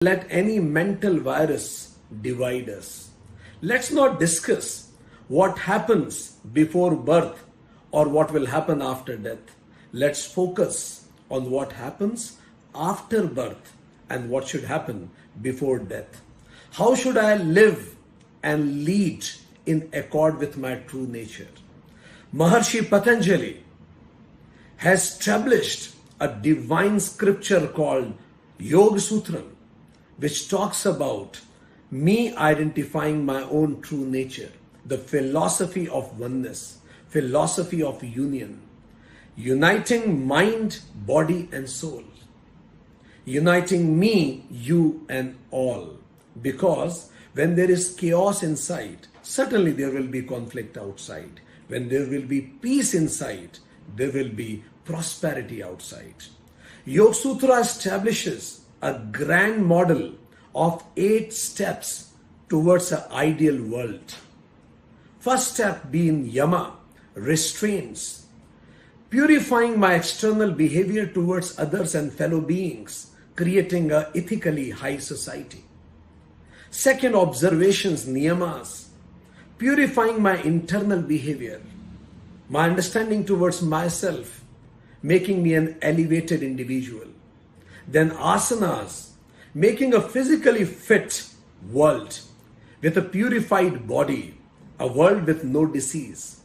let any mental virus divide us. Let's not discuss what happens before birth or what will happen after death. Let's focus on what happens after birth and what should happen before death. How should I live and lead in accord with my true nature? Maharshi Patanjali has established a divine scripture called Yoga Sutram, which talks about me identifying my own true nature, the philosophy of oneness, philosophy of union, uniting mind, body, and soul, uniting me, you, and all. Because when there is chaos inside, certainly there will be conflict outside. When there will be peace inside, there will be prosperity outside. Yoga Sutra establishes a grand model of 8 steps towards an ideal world. First step being yama, restraints, purifying my external behavior towards others and fellow beings, creating an ethically high society. Second, observations, niyamas, purifying my internal behavior, my understanding towards myself, making me an elevated individual. Then asanas, making a physically fit world with a purified body, a world with no disease.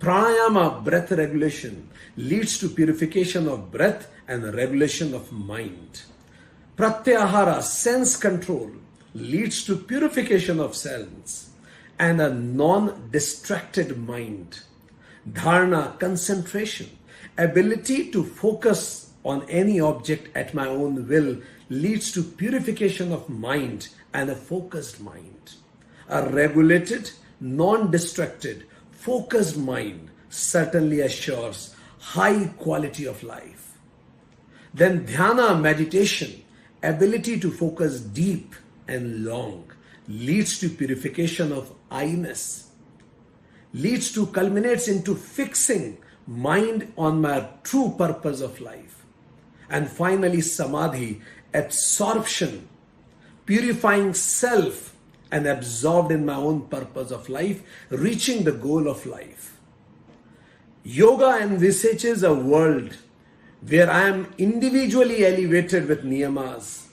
Pranayama, breath regulation, leads to purification of breath and regulation of mind. Pratyahara, sense control, leads to purification of sense and a non-distracted mind. Dharana, concentration, ability to focus on any object at my own will, leads to purification of mind and a focused mind. A regulated, non-distracted, focused mind certainly assures high quality of life. Then dhyana, meditation, ability to focus deep and long, leads to purification of I-ness, leads to culminates into fixing mind on my true purpose of life. And finally, samadhi, absorption, purifying self and absorbed in my own purpose of life, reaching the goal of life. Yoga envisages a world where I am individually elevated with niyamas.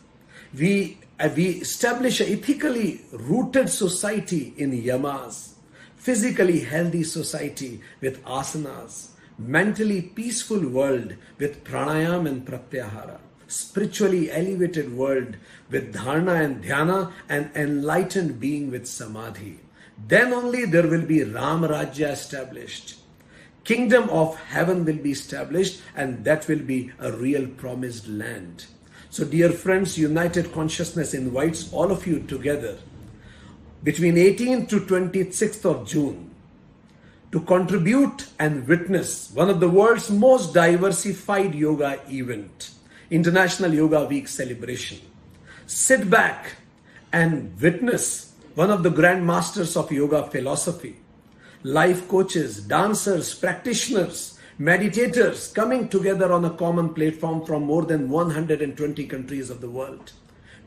We establish an ethically rooted society in yamas, physically healthy society with asanas, mentally peaceful world with pranayam and pratyahara, spiritually elevated world with dharana and dhyana, and enlightened being with samadhi. Then only there will be Ram Rajya established. Kingdom of heaven will be established, and that will be a real promised land. So dear friends, United Consciousness invites all of you together between 18th to 26th of June to contribute and witness one of the world's most diversified yoga event, International Yoga Week celebration. Sit back and witness one of the grand masters of yoga philosophy, life coaches, dancers, practitioners, meditators coming together on a common platform from more than 120 countries of the world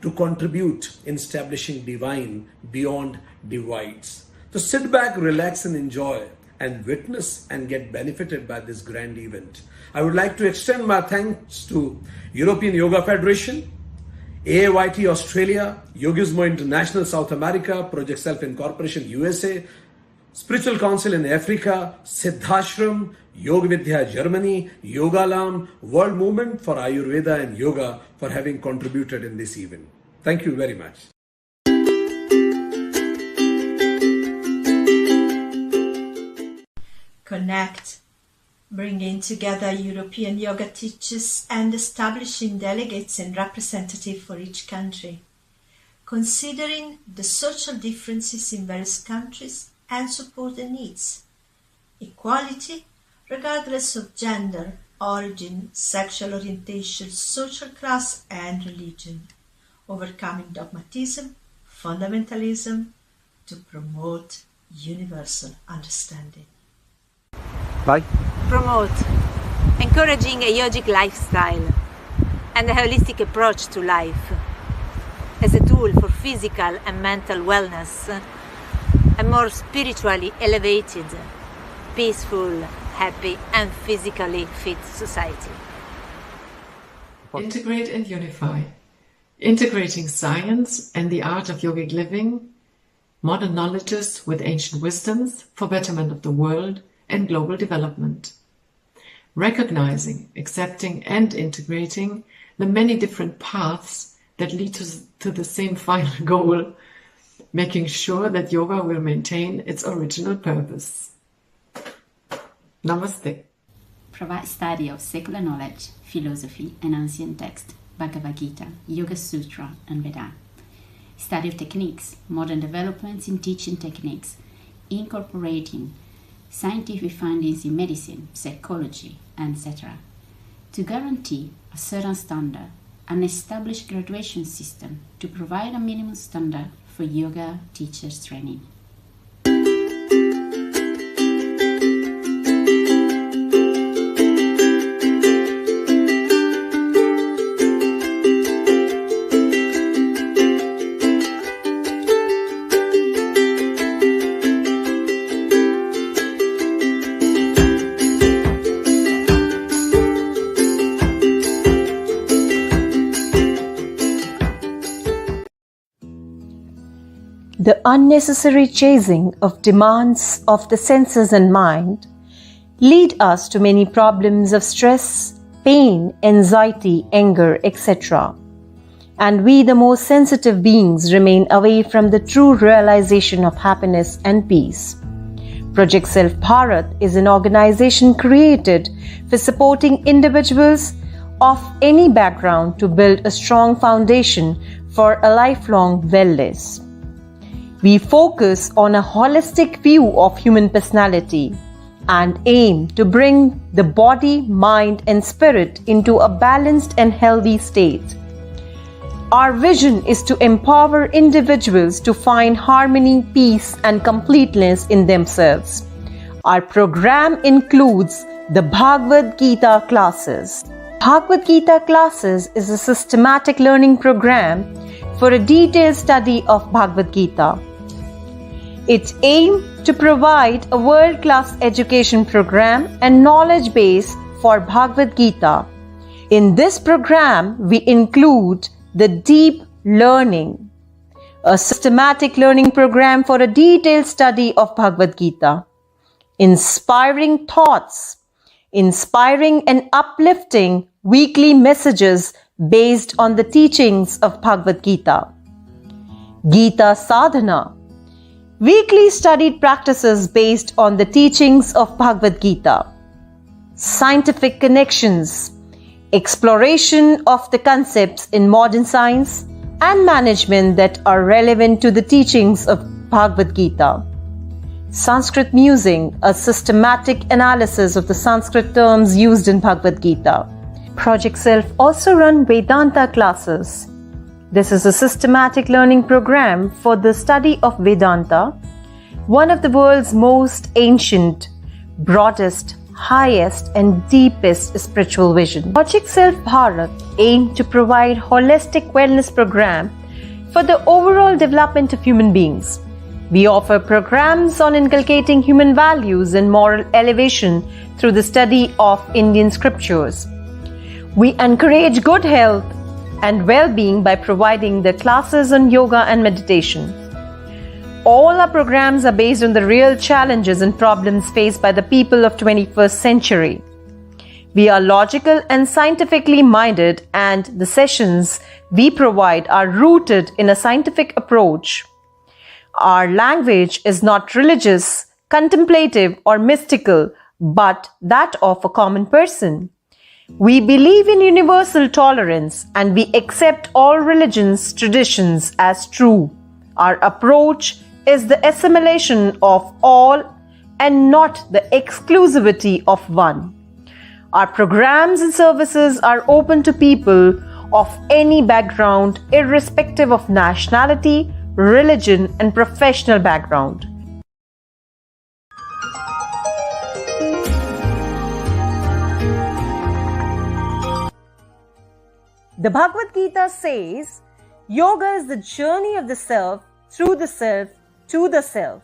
to contribute in establishing divine beyond divides. So sit back, relax and enjoy and witness and get benefited by this grand event. I would like to extend my thanks to European Yoga Federation, AYT Australia, Yogismo International South America, Project Self Incorporation USA, Spiritual Council in Africa, Siddhashram, Yoga Vidya Germany, Yogalam, World Movement for Ayurveda and Yoga for having contributed in this event. Thank you very much. Connect, bringing together European yoga teachers and establishing delegates and representatives for each country, considering the social differences in various countries and support the needs, equality regardless of gender, origin, sexual orientation, social class and religion, overcoming dogmatism, fundamentalism to promote universal understanding. Bye. Promote, encouraging a yogic lifestyle and a holistic approach to life, a tool for physical and mental wellness, a more spiritually elevated, peaceful, happy and physically fit society. Integrate and unify. Integrating science and the art of yogic living, modern knowledges with ancient wisdoms for betterment of the world and global development. Recognizing, accepting and integrating the many different paths that lead to the same final goal, making sure that yoga will maintain its original purpose. Namaste. Provide study of secular knowledge, philosophy and ancient text, Bhagavad Gita, Yoga Sutra and Veda. Study of techniques, modern developments in teaching techniques, incorporating scientific findings in medicine, psychology, etc. to guarantee a certain standard, an established graduation system to provide a minimum standard for yoga teachers training. The unnecessary chasing of demands of the senses and mind lead us to many problems of stress, pain, anxiety, anger, etc. And we, the most sensitive beings, remain away from the true realization of happiness and peace. Project Self Bharat is an organization created for supporting individuals of any background to build a strong foundation for a lifelong wellness. We focus on a holistic view of human personality and aim to bring the body, mind, and spirit into a balanced and healthy state. Our vision is to empower individuals to find harmony, peace, and completeness in themselves. Our program includes the Bhagavad Gita classes. Bhagavad Gita classes is a systematic learning program for a detailed study of Bhagavad Gita. Its aim to provide a world-class education program and knowledge base for Bhagavad Gita. In this program, we include the deep learning, a systematic learning program for a detailed study of Bhagavad Gita, inspiring thoughts, inspiring and uplifting weekly messages based on the teachings of Bhagavad Gita, Gita Sadhana, weekly studied practices based on the teachings of Bhagavad Gita, scientific connections, exploration of the concepts in modern science and management that are relevant to the teachings of Bhagavad Gita, Sanskrit musing, a systematic analysis of the Sanskrit terms used in Bhagavad Gita. Project Self also run Vedanta classes. This is a systematic learning program for the study of Vedanta, one of the world's most ancient, broadest, highest and deepest spiritual vision. Project Self Bharat aims to provide holistic wellness program for the overall development of human beings. We offer programs on inculcating human values and moral elevation through the study of Indian scriptures. We encourage good health and well-being by providing the classes on yoga and meditation. All our programs are based on the real challenges and problems faced by the people of 21st century. We are logical and scientifically minded, and the sessions we provide are rooted in a scientific approach. Our language is not religious, contemplative, or mystical, but that of a common person. We believe in universal tolerance and we accept all religions, traditions as true. Our approach is the assimilation of all and not the exclusivity of one. Our programs and services are open to people of any background, irrespective of nationality, religion, and professional background. The Bhagavad Gita says, Yoga is the journey of the self, through the self, to the self.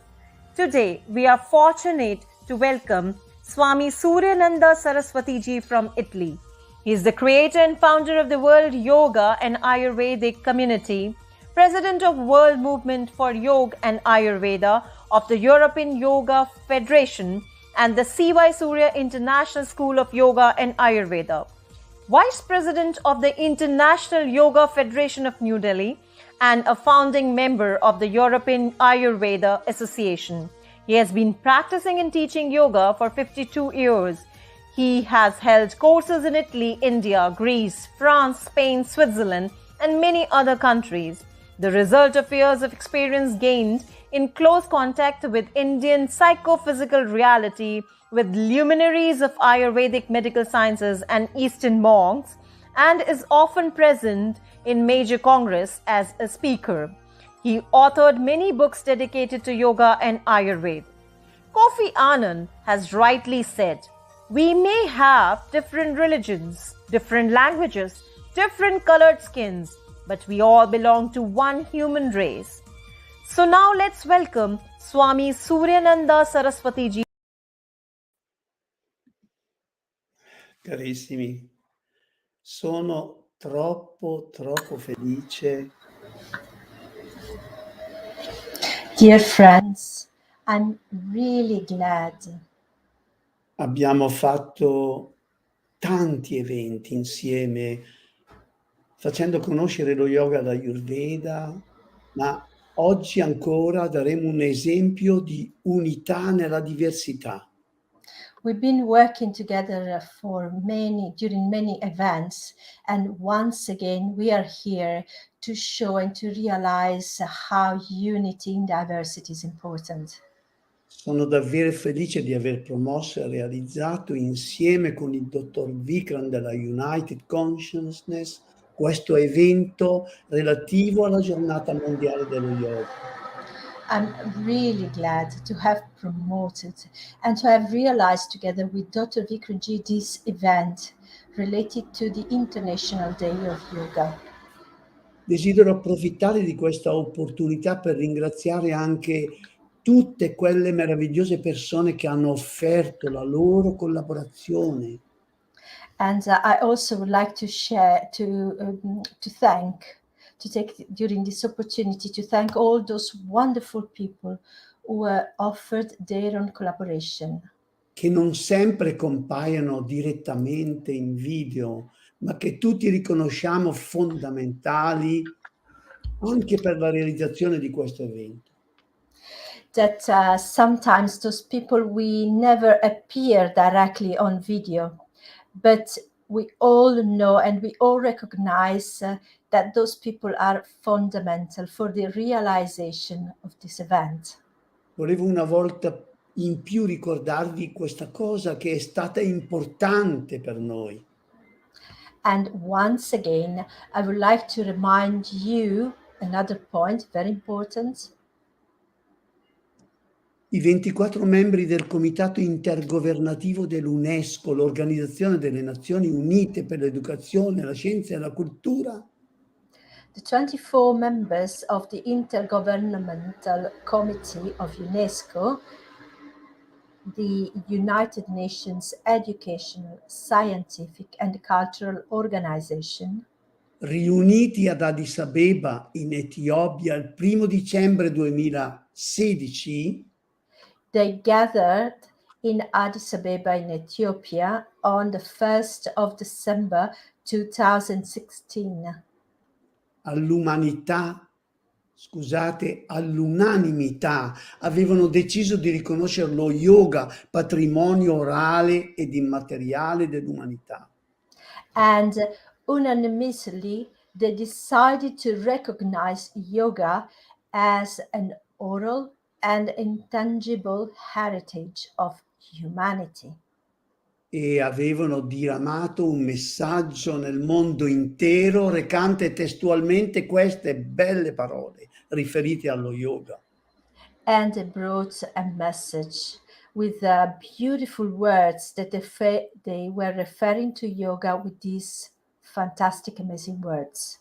Today, we are fortunate to welcome Swami Suryananda Saraswati ji from Italy. He is the creator and founder of the World Yoga and Ayurvedic Community, President of World Movement for Yoga and Ayurveda of the European Yoga Federation and the C.Y. Surya International School of Yoga and Ayurveda, Vice President of the International Yoga Federation of New Delhi, and a founding member of the European Ayurveda Association. He has been practicing and teaching yoga for 52 years. He has held courses in Italy, India, Greece, France, Spain, Switzerland, and many other countries. The result of years of experience gained in close contact with Indian psychophysical reality, with luminaries of Ayurvedic medical sciences and Eastern monks, and is often present in major congress as a speaker. He authored many books dedicated to yoga and Ayurveda. Kofi Annan has rightly said, "We may have different religions, different languages, different colored skins, but we all belong to one human race." So now let's welcome Swami Suryananda Saraswati ji. Carissimi, sono troppo felice. Dear friends, I'm really glad. Abbiamo fatto tanti eventi insieme, facendo conoscere lo yoga da Ayurveda, ma oggi ancora daremo un esempio di unità nella diversità. We've been working together during many events, and once again we are here to show and to realize how unity in diversity is important. Sono davvero felice di aver promosso e realizzato insieme con il dottor Vikram della United Consciousness questo evento relativo alla giornata mondiale dello yoga. I'm really glad to have promoted and to have realized together with Dr. Vikramji this event related to the International Day of Yoga. Desidero approfittare di questa opportunità per ringraziare anche tutte quelle meravigliose persone che hanno offerto la loro collaborazione. And I also would like to take during this opportunity to thank all those wonderful people who offered their own collaboration. Che non sempre compaiono direttamente in video, ma che tutti riconosciamo fondamentali anche per la realizzazione di questo evento. That sometimes those people we never appear directly on video, but we all know and we all recognize that those people are fundamental for the realization of this event. Volevo una volta in più ricordarvi questa cosa che è stata importante per noi. And once again, I would like to remind you another point, very important. I 24 membri del Comitato Intergovernativo dell'UNESCO, l'Organizzazione delle Nazioni Unite per l'Educazione, la Scienza e la Cultura, The 24 members of the Intergovernmental Committee of UNESCO, the United Nations Educational, Scientific and Cultural Organization, riuniti ad Addis Abeba in Etiopia il 1 dicembre 2016, they gathered in Addis Abeba in Ethiopia on the 1st of December 2016. All'unanimità avevano deciso di riconoscere lo yoga patrimonio orale ed immateriale dell'umanità. And unanimously, they decided to recognize yoga as an oral and intangible heritage of humanity. E avevano diramato un messaggio nel mondo intero recante testualmente queste belle parole riferite allo yoga. And they brought a message with beautiful words that they were referring to yoga with these fantastic, amazing words.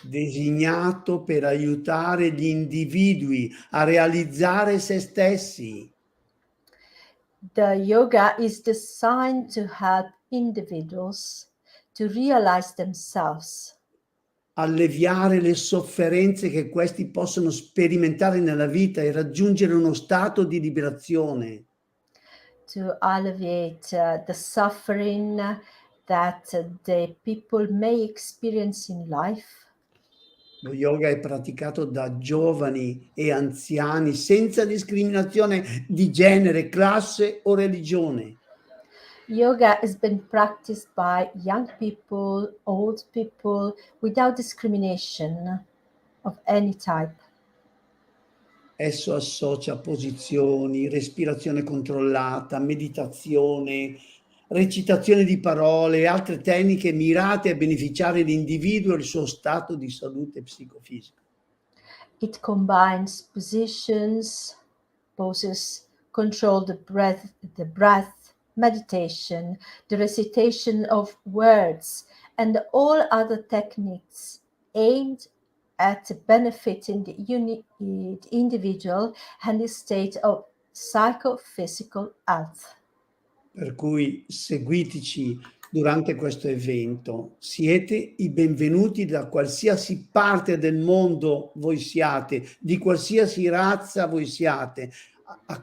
designato per aiutare gli individui a realizzare se stessi. The yoga is designed to help individuals to realize themselves, Alleviare le sofferenze che questi possono sperimentare nella vita e raggiungere uno stato di liberazione. to alleviate the suffering that the people may experience in life. Lo yoga è praticato da giovani e anziani senza discriminazione di genere, classe o religione. Yoga has been practiced by young people, old people, without discrimination of any type. Esso associa posizioni, respirazione controllata, meditazione, recitazione di parole e altre tecniche mirate a beneficiare l'individuo e il suo stato di salute psicofisica. It combines poses, control the breath, meditation, the recitation of words, and all other techniques aimed at benefiting the individual and his state of psychophysical health. Per cui seguiteci durante questo evento. Siete i benvenuti da qualsiasi parte del mondo voi siate, di qualsiasi razza voi siate,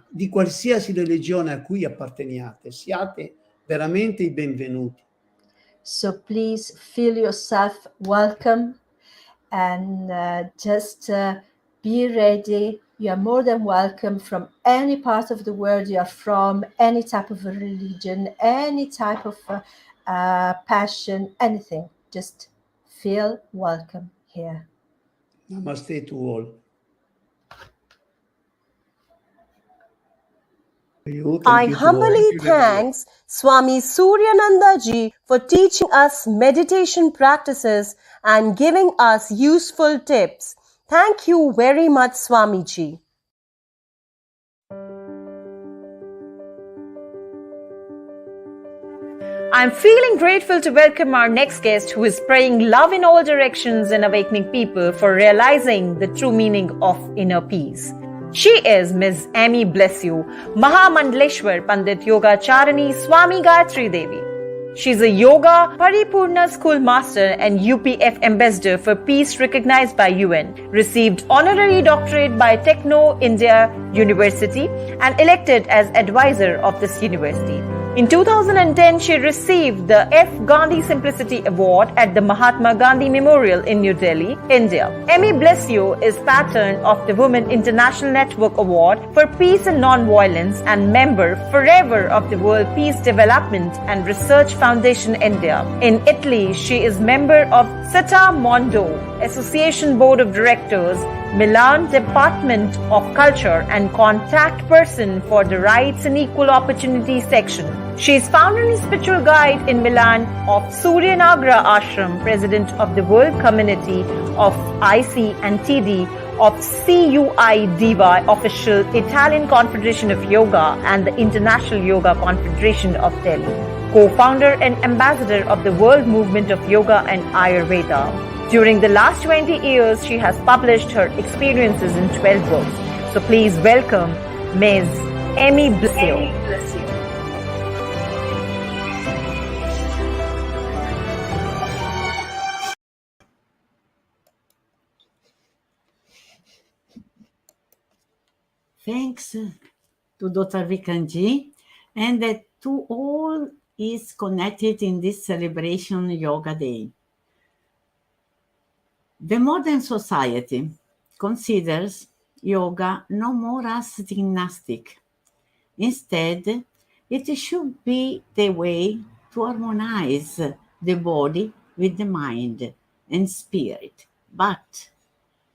di qualsiasi religione a cui apparteniate. Siate veramente i benvenuti. So please feel yourself welcome and just be ready. You are more than welcome from any part of the world you are from, any type of religion, any type of passion, anything. Just feel welcome here. Namaste to all. I humbly thanks Swami Suryananda ji for teaching us meditation practices and giving us useful tips. Thank you very much, Swamiji. I'm feeling grateful to welcome our next guest who is spraying love in all directions and awakening people for realizing the true meaning of inner peace. She is Ms. Amy Bless You, Mahamandleshwar Pandit Yoga Charani Swami Gayatri Devi. She's a Yoga Paripurna School Master and UPF Ambassador for Peace recognized by UN, received honorary doctorate by Techno India University and elected as advisor of this university. In 2010, she received the F. Gandhi Simplicity Award at the Mahatma Gandhi Memorial in New Delhi, India. Amy Bless You is patron of the Women International Network Award for Peace and Non-Violence and member forever of the World Peace Development and Research Foundation India. In Italy, she is member of Seta Mondo Association Board of Directors, Milan Department of Culture and contact person for the Rights and Equal Opportunity section. She is founder and spiritual guide in Milan of Suryanagra Ashram, president of the World Community of IC and TD of CUI Diva, official Italian Confederation of Yoga and the International Yoga Confederation of Delhi. Co-founder and ambassador of the World Movement of Yoga and Ayurveda. During the last 20 years, she has published her experiences in 12 books. So please welcome Ms. Amy Bless You. Thanks to Dr. Vikranji and to all is connected in this celebration Yoga Day. The modern society considers yoga no more as gymnastic. Instead, it should be the way to harmonize the body with the mind and spirit, but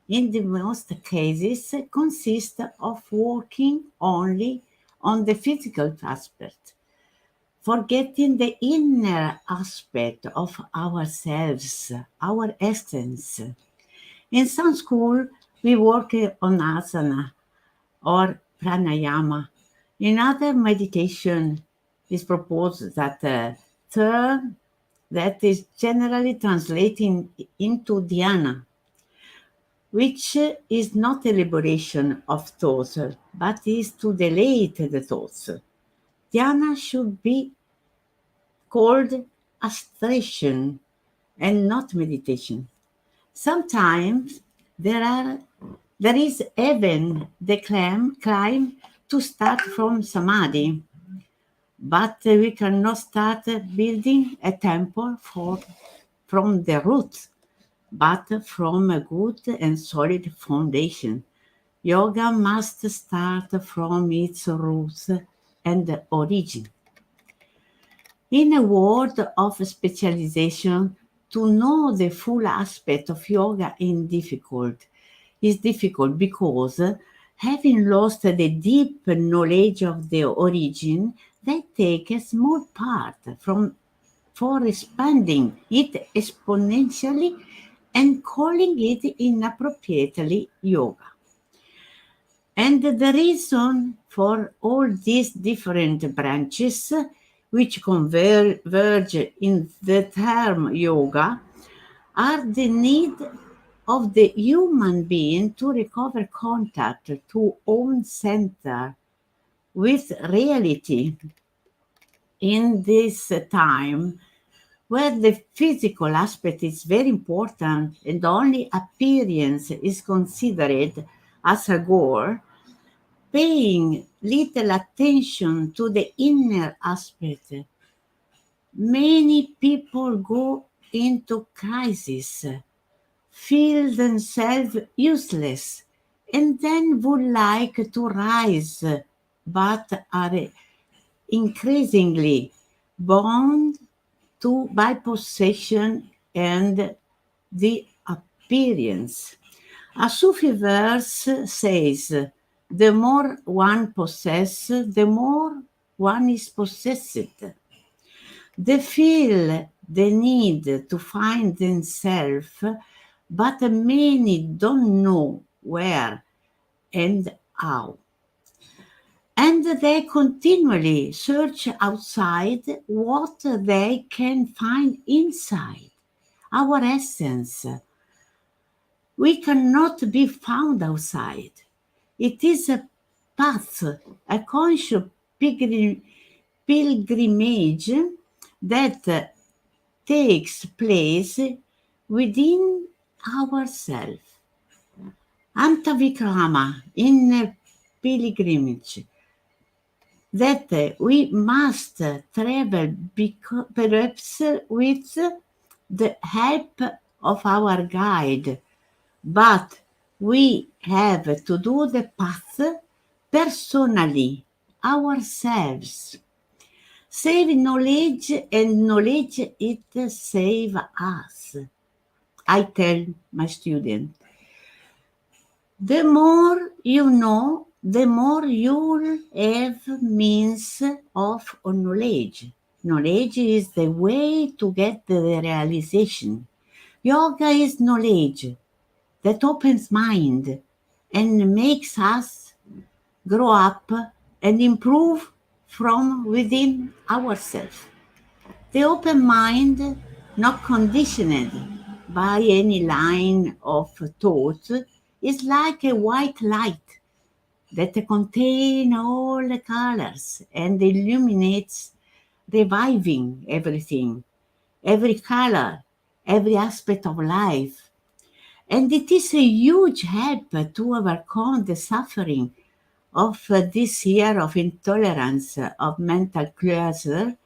in the most cases consist of working only on the physical aspect, forgetting the inner aspect of ourselves, our essence. In some school, we work on asana or pranayama. In other meditation, is proposed that turn that is generally translated into dhyana, which is not a liberation of thoughts, but is to delete the thoughts. Dhyana should be called abstraction and not meditation. Sometimes there is even the claim to start from samadhi, but we cannot start building a temple from the roots, but from a good and solid foundation. Yoga must start from its roots and origin. In a world of specialization, to know the full aspect of yoga is difficult because having lost the deep knowledge of the origin, they take a small part for expanding it exponentially and calling it inappropriately yoga. And the reason for all these different branches, which converge in the term yoga, are the need of the human being to recover contact to own center with reality in this time where the physical aspect is very important and only appearance is considered as a goal. Paying little attention to the inner aspect, many people go into crisis, feel themselves useless, and then would like to rise, but are increasingly bound by possession and the appearance. A Sufi verse says, the more one possesses, the more one is possessed. They feel the need to find themselves, but many don't know where and how. And they continually search outside what they can find inside, our essence. We cannot be found outside. It is a path, a conscious pilgrimage that takes place within ourselves. Antavikrama in a pilgrimage that we must travel perhaps with the help of our guide, but we have to do the path personally, ourselves. Save knowledge and knowledge it save us. I tell my student, the more you know, the more you'll have means of knowledge. Knowledge is the way to get the realization. Yoga is knowledge that opens mind and makes us grow up and improve from within ourselves. The open mind, not conditioned by any line of thought, is like a white light that contains all the colors and illuminates, reviving everything, every color, every aspect of life. And it is a huge help to overcome the suffering of this year of intolerance, of mental clutter,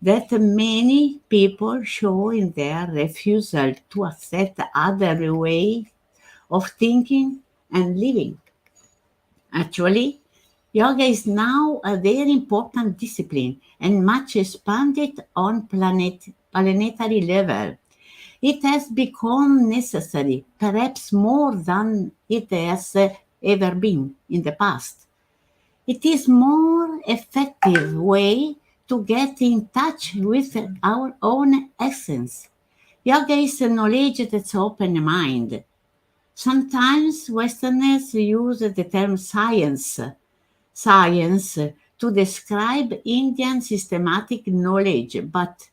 that many people show in their refusal to accept other ways of thinking and living. Actually, yoga is now a very important discipline and much expanded on planetary level. It has become necessary, perhaps more than it has ever been in the past. It is more effective way to get in touch with our own essence. Yoga is a knowledge that's open mind. Sometimes Westerners use the term science to describe Indian systematic knowledge, but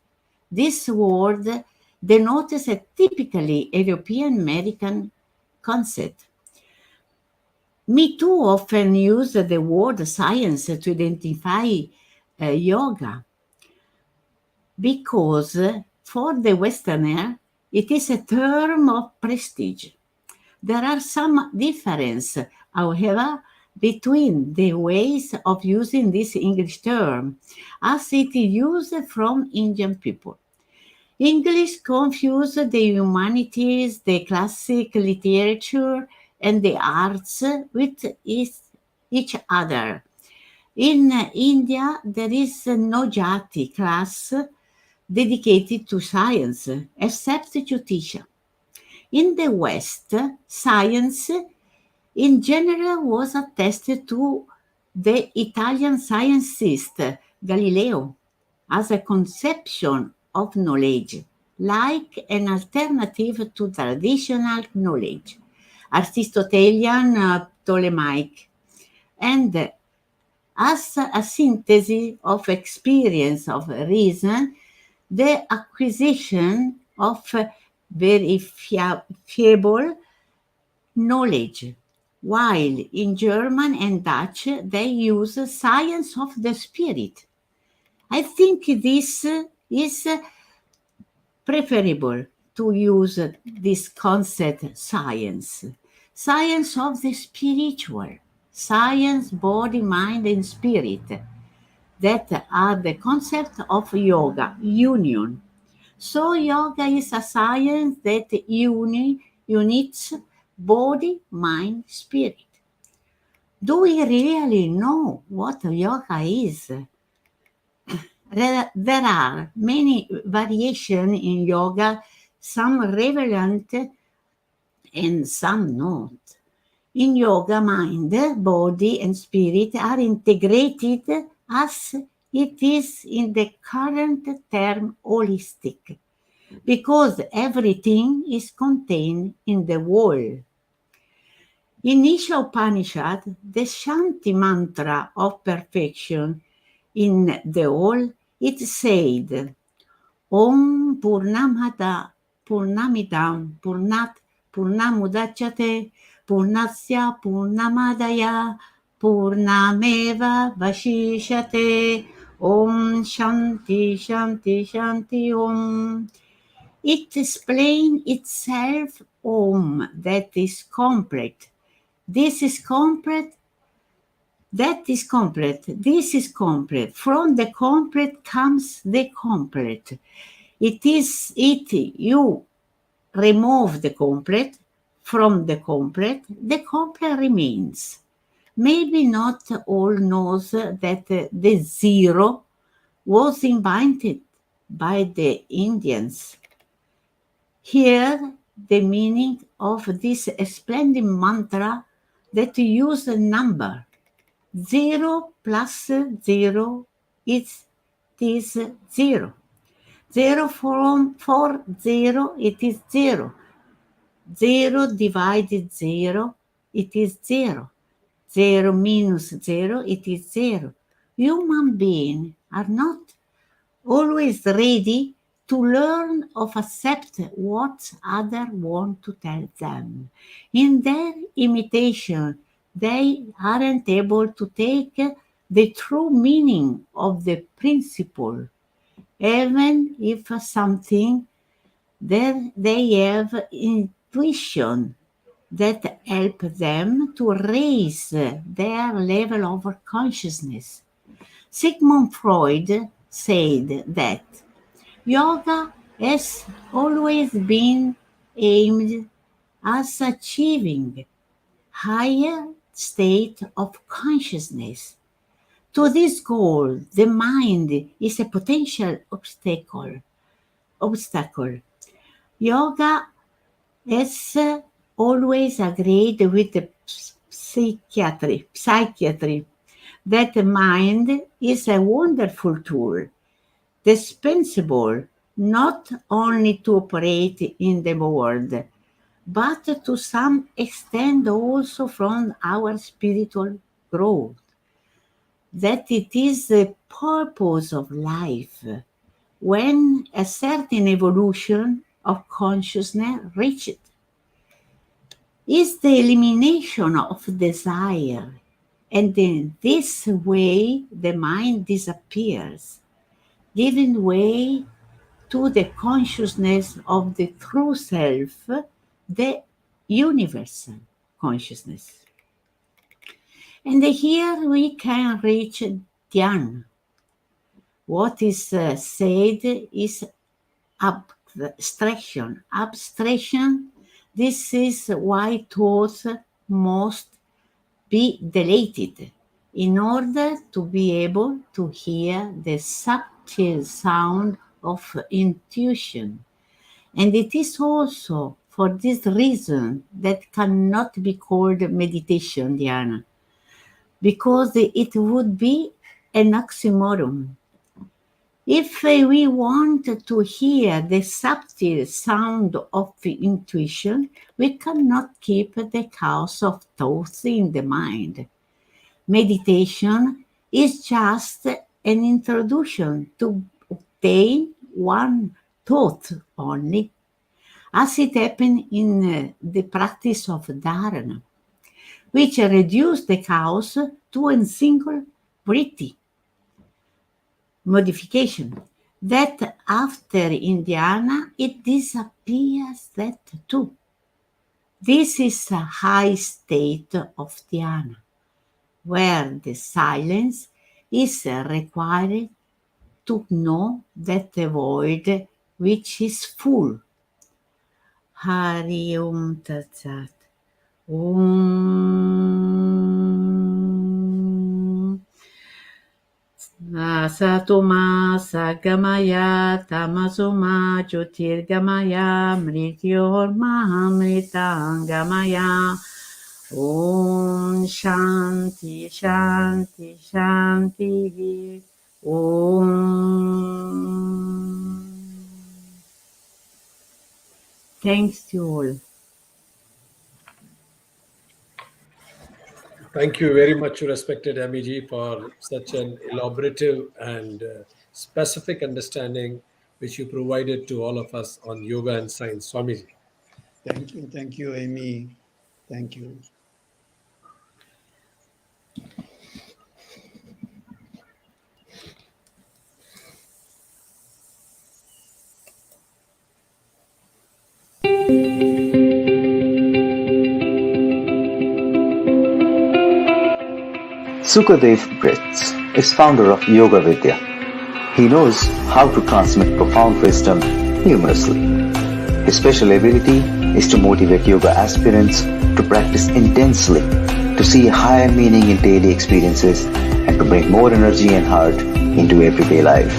This word denotes a typically European American concept. Me too often use the word science to identify yoga because for the Westerner it is a term of prestige. There are some differences, however, between the ways of using this English term as it is used from Indian people. English confuse the humanities, the classic literature, and the arts with each other. In India, there is no jati class dedicated to science, except Jyotisha. In the West, science in general was attested to the Italian scientist Galileo as a conception of knowledge, like an alternative to traditional knowledge, Aristotelian Ptolemaic, and as a synthesis of experience of reason, the acquisition of verifiable knowledge, while in German and Dutch they use science of the spirit. I think this is preferable to use this concept science. Science of the spiritual, science, body, mind, and spirit, that are the concept of yoga, union. So yoga is a science that unites body, mind, spirit. Do we really know what yoga is? There are many variations in yoga, some relevant and some not. In yoga, mind, body, and spirit are integrated as it is in the current term holistic, because everything is contained in the whole. In Isha Upanishad, the Shanti mantra of perfection in the whole, it said, Om Purnamada Purnamidam Purnat Purnamudachyate Purnasya Purnamadaya Purnameva Vashishate Om Shanti Shanti Shanti Om. It explains itself Om, that is complete. This is complete. That is complete. This is complete. From the complete comes the complete. You remove the complete from the complete remains. Maybe not all knows that the zero was invented by the Indians. Here, the meaning of this splendid mantra that use a number. 0 plus 0 is 0. 0 for 0, it is 0. 0 divided 0, it is 0. 0 minus 0, it is 0. Human beings are not always ready to learn or accept what others want to tell them. In their imitation, they aren't able to take the true meaning of the principle, even if something that they have intuition that help them to raise their level of consciousness. Sigmund Freud said that yoga has always been aimed at achieving higher state of consciousness. To this goal, the mind is a potential obstacle. Yoga has always agreed with the psychiatry that the mind is a wonderful tool, dispensable not only to operate in the world, but to some extent also from our spiritual growth. That it is the purpose of life, when a certain evolution of consciousness reached is the elimination of desire, and in this way the mind disappears, giving way to the consciousness of the true self, the universal consciousness. And here we can reach Dhyana. What is said is abstraction. Abstraction, this is why thoughts must be deleted in order to be able to hear the subtle sound of intuition. And it is also for this reason that cannot be called meditation, Diana, because it would be an oxymoron. If we want to hear the subtle sound of intuition, we cannot keep the chaos of thoughts in the mind. Meditation is just an introduction to obtain one thought only, as it happened in the practice of dharana, which reduced the chaos to a single vritti modification, that after in dhyana it disappears that too. This is a high state of dhyana, where the silence is required to know that the void which is full. Hari Om Tat Sat. Om Satoma Sagamaya Tamasoma Jyotirgamaya Mrityormahamritangamaya. Om Shanti Shanti Shanti. Om. Thanks to all. Thank you very much, respected Amiji, for such an elaborative and specific understanding which you provided to all of us on yoga and science. Swamiji. Thank you, Amy. Thank you. Sukadev Brits is founder of Yoga Vidya. He knows how to transmit profound wisdom humorously. His special ability is to motivate yoga aspirants to practice intensely, to see a higher meaning in daily experiences, and to bring more energy and heart into everyday life.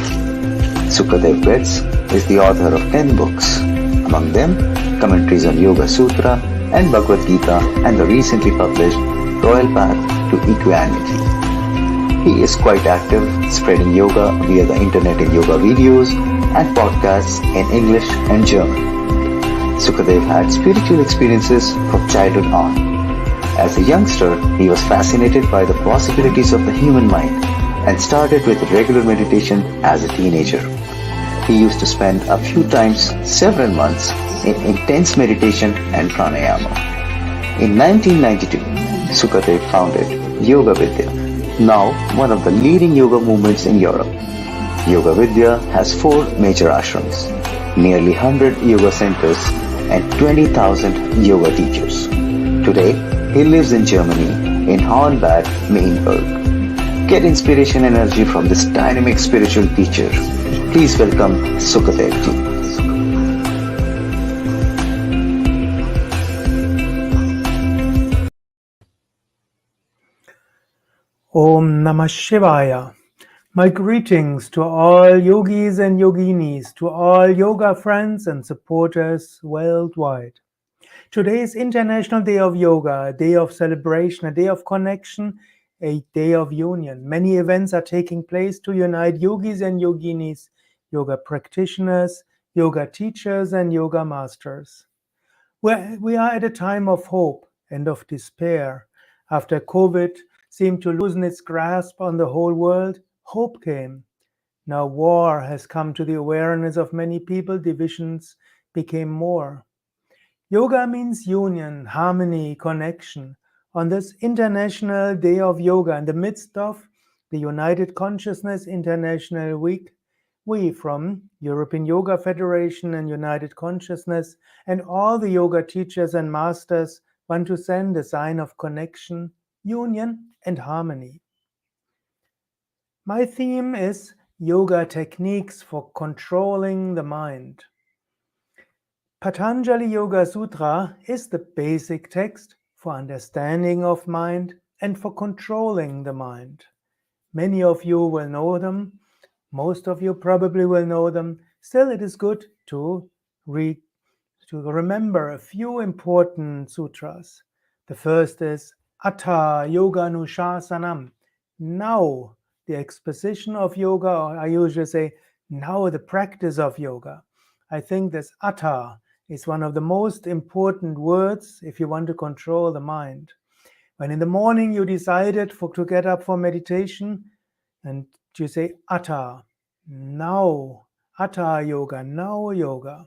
Sukadev Brits is the author of 10 books, among them commentaries on Yoga Sutra and Bhagavad Gita and the recently published Royal Path to Equanimity. He is quite active, spreading yoga via the internet in yoga videos and podcasts in English and German. Sukadev had spiritual experiences from childhood on. As a youngster, he was fascinated by the possibilities of the human mind and started with regular meditation as a teenager. He used to spend a few times several months in intense meditation and pranayama. In 1992, Sukadev founded Yoga Vidya, now one of the leading yoga movements in Europe. Yoga Vidya has 4 major ashrams, nearly 100 yoga centers, and 20,000 yoga teachers. Today, he lives in Germany, in Hornbach, Mainburg. Get inspiration and energy from this dynamic spiritual teacher. Please welcome Sukadev ji. Om Namah Shivaya. My greetings to all yogis and yoginis, to all yoga friends and supporters worldwide. Today is International Day of Yoga, a day of celebration, a day of connection, a day of union. Many events are taking place to unite yogis and yoginis, yoga practitioners, yoga teachers, and yoga masters. We are at a time of hope and of despair. After COVID seemed to loosen its grasp on the whole world, hope came. Now war has come to the awareness of many people, divisions became more. Yoga means union, harmony, connection. On this International Day of Yoga, in the midst of the United Consciousness International Week, we from European Yoga Federation and United Consciousness and all the yoga teachers and masters want to send a sign of connection, union and harmony. My theme is yoga techniques for controlling the mind. Patanjali Yoga Sutra is the basic text for understanding of mind and for controlling the mind. Many of you will know them. Most of you probably will know them. Still, it is good to remember a few important sutras. The first is Atha Yoga Nushasanam. Now, the exposition of yoga, or I usually say, now the practice of yoga. I think this Atha is one of the most important words if you want to control the mind. When in the morning you decided to get up for meditation, and you say Atha, now, Atha Yoga, now yoga.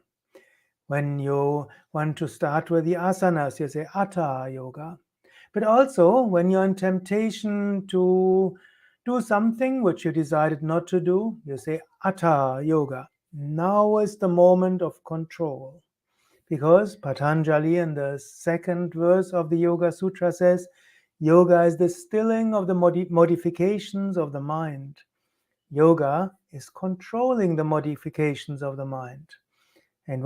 When you want to start with the asanas, you say Atha Yoga. But also when you're in temptation to do something which you decided not to do, you say Atha Yoga. Now is the moment of control. Because Patanjali in the second verse of the Yoga Sutra says, yoga is the stilling of the modifications of the mind. Yoga is controlling the modifications of the mind. And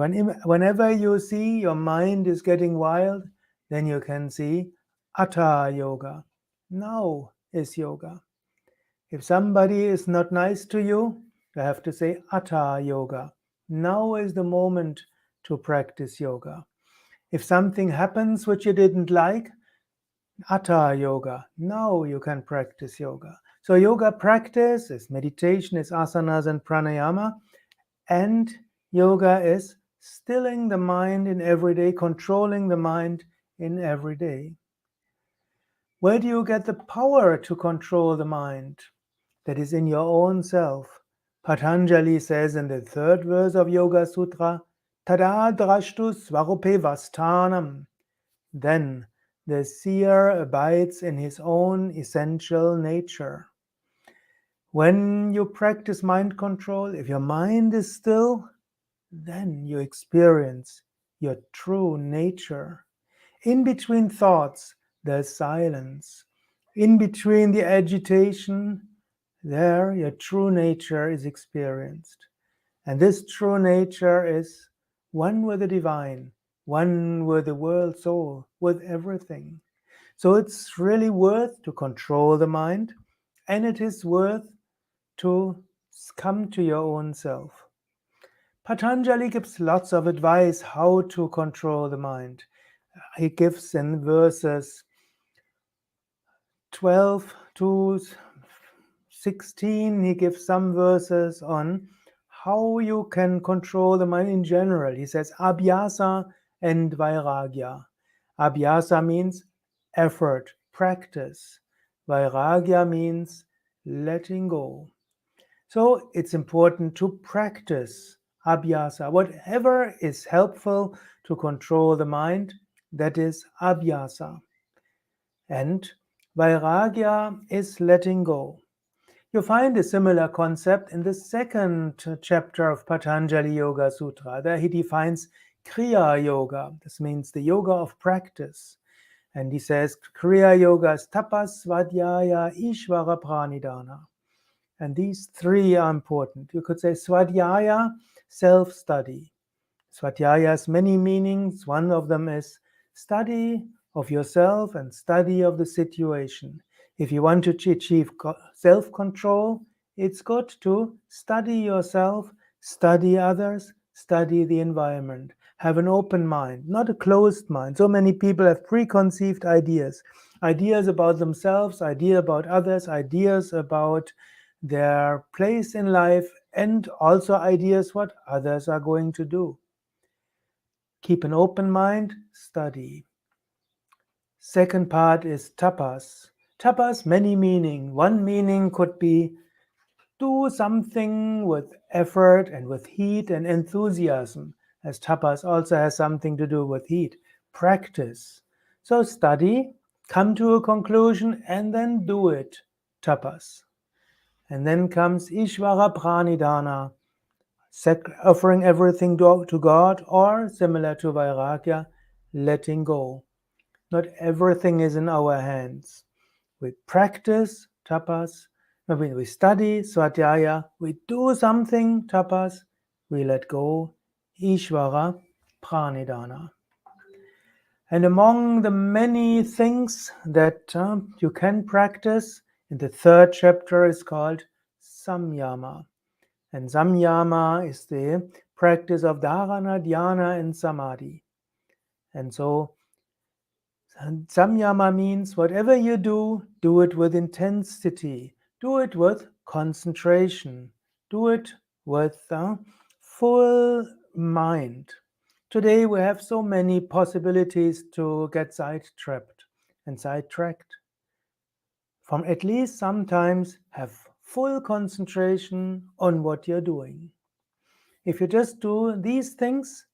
whenever you see your mind is getting wild, then you can see Atha Yoga. Now is yoga. If somebody is not nice to you, you have to say Atha Yoga. Now is the moment to practice yoga. If something happens which you didn't like, Atha Yoga. Now you can practice yoga. So yoga practice is meditation, is asanas and pranayama, and yoga is stilling the mind in every day, controlling the mind in every day. Where do you get the power to control the mind? That is in your own self. Patanjali says in the third verse of Yoga Sutra, Tada drashtu swarupe vastanam. Then the seer abides in his own essential nature. When you practice mind control, if your mind is still, then you experience your true nature. In between thoughts, there's silence. In between the agitation, there your true nature is experienced. And this true nature is one with the divine, one with the world soul, with everything. So it's really worth to control the mind, and it is worth to come to your own self. Patanjali gives lots of advice how to control the mind. He gives in verses 12 to 16, he gives some verses on how you can control the mind in general. He says abhyasa and vairagya. Abhyasa means effort, practice. Vairagya means letting go. So it's important to practice abhyasa. Whatever is helpful to control the mind, that is abhyasa. And vairagya is letting go. You find a similar concept in the second chapter of Patanjali Yoga Sutra. There he defines Kriya Yoga. This means the yoga of practice. And he says Kriya Yoga is tapas, svadhyaya, ishvara, pranidhana. And these three are important. You could say svadhyaya, self-study. Svadhyaya has many meanings. One of them is study of yourself and study of the situation. If you want to achieve self-control, it's good to study yourself, study others, study the environment. Have an open mind, not a closed mind. So many people have preconceived ideas. Ideas about themselves, ideas about others, ideas about their place in life, and also ideas what others are going to do. Keep an open mind, study. Second part is tapas. Tapas, many meaning. One meaning could be Do something with effort and with heat and enthusiasm, as tapas also has something to do with heat. Practice. So study, come to a conclusion, and then do it. Tapas. And then comes Ishvara Pranidhana, offering everything to God, or similar to Vairagya, letting go. Not everything is in our hands. We practice tapas, we study swadhyaya, we do something tapas, we let go, Ishvara Pranidhana. And among the many things that you can practice, in the third chapter is called Samyama. And Samyama is the practice of dharana, dhyana, and samadhi. And so Samyama means whatever you do, do it with intensity, do it with concentration, do it with full mind. Today we have so many possibilities to get sidetracked. From at least sometimes have full concentration on what you're doing. If you just do these things,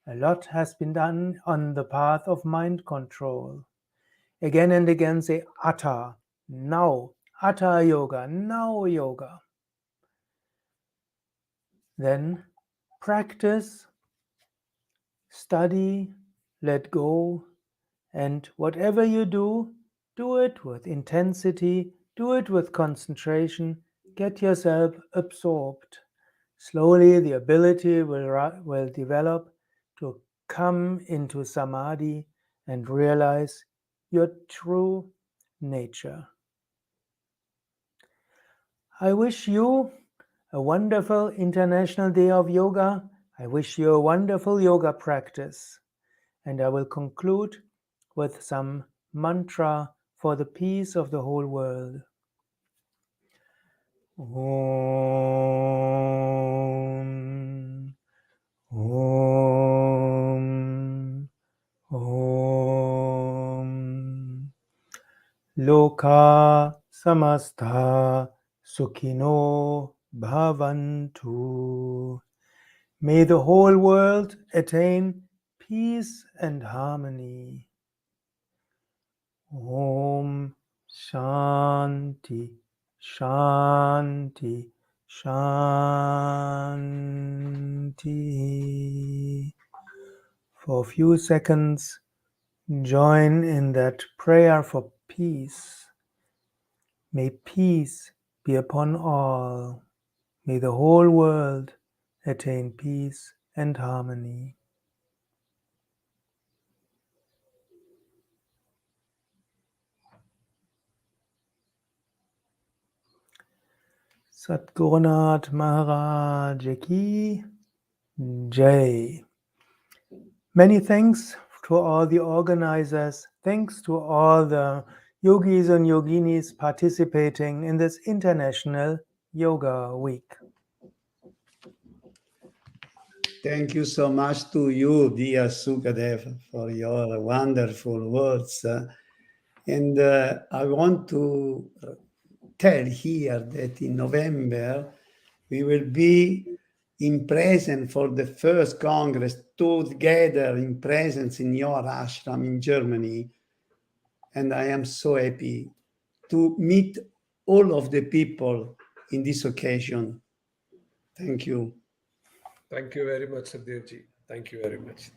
a lot has been done on the path of mind control. Again and again say Atta, now, Atta Yoga, now yoga. Then practice, study, let go, and whatever you do, do it with intensity, do it with concentration, get yourself absorbed. Slowly the ability will develop to come into samadhi and realize your true nature. I wish you a wonderful International Day of Yoga. I wish you a wonderful yoga practice. And I will conclude with some mantra for the peace of the whole world. Om, Om, Om. Loka samasta sukhino bhavantu. May the whole world attain peace and harmony. Om Shanti, Shanti, Shanti. For a few seconds, join in that prayer for peace. May peace be upon all. May the whole world attain peace and harmony. Satgurunath Maharaj Ki Jai. Many thanks to all the organizers. Thanks to all the yogis and yoginis participating in this International Yoga Week. Thank you so much to you, dear Sukadev, for your wonderful words. And I want to tell here that in November, we will be in presence for the first Congress together in presence in your ashram in Germany. And I am so happy to meet all of the people in this occasion. Thank you. Thank you very much, Sadhgurji. Thank you very much.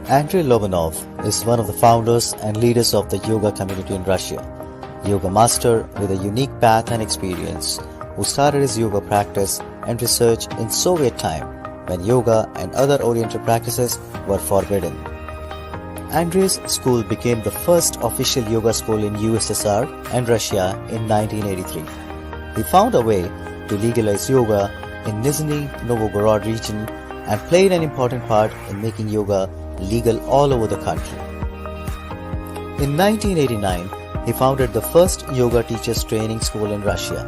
Andrei Lobanov is one of the founders and leaders of the yoga community in Russia. Yoga master with a unique path and experience, who started his yoga practice and research in Soviet time when yoga and other oriental practices were forbidden. Andrei's school became the first official yoga school in USSR and Russia in 1983. He found a way to legalize yoga in Nizhny Novgorod region and played an important part in making yoga legal all over the country. In 1989, he founded the first yoga teachers training school in Russia,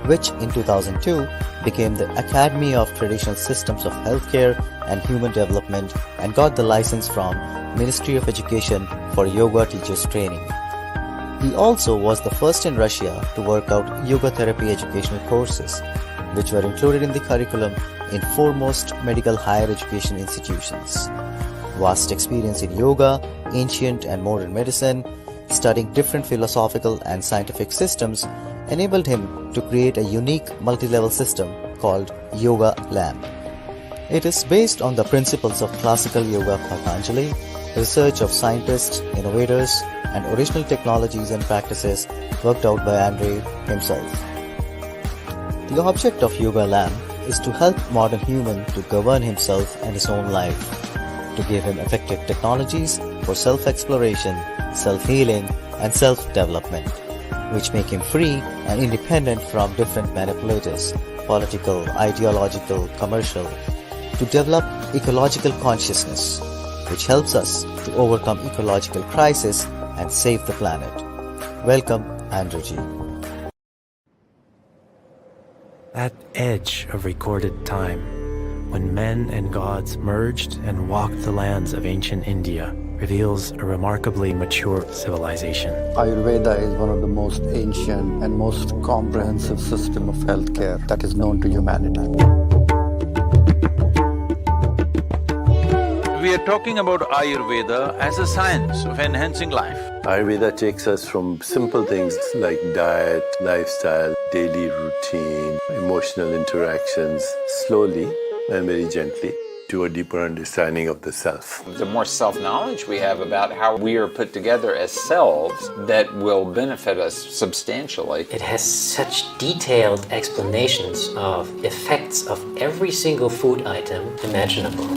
which in 2002 became the Academy of Traditional Systems of Healthcare and Human Development and got the license from Ministry of Education for yoga teachers training. He also was the first in Russia to work out yoga therapy educational courses, which were included in the curriculum in foremost medical higher education institutions. Vast experience in yoga, ancient and modern medicine, studying different philosophical and scientific systems enabled him to create a unique multi-level system called Yoga Lamp. It is based on the principles of classical yoga Patanjali, research of scientists, innovators, and original technologies and practices worked out by Andre himself. The object of Yoga Lamp is to help modern human to govern himself and his own life, to give him effective technologies for self-exploration, self-healing, and self-development, which make him free and independent from different manipulators, political, ideological, commercial, to develop ecological consciousness, which helps us to overcome ecological crisis and save the planet. Welcome, Andrew G. That edge of recorded time, when men and gods merged and walked the lands of ancient India, reveals a remarkably mature civilization. Ayurveda is one of the most ancient and most comprehensive system of healthcare that is known to humanity. We are talking about Ayurveda as a science of enhancing life. Ayurveda takes us from simple things like diet, lifestyle, daily routine, emotional interactions, slowly and very gently, to a deeper understanding of the self. The more self-knowledge we have about how we are put together as selves, that will benefit us substantially. It has such detailed explanations of effects of every single food item imaginable.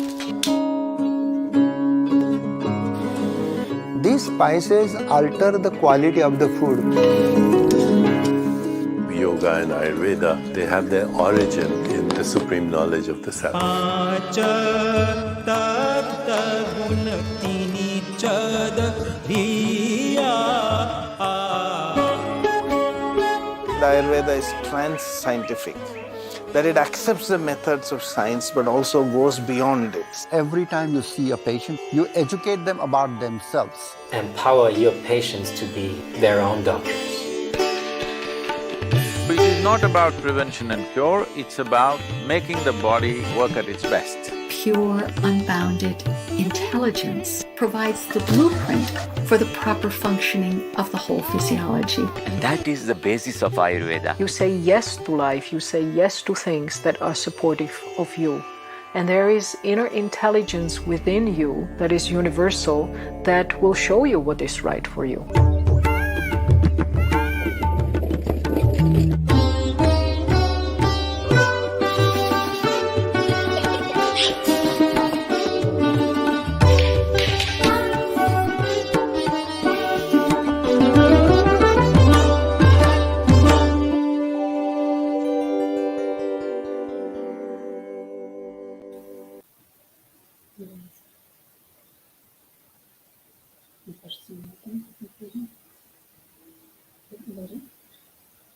These spices alter the quality of the food. Yoga and Ayurveda, they have their origin in the supreme knowledge of the self. The Ayurveda is trans-scientific, that it accepts the methods of science but also goes beyond it. Every time you see a patient, you educate them about themselves. Empower your patients to be their own doctors. It is not about prevention and cure, it's about making the body work at its best. Pure, unbounded intelligence provides the blueprint for the proper functioning of the whole physiology. And that is the basis of Ayurveda. You say yes to life, you say yes to things that are supportive of you. And there is inner intelligence within you that is universal that will show you what is right for you.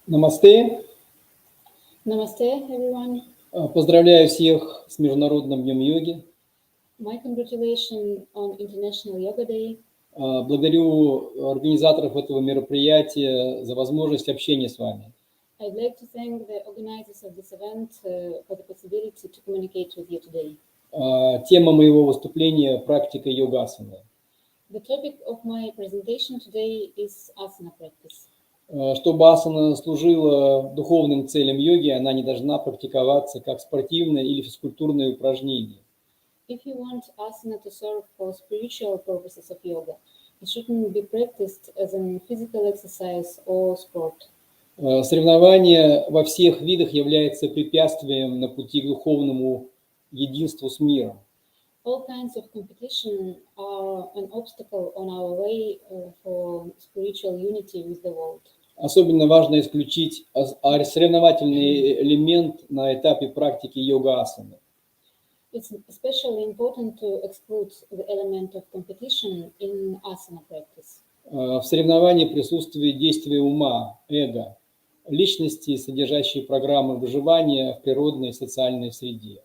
Намасте. Namaste, everyone. Поздравляю всех с Международным днем йоги. My congratulations on International Yoga Day. Благодарю организаторов этого мероприятия за возможность общения с вами. I'd like to thank the organizers of this event for the possibility to communicate with you today. Тема моего выступления – практика йогасаны. The topic of my presentation today is asana practice. Чтобы асана служила духовным целям йоги, она не должна практиковаться как спортивное или физкультурное упражнение. If you want asana to serve for spiritual purposes of yoga, it shouldn't be practiced as a physical exercise or sport. Соревнование во всех видах является препятствием на пути к духовному единству с миром. All kinds of competition are an obstacle on our way for spiritual unity with the world. Особенно важно исключить соревновательный элемент на этапе практики йога-асаны. It's especially important to exclude the element of competition in asana practice. В соревновании присутствует действие ума, эго, личности, содержащие программы выживания в природной и социальной среде.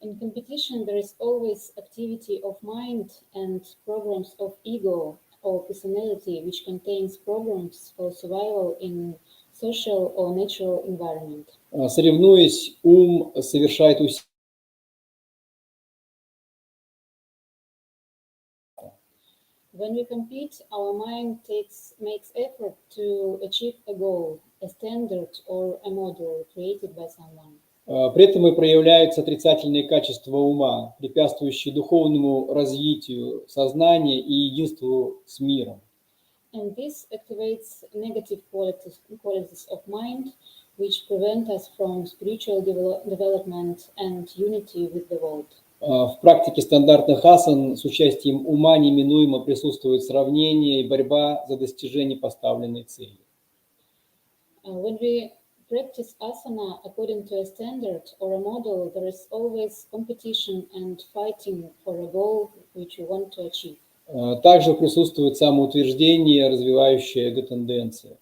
In competition, there is always activity of mind and programs of ego or personality which contains programs for survival in social or natural environment. Соревнуясь, ум совершает усилия. When we compete, our mind makes effort to achieve a goal, a standard, or a model created by someone. При этом и проявляются отрицательные качества ума, препятствующие духовному развитию сознания и единству с миром. And this activates negative qualities of mind, which prevent us from spiritual development and unity with the world. В практике стандартных асан с участием ума неминуемо присутствует сравнение и борьба за достижение поставленной цели. When we practice asana according to a standard or a model, there is always competition and fighting for a goal which we want to achieve. Также присутствует самоутверждение, развивающее эго-тенденции.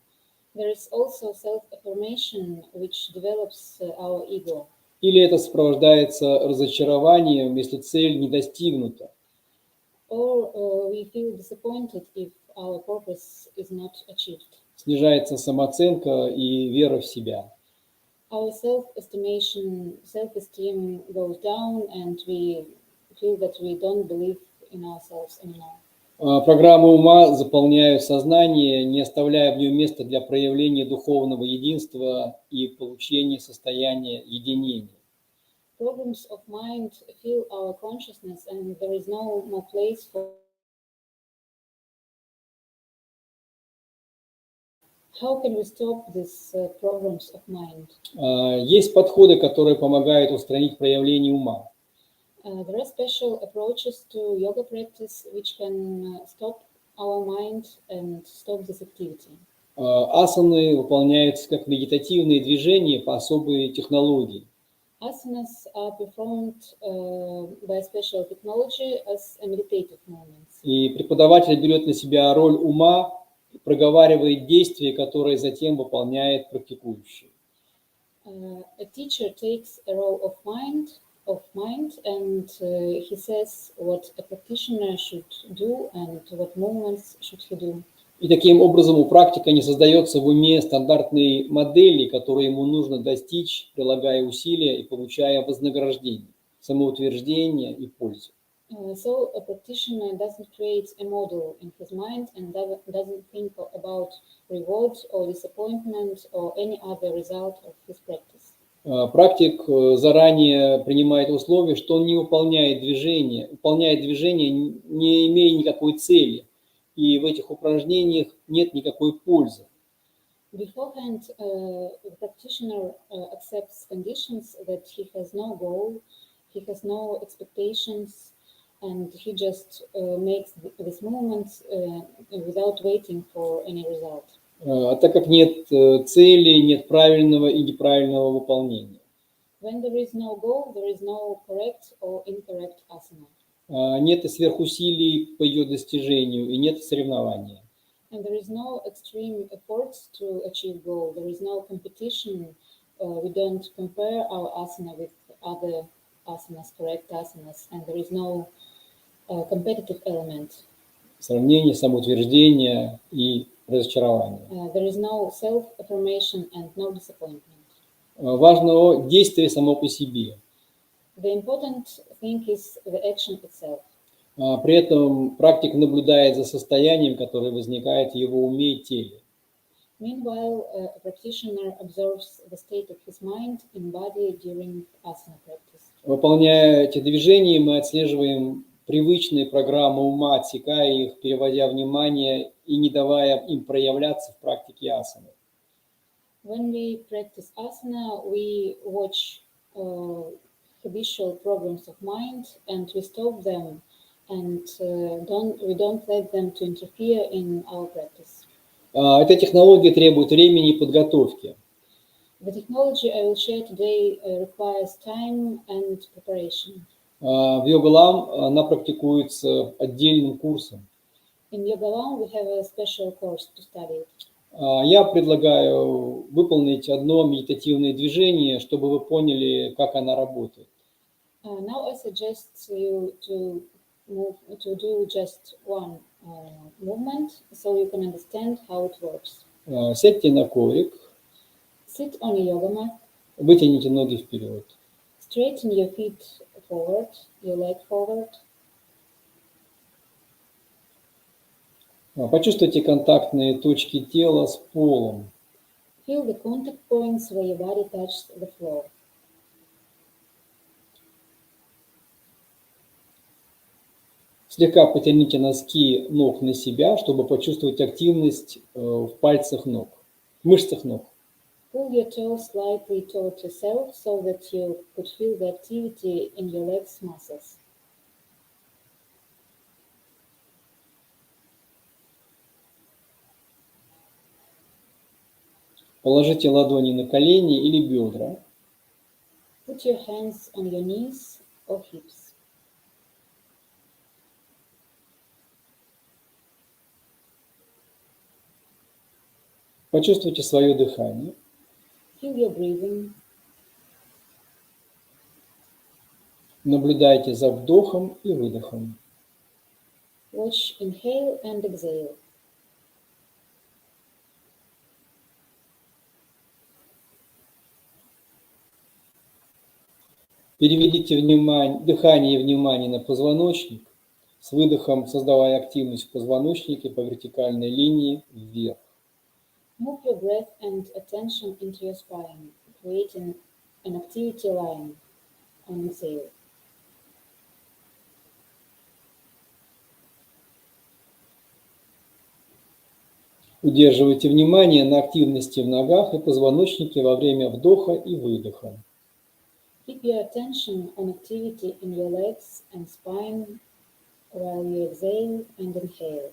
There is also self-affirmation, which develops our ego. Или это сопровождается разочарованием, если цель не достигнута. Or we feel disappointed if our purpose is not achieved. Снижается самооценка и вера в себя. Our self-esteem goes down, and we feel that we don't believe in ourselves anymore. Программы ума заполняют сознание, не оставляя в нем места для проявления духовного единства и получения состояния единения. Programs of mind fill our consciousness, and there is no more place for. How can we stop these programs of mind? Есть подходы, которые помогают устранить проявление ума. There are special approaches to yoga practice which can stop our mind and stop this activity. Асаны выполняются как медитативные движения по особой технологии. Asanas are performed by special technology as a meditative movements. И преподаватель берет на себя роль ума, проговаривает действия, которые затем выполняет практикующий. A teacher takes a role of mind, and he says what a practitioner should do and what movements should he do. И таким образом у практика не создается в уме стандартной модели, которые ему нужно достичь, прилагая усилия и получая вознаграждение, самоутверждение и пользу. So a practitioner doesn't create a model in his mind and doesn't think about reward or disappointment or any other result of his practice. Практик заранее принимает условие, что он не выполняет движение, не имея никакой цели, и в этих упражнениях нет никакой пользы. Beforehand, the practitioner accepts conditions that he has no goal, he has no expectations, and he just makes these movements without waiting for any result. А так как нет цели, нет правильного и неправильного выполнения. When there is no goal, there is no correct or incorrect asana. Нет и сверхусилий по ее достижению, и нет соревнования. And there is no extreme efforts to achieve goal. There is no competition. We don't compare our asana with other asanas, correct asanas, and there is no competitive element. Сравнение, самоутверждение и разочарование. There is no self-affirmation and no disappointment. Важно действие само по себе. The important thing is the action itself. При этом практик наблюдает за состоянием, которое возникает в его уме и теле. Meanwhile, a practitioner observes the state of his mind and body during asana practice. Выполняя эти движения, мы отслеживаем привычные программы ума, отсекая их, переводя внимание и не давая им проявляться в практике асаны. When we practice asana, we watch habitual programs of mind and we stop them and we don't let them to interfere in our practice. Эта технология требует времени и подготовки. The technology I will share today requires time and preparation. В Йога-Лам она практикуется отдельным курсом. In Yoga-Lam we have a special course to study it. Я предлагаю выполнить одно медитативное движение, чтобы вы поняли, как она работает. Now I suggest you to do just one movement so you can understand how it works. Сядьте на коврик, Sit on a yoga mat, вытяните ноги вперед. straighten your feet forward, your leg forward. Почувствуйте контактные точки тела с полом. Feel the contact points where your body touches the floor. Слегка потяните носки ног на себя, чтобы почувствовать активность в пальцах ног, в мышцах ног. Pull your toes slightly towards yourself so that you could feel the activity in your legs muscles. Положите ладони на колени или бедра. Put your hands on your knees or hips. Почувствуйте свое дыхание. Feel your breathing. Наблюдайте за вдохом и выдохом. Watch inhale and exhale. Переведите дыхание и внимание на позвоночник, с выдохом создавая активность в позвоночнике по вертикальной линии вверх. Move your breath and attention into your spine, creating an activity line on exhale. Удерживайте внимание на активности в ногах и позвоночнике во время вдоха и выдоха. Keep your attention on activity in your legs and spine while you exhale and inhale.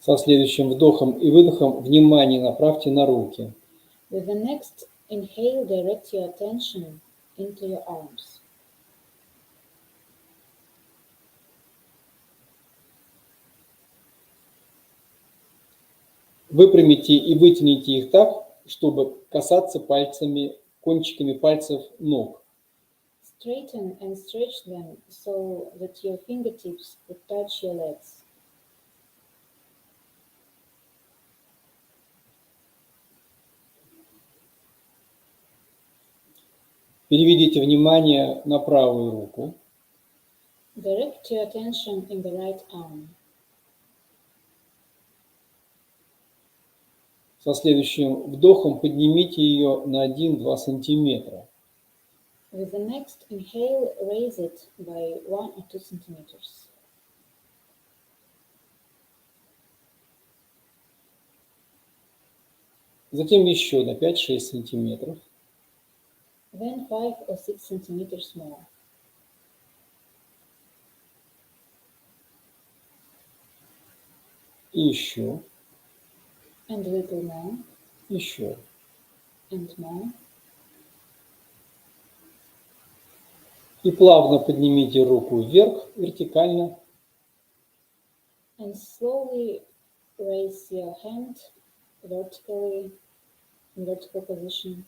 Со следующим вдохом и выдохом внимание направьте на руки. With the next inhale, direct your attention into your arms. Выпрямите и вытяните их так, чтобы касаться пальцами, кончиками пальцев ног. Straighten and stretch them so that your fingertips could touch your legs. Переведите внимание на правую руку. Direct your attention in the right arm. Со следующим вдохом поднимите ее на 1-2 сантиметра. With the next inhale, raise it by 1 or 2 centimeters. Затем еще на 5-6 сантиметров. Then 5 or 6 centimeters more. И еще. And a little more. Еще. And more. И плавно поднимите руку вверх, вертикально. And slowly raise your hand vertically, in vertical position.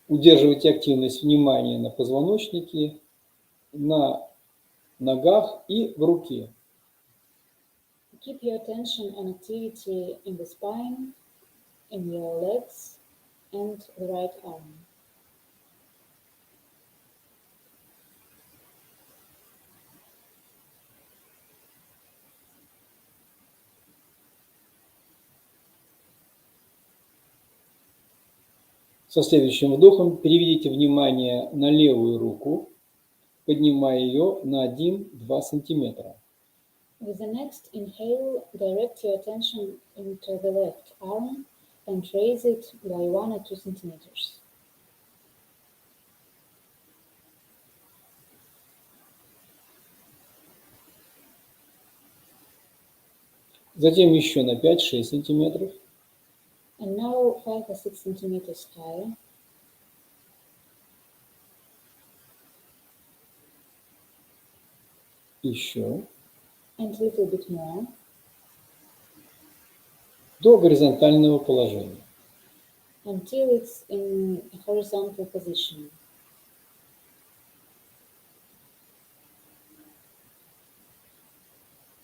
Удерживайте активность внимания на позвоночнике, на ногах и в руке. Keep your attention on activity in the spine, in your legs, and the right arm. Со следующим вдохом переведите внимание на левую руку, поднимая ее на 1-2 сантиметра. With the next inhale, direct your attention into the left arm and raise it by 1 or 2 centimeters. Затем еще на 5-6 сантиметров. And now 5 or 6 centimeters higher. Еще. and a little bit more до горизонтального положения. until it's in a horizontal position.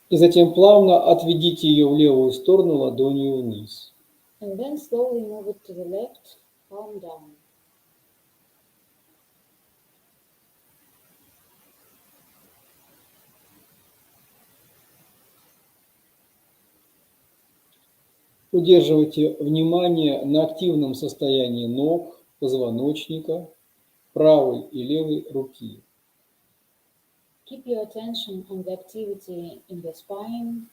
И затем плавно отведите ее в левую сторону ладонью вниз. And then slowly move it to the left, palm down. Удерживайте внимание на активном состоянии ног, позвоночника, правой и левой руки. Keep your attention on the activity in the spine,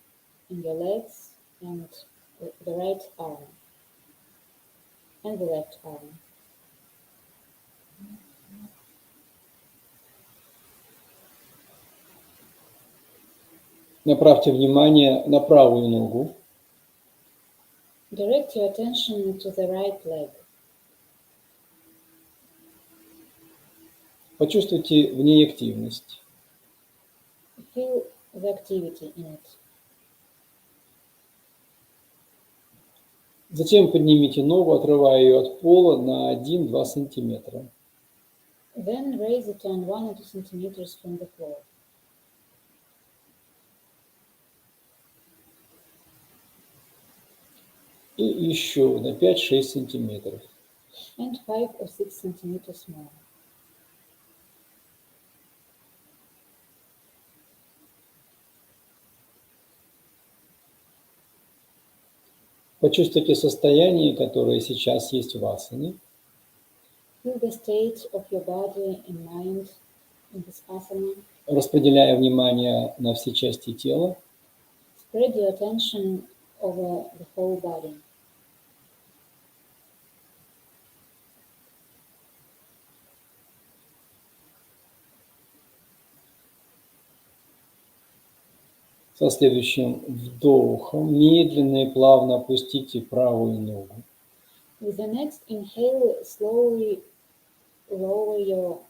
in your legs, and the right arm, and the left arm. Направьте внимание на правую ногу. Direct your attention to the right leg. Почувствуйте в ней активность. Feel the activity in it. Затем поднимите ногу, отрывая ее от пола на 1-2 сантиметра. Then raise it on 1 or 2 centimeters from the floor. И еще на 5-6 сантиметров. And 5 or 6 centimeters more. Почувствуйте состояние, которое сейчас есть в асане. Feel the state of your body and mind in this asana. Распределяя внимание на все части тела. Spread your attention over the whole body. Со следующим вдохом медленно и плавно опустите правую ногу. With the next inhale, slowly lower your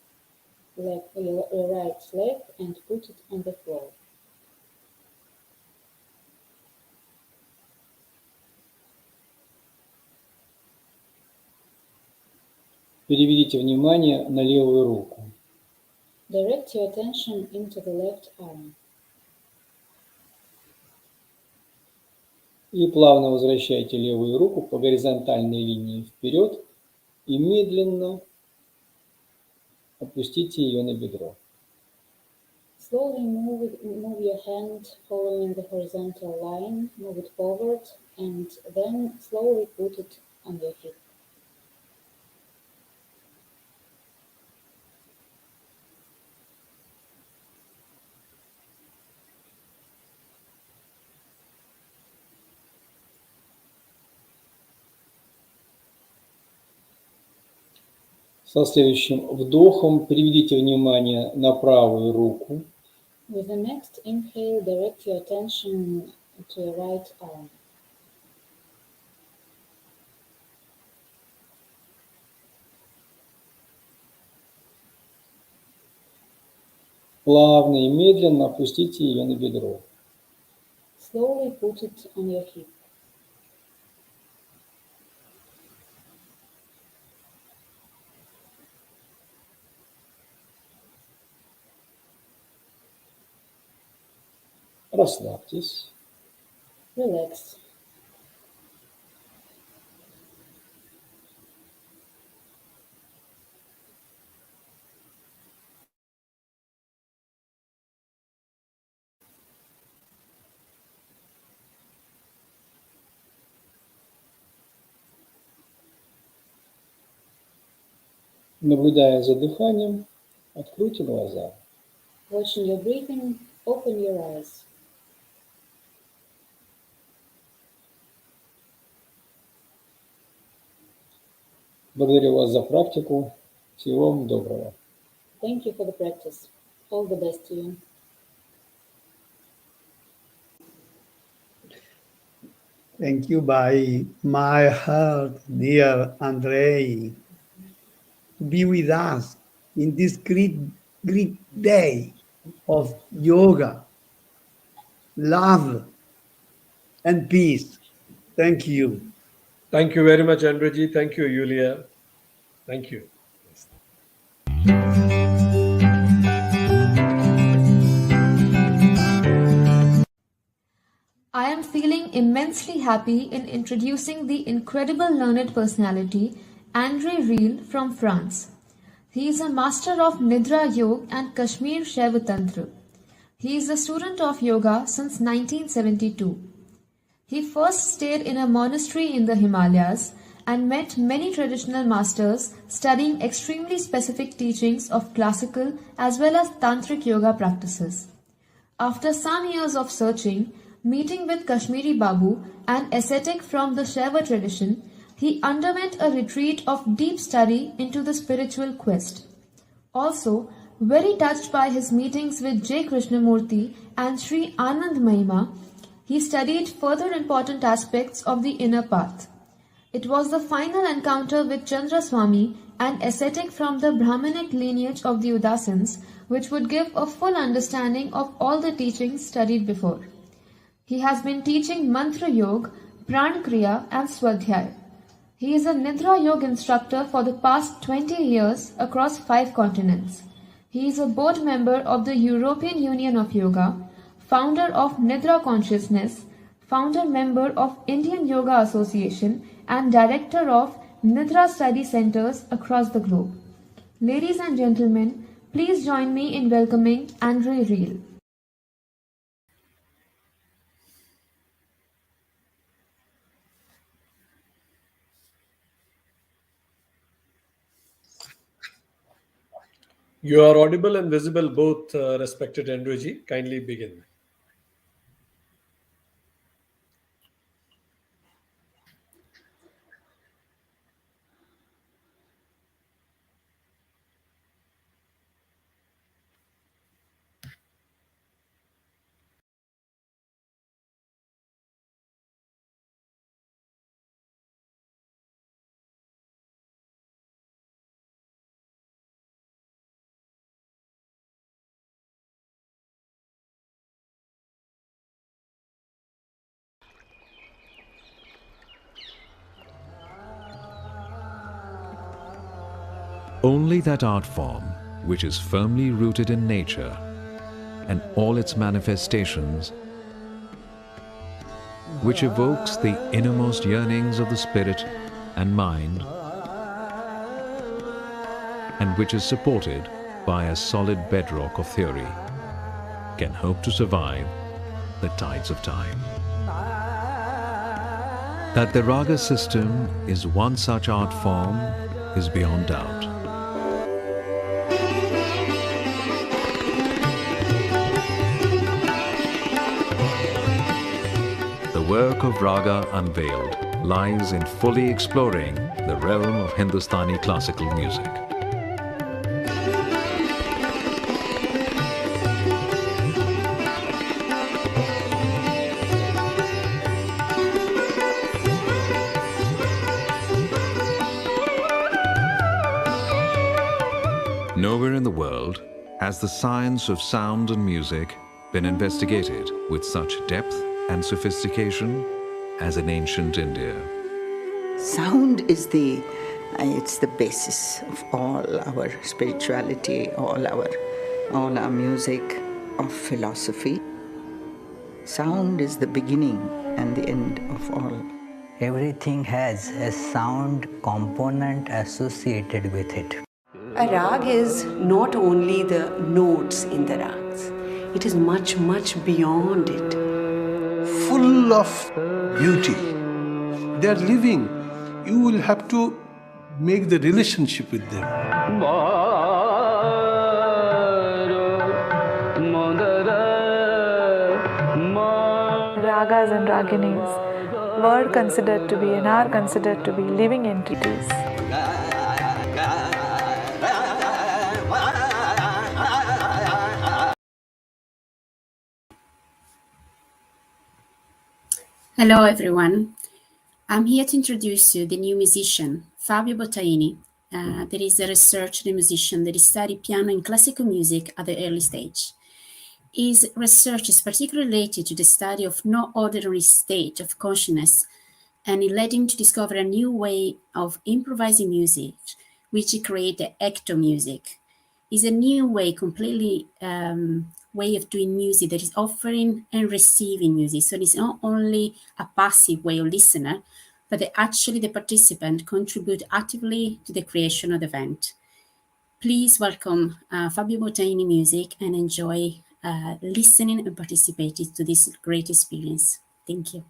right leg and put it on the floor. Переведите внимание на левую руку. Direct your attention into the left arm. И плавно возвращайте левую руку по горизонтальной линии вперед и медленно опустите ее на бедро. Slowly move your hand following the horizontal line, move it forward, and then slowly put it on your hip. Со следующим вдохом переведите внимание на правую руку. With the next inhale, direct your attention to your right arm. Плавно и медленно опустите ее на бедро. Slowly put it on your hip. Расслабьтесь. Relax. Наблюдая за дыханием, откройте глаза. Watching your breathing, open your eyes. Благодарю вас за практику. Всего вам доброго. Thank you for the practice. All the best to you. Thank you by my heart, dear Andrei, to be with us in this great day of yoga. love, and peace. Thank you. Thank you very much, Andreji. Thank you, Yulia. Thank you. I am feeling immensely happy in introducing the incredible learned personality, Andre Riel from France. He is a master of Nidra Yoga and Kashmir Shaiva Tantra. He is a student of yoga since 1972. He first stayed in a monastery in the Himalayas and met many traditional masters studying extremely specific teachings of classical as well as tantric yoga practices. After some years of searching, meeting with Kashmiri Babu, an ascetic from the Shaiva tradition, he underwent a retreat of deep study into the spiritual quest. Also, very touched by his meetings with J. Krishnamurti and Sri Anand Mahima, he studied further important aspects of the inner path. It was the final encounter with Chandra Swami, an ascetic from the Brahmanic lineage of the Udasins, which would give a full understanding of all the teachings studied before. He has been teaching Mantra Yoga, Pran Kriya and Swadhyay. He is a Nidra Yoga instructor for the past 20 years across 5 continents. He is a board member of the European Union of Yoga, founder of Nidra Consciousness, founder member of Indian Yoga Association and director of Nidra Study Centers across the globe. Ladies and gentlemen, please join me in welcoming Andre Riel. You are audible and visible both, respected Andreji. Kindly begin. Only that art form which is firmly rooted in nature and all its manifestations, which evokes the innermost yearnings of the spirit and mind, and which is supported by a solid bedrock of theory, can hope to survive the tides of time. That the raga system is one such art form is beyond doubt. The work of Raga Unveiled lies in fully exploring the realm of Hindustani classical music. Nowhere in the world has the science of sound and music been investigated with such depth and sophistication as in ancient India. Sound is it's the basis of all our spirituality, all our music, of philosophy. Sound is the beginning and the end of all. Everything has a sound component associated with it. A rag is not only the notes in the rags, it is much, much beyond it. Full of beauty. They are living. You will have to make the relationship with them. Ragas and raginis were considered to be and are considered to be living entities. Hello everyone. I'm here to introduce you the new musician, Fabio Bottaini. That is a researcher and musician that studied piano and classical music at the early stage. His research is particularly related to the study of no ordinary state of consciousness, and it led him to discover a new way of improvising music, which he created ecto music. It's a new way, completely way of doing music that is offering and receiving music. So it's not only a passive way of listener, but that actually the participant contribute actively to the creation of the event. Please welcome Fabio Bottaini Music and enjoy listening and participating to this great experience. Thank you.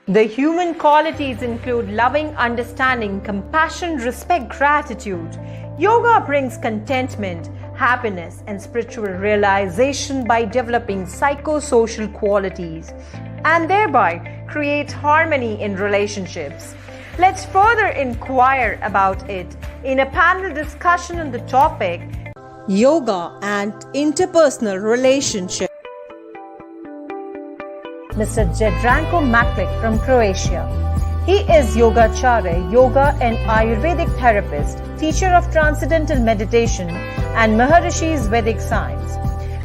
The human qualities include loving, understanding, compassion, respect, gratitude. Yoga brings contentment, happiness, and spiritual realization by developing psychosocial qualities and thereby creates harmony in relationships. Let's further inquire about it in a panel discussion on the topic Yoga and Interpersonal Relationship. Mr. Jadranko Maklic from Croatia. He is Yogacharya, Yoga and Ayurvedic therapist, teacher of Transcendental Meditation and Maharishi's Vedic Science.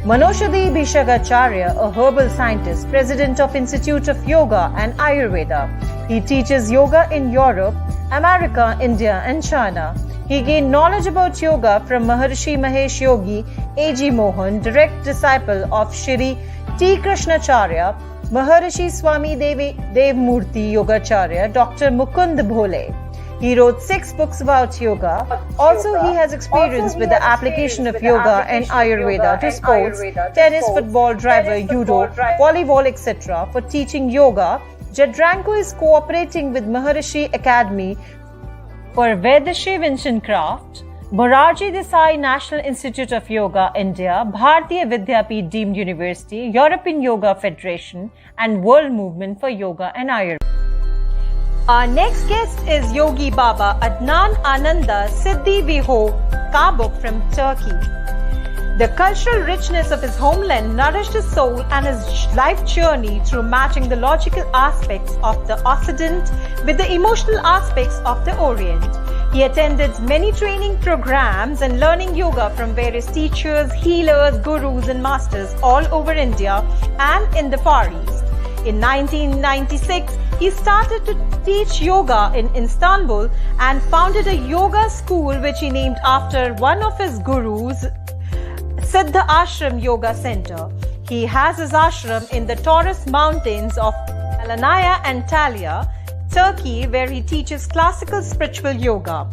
Manoshadi Bhishagacharya, a herbal scientist, president of Institute of Yoga and Ayurveda. He teaches yoga in Europe, America, India and China. He gained knowledge about yoga from Maharishi Mahesh Yogi, A.G. Mohan, direct disciple of Shri T. Krishnacharya, Maharishi Swami Devmurti Yogacharya, Dr. Mukund Bhole. He wrote 6 books about yoga. Also, he has experience with the application of yoga and Ayurveda to sports, tennis, football, driver, judo, volleyball, etc. For teaching yoga, Jadranko is cooperating with Maharishi Academy for Vedashi Vincent Morarji Desai National Institute of Yoga, India, Bharatiya Vidyapeeth Deemed University, European Yoga Federation, and World Movement for Yoga and Ayurveda. Our next guest is Yogi Baba Adnan Ananda Siddhi Viho Kabuk from Turkey. The cultural richness of his homeland nourished his soul and his life journey through matching the logical aspects of the Occident with the emotional aspects of the Orient. He attended many training programs and learning yoga from various teachers, healers, gurus and masters all over India and in the Far East. In 1996, he started to teach yoga in Istanbul and founded a yoga school which he named after one of his gurus, Siddha Ashram Yoga Center. He has his ashram in the Taurus Mountains of Alanya and Antalya, Turkey, where he teaches classical spiritual yoga.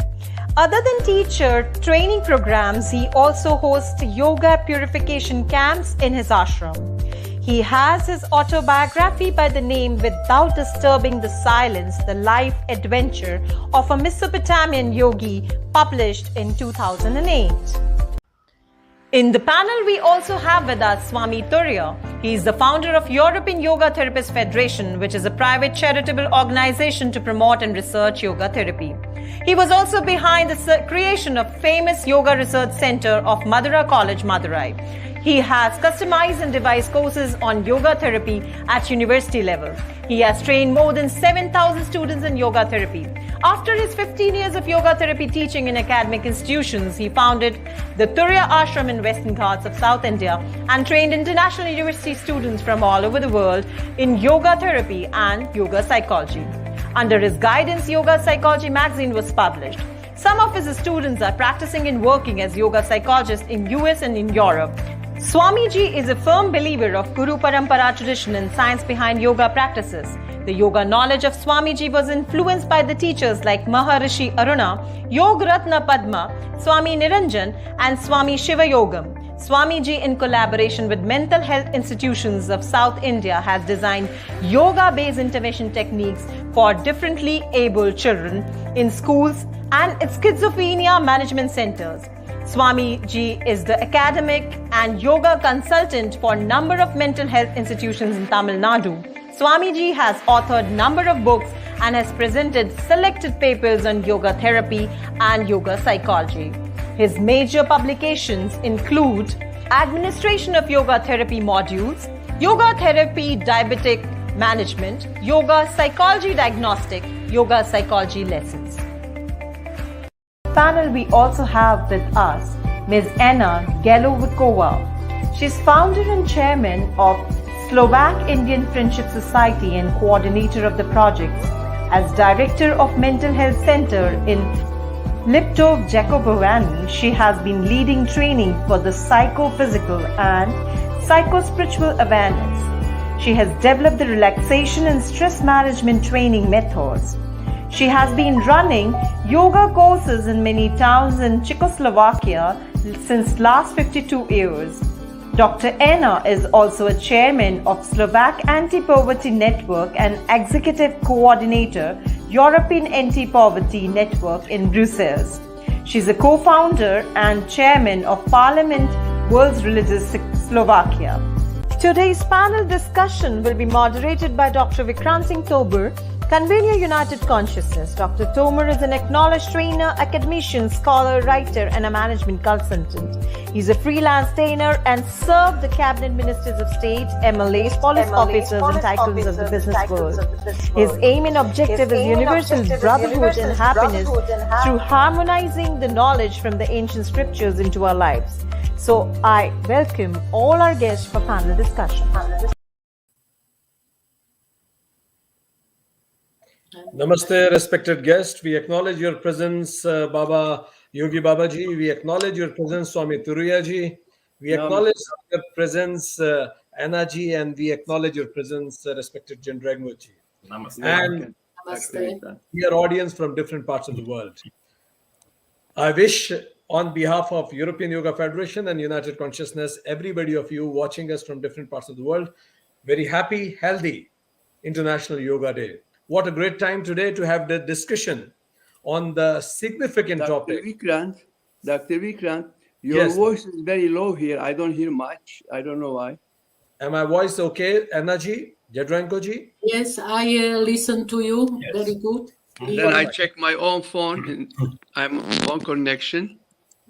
Other than teacher training programs, he also hosts yoga purification camps in his ashram. He has his autobiography by the name Without Disturbing the Silence, The Life Adventure of a Mesopotamian Yogi, published in 2008. In the panel, we also have with us Swami Turya. He is the founder of European Yoga Therapists Federation, which is a private charitable organization to promote and research yoga therapy. He was also behind the creation of famous Yoga Research Center of Madura College, Madurai. He has customized and devised courses on yoga therapy at university level. He has trained more than 7,000 students in yoga therapy. After his 15 years of yoga therapy teaching in academic institutions, he founded the Turya Ashram in Western Ghats of South India and trained international university students from all over the world in yoga therapy and yoga psychology. Under his guidance, Yoga Psychology magazine was published. Some of his students are practicing and working as yoga psychologists in US and in Europe. Swamiji is a firm believer of Guru Parampara tradition and science behind yoga practices. The yoga knowledge of Swamiji was influenced by the teachers like Maharishi Aruna, Yog Ratna Padma, Swami Niranjan and Swami Shiva Yogam. Swamiji, in collaboration with mental health institutions of South India, has designed yoga-based intervention techniques for differently abled children in schools and schizophrenia management centers. Swamiji is the academic and yoga consultant for a number of mental health institutions in Tamil Nadu. Swamiji has authored a number of books and has presented selected papers on yoga therapy and yoga psychology. His major publications include Administration of Yoga Therapy Modules, Yoga Therapy Diabetic Management, Yoga Psychology Diagnostic, Yoga Psychology Lessons. Panel, we also have with us Ms. Anna Gelovikova. She's founder and chairman of Slovak Indian Friendship Society and coordinator of the projects. As director of Mental Health Center in Liptov Jakobovani, she has been leading training for the psychophysical and psychospiritual awareness. She has developed the relaxation and stress management training methods. She has been running yoga courses in many towns in Czechoslovakia since last 52 years. Dr. Anna is also a chairman of Slovak Anti-Poverty Network and executive coordinator, European Anti-Poverty Network in Brussels. She's a co-founder and chairman of Parliament World Religious Slovakia. Today's panel discussion will be moderated by Dr. Vikrant Singh Tober, convener United Consciousness. Dr. Tomer is an acknowledged trainer, academician, scholar, writer, and a management consultant. He's a freelance trainer and served the cabinet ministers of state, MLAs, police officers, and tycoons of the business world. His aim and objective is universal brotherhood and happiness through harmonizing the knowledge from the ancient scriptures into our lives. So I welcome all our guests for panel discussion. Namaste, respected guest. We acknowledge your presence, Baba Yogi Babaji. We acknowledge your presence, Swami Turuyaji. We acknowledge your presence, Anna ji, and we acknowledge your presence, respected Jendrangoji. Namaste. And Namaste. your audience from different parts of the world. I wish, on behalf of European Yoga Federation and United Consciousness, everybody of you watching us from different parts of the world, very happy, healthy International Yoga Day. What a great time today to have the discussion on the significant topic. Dr. Vikrant, your voice is very low here. I don't hear much. I don't know why. Am my voice okay, Anna ji, Jadranko ji? Yes, I listen to you. Yes. Very good. Then I check my own phone and I'm on connection.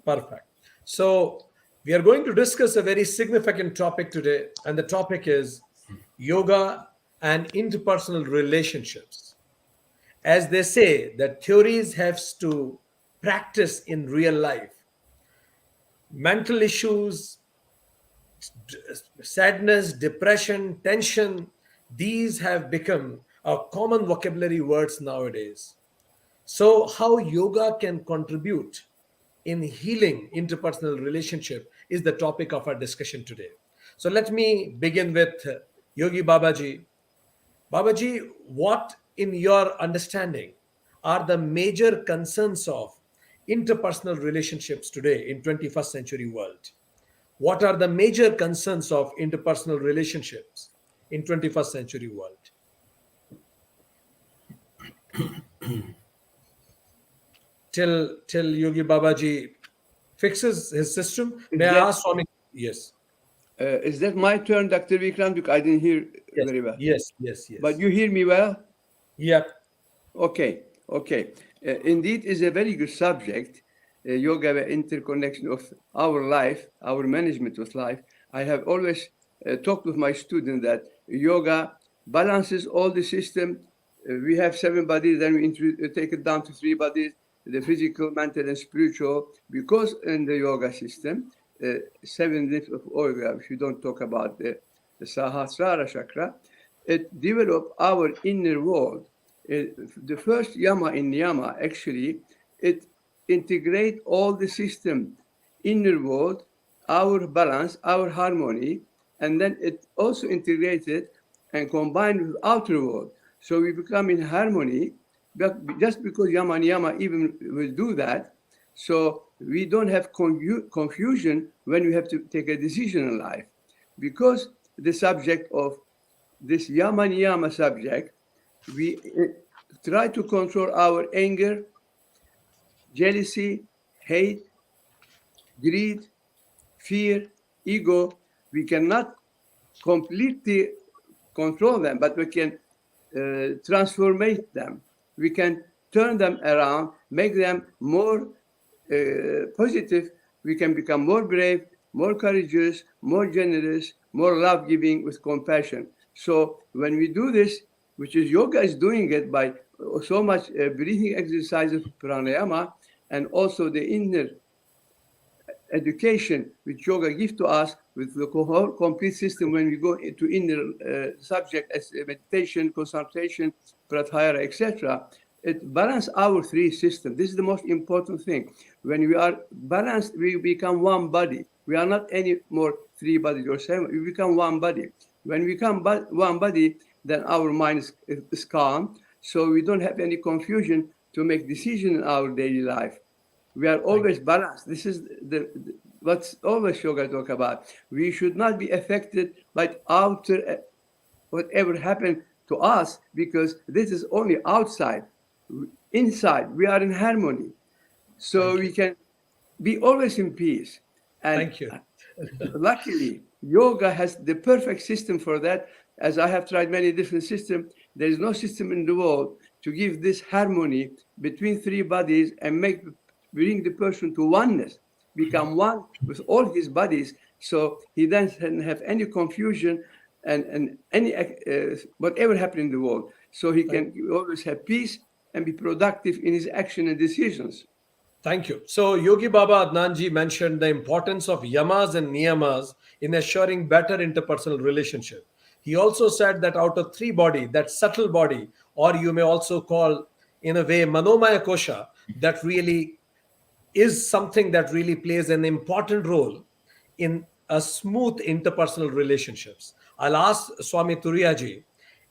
Perfect. So we are going to discuss a very significant topic today, and the topic is yoga and interpersonal relationships. As they say, that theories have to practice in real life. Mental issues, sadness, depression, tension, these have become a common vocabulary words nowadays. So how yoga can contribute in healing interpersonal relationship is the topic of our discussion today. So let me begin with Yogi Babaji. Babaji, what in your understanding are the major concerns of interpersonal relationships today in 21st century world? What are the major concerns of interpersonal relationships in 21st century world? Till Yogi Babaji fixes his system, may I ask Swami? Yes. Is that my turn, Dr. Vikrant? Because I didn't hear very well. Yes. But you hear me well? Yeah. Okay. Indeed, is a very good subject. Yoga, the interconnection of our life, our management of life. I have always talked with my students that yoga balances all the system. We have 7 bodies, then we take it down to 3 bodies, the physical, mental, and spiritual, because in the yoga system, 7 lifts of yoga, if you don't talk about the Sahasrara chakra, it develops our inner world. The first yama in yama, actually, it integrates all the system, inner world, our balance, our harmony, and then it also integrates it and combined with outer world. So we become in harmony, but just because yama and yama even will do that, so we don't have confusion when we have to take a decision in life. Because the subject of this yama and yama subject, we try to control our anger, jealousy, hate, greed, fear, ego. We cannot completely control them, but we can transformate them. We can turn them around, make them more positive. We can become more brave, more courageous, more generous, more love-giving with compassion. So when we do this, which is yoga is doing it by so much breathing exercises, pranayama, and also the inner education which yoga gives to us with the whole complete system when we go into inner subject as meditation, concentration, pratyahara, etc. It balances our 3 systems. This is the most important thing. When we are balanced, we become one body. We are not any more 3 bodies or 7. We become one body. When we become one body, then our mind is calm. So we don't have any confusion to make decisions in our daily life. We are always balanced. This is what's always yoga talk about. We should not be affected by outer whatever happened to us, because this is only outside. Inside, we are in harmony, so we can be always in peace. And Thank you. luckily, yoga has the perfect system for that. As I have tried many different systems, there is no system in the world to give this harmony between three bodies and bring the person to oneness, become one with all his bodies, so he doesn't have any confusion and any whatever happened in the world. So he can always have peace and be productive in his action and decisions. Thank you. So Yogi Baba Adnanji mentioned the importance of yamas and niyamas in assuring better interpersonal relationship. He also said that out of three body, that subtle body, or you may also call in a way manomaya kosha, that really is something that really plays an important role in a smooth interpersonal relationships. I'll ask Swami Turiyaji,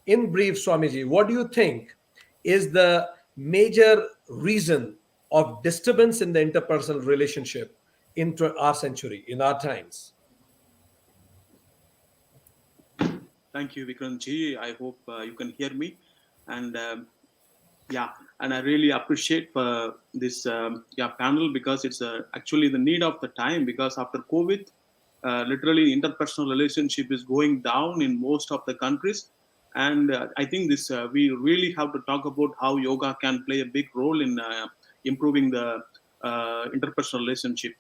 in brief, Swamiji, what do you think is the major reason of disturbance in the interpersonal relationship in our century, in our times? Thank you, Vikramji. I hope you can hear me. And yeah, and I really appreciate this panel, because it's actually the need of the time, because after COVID, literally interpersonal relationship is going down in most of the countries. And I think this we really have to talk about how yoga can play a big role in improving the interpersonal relationship.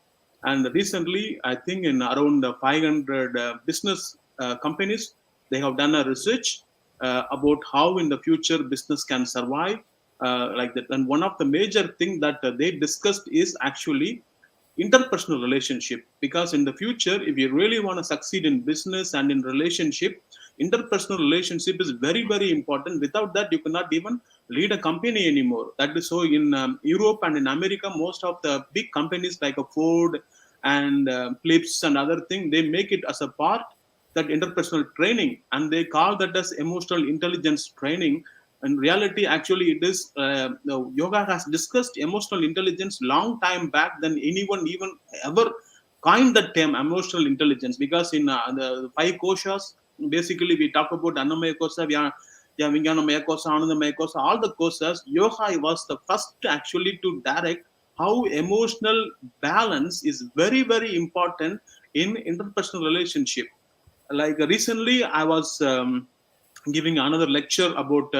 And recently, I think in around 500 business companies, they have done a research about how in the future business can survive like that. And one of the major things that they discussed is actually interpersonal relationship, because in the future, if you really want to succeed in business and in relationship, interpersonal relationship is very, very important. Without that, you cannot even lead a company anymore. That is so in Europe and in America, most of the big companies like a Ford and Philips and other things, they make it as a part that interpersonal training, and they call that as emotional intelligence training. In reality, actually, it is yoga has discussed emotional intelligence long time back than anyone even ever coined the term emotional intelligence, because in the five koshas, basically we talk about Annamaya Kosa, Vijnanamaya Kosa, Anandamaya Kosa, all the kosas. Yoga was the first actually to direct how emotional balance is very, very important in interpersonal relationship. Like recently, I was giving another lecture about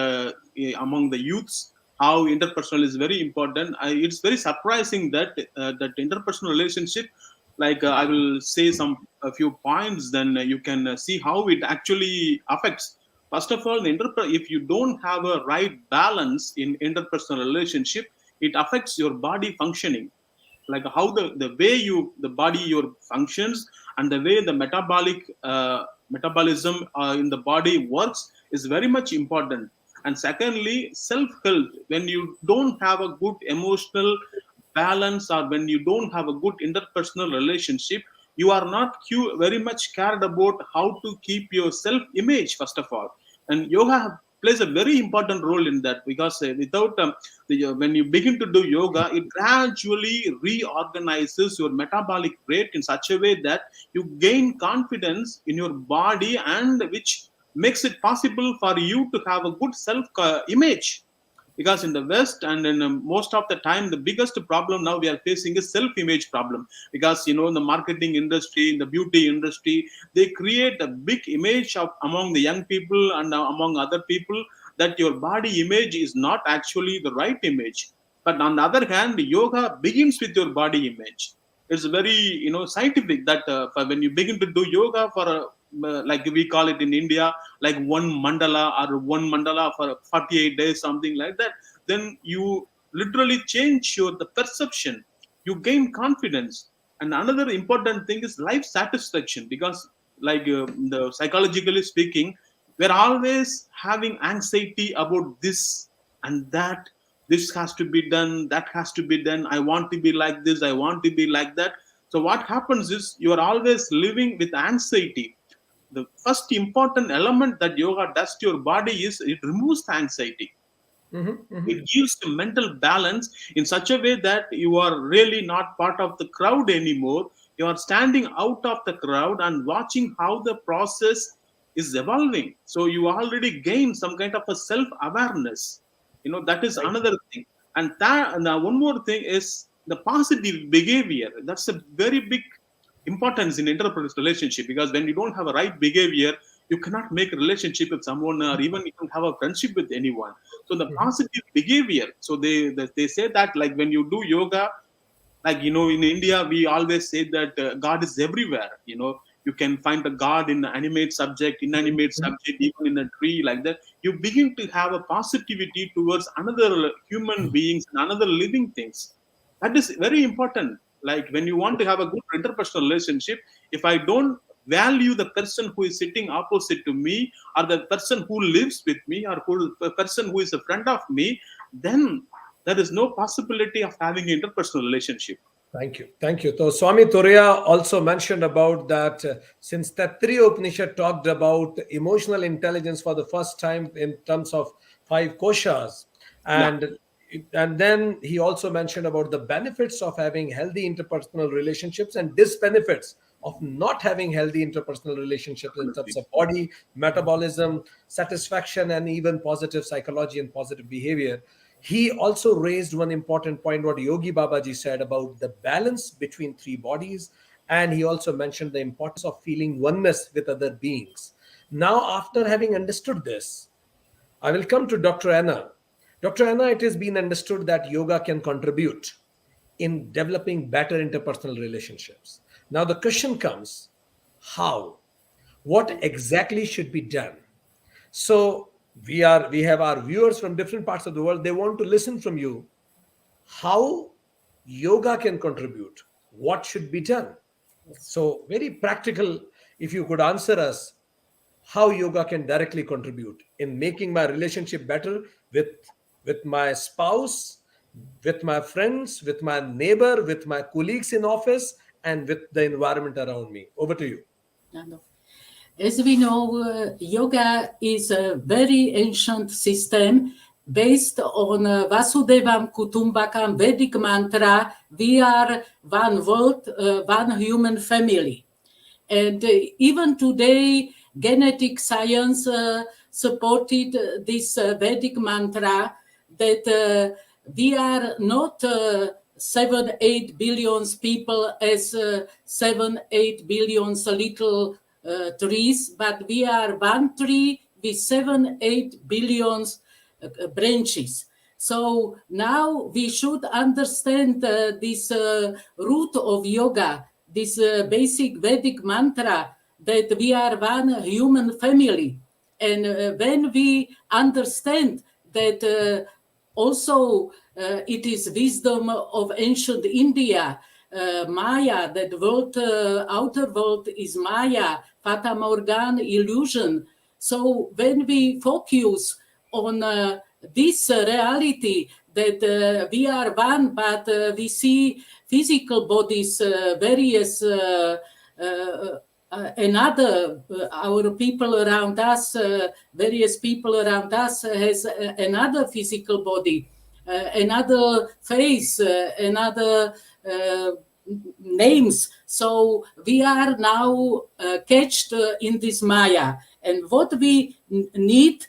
among the youths how interpersonal is very important. It's very surprising that that interpersonal relationship, like I will say a few points, then you can see how it actually affects. First of all, if you don't have a right balance in interpersonal relationship, it affects your body functioning, like how the way the body your functions, and the way the metabolism in the body works is very much important. And secondly, self health. When you don't have a good emotional balance, or when you don't have a good interpersonal relationship, you are not very much cared about how to keep your self image, first of all. And yoga plays a very important role in that, because without when you begin to do yoga, it gradually reorganizes your metabolic rate in such a way that you gain confidence in your body, and which makes it possible for you to have a good self image. Because in the West and in most of the time, the biggest problem now we are facing is self-image problem. Because in the marketing industry, in the beauty industry, they create a big image of among the young people and among other people, that your body image is not actually the right image. But on the other hand, yoga begins with your body image. It's very scientific that when you begin to do yoga for like we call it in India, like one mandala for 48 days, something like that, then you literally change the perception. You gain confidence. And another important thing is life satisfaction, because like the psychologically speaking, we're always having anxiety about this and that. This has to be done, that has to be done. I want to be like this, I want to be like that. So what happens is you are always living with anxiety. The first important element that yoga does to your body is it removes the anxiety. It gives the mental balance in such a way that you are really not part of the crowd anymore. You are standing out of the crowd and watching how the process is evolving. So you already gain some kind of a self-awareness. That is another thing. And one more thing is the positive behavior. That's a very big importance in interpersonal relationship, because when you don't have a right behavior, you cannot make a relationship with someone, or even you can have a friendship with anyone. So the positive behavior, so they say that, like, when you do yoga, like, in India we always say that God is everywhere. You can find a God in animate subject, inanimate subject, even in a tree, like that. You begin to have a positivity towards another human beings and another living things. That is very important. Like, when you want to have a good interpersonal relationship, if I don't value the person who is sitting opposite to me, or the person who lives with me, or the person who is a friend of me, then there is no possibility of having an interpersonal relationship. Thank you. Thank you. So Swami Toria also mentioned about that since Taittiriya Upanishad talked about emotional intelligence for the first time in terms of 5 koshas, and then he also mentioned about the benefits of having healthy interpersonal relationships and disbenefits of not having healthy interpersonal relationships in terms of body, metabolism, satisfaction, and even positive psychology and positive behavior. He also raised one important point, what Yogi Babaji said about the balance between 3 bodies. And he also mentioned the importance of feeling oneness with other beings. Now, after having understood this, I will come to Dr. Anna. Dr. Anna, it has been understood that yoga can contribute in developing better interpersonal relationships. Now, the question comes, how? What exactly should be done? So we have our viewers from different parts of the world. They want to listen from you how yoga can contribute, what should be done. So very practical, if you could answer us how yoga can directly contribute in making my relationship better with my spouse, with my friends, with my neighbor, with my colleagues in office, and with the environment around me. Over to you. As we know, yoga is a very ancient system based on Vasudevam Kutumbakam Vedic mantra, we are one world, one human family. And even today, genetic science supported this Vedic mantra that we are not 7-8 billions people as 7-8 billions little trees, but we are one tree with 7-8 billions branches. So now we should understand this root of yoga, this basic Vedic mantra that we are one human family. And when we understand that also it is wisdom of ancient India, Maya, that world, outer world is Maya, Fata Morgana, illusion. So when we focus on this reality that we are one, but we see physical bodies, various another, our people around us, various people around us has another physical body, another face, another names. So we are now catched in this Maya. And what we need,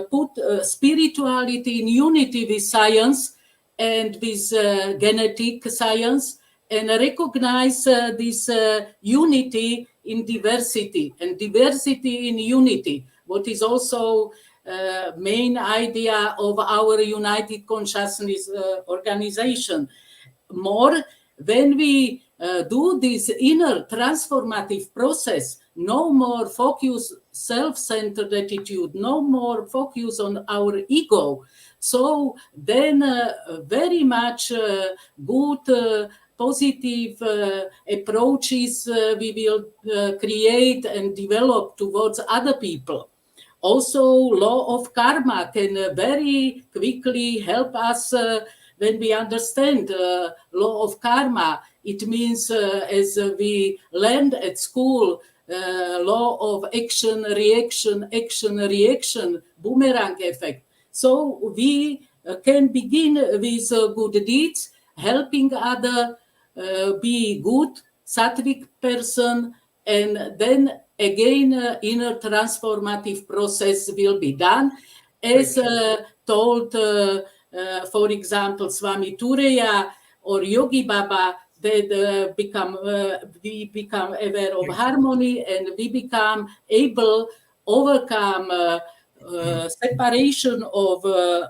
put spirituality in unity with science and with genetic science, and recognize this unity in diversity and diversity in unity, what is also main idea of our United Consciousness organization. More, when we do this inner transformative process, no more focus self-centered attitude, no more focus on our ego. So then very much good positive approaches we will create and develop towards other people. Also, law of karma can very quickly help us when we understand law of karma. It means, as we learned at school, law of action, reaction, boomerang effect. So we can begin with good deeds, helping other be good, sattvic person, and then again inner transformative process will be done. As told, for example, Swami Tureya or Yogi Baba, that we become aware of harmony, and we become able overcome separation of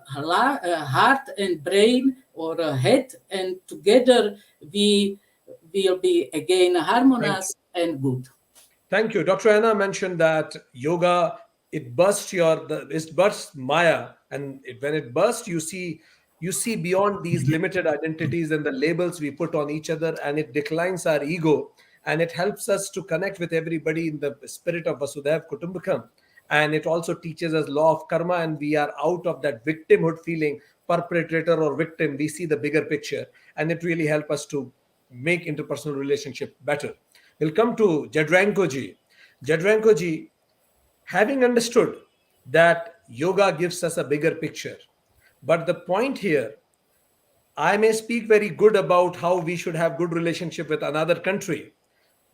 heart and brain or head, and together we will be again harmonious and good. Thank you. Dr. Anna mentioned that yoga, it bursts Maya, and when it bursts, you see beyond these limited identities and the labels we put on each other, and it declines our ego, and it helps us to connect with everybody in the spirit of Vasudhaiva Kutumbakam. And it also teaches us law of karma, and we are out of that victimhood feeling, perpetrator or victim. We see the bigger picture, and it really helps us to make interpersonal relationship better. We'll come to Jadranko ji. Jadranko ji, having understood that yoga gives us a bigger picture, but the point here, I may speak very good about how we should have good relationship with another country,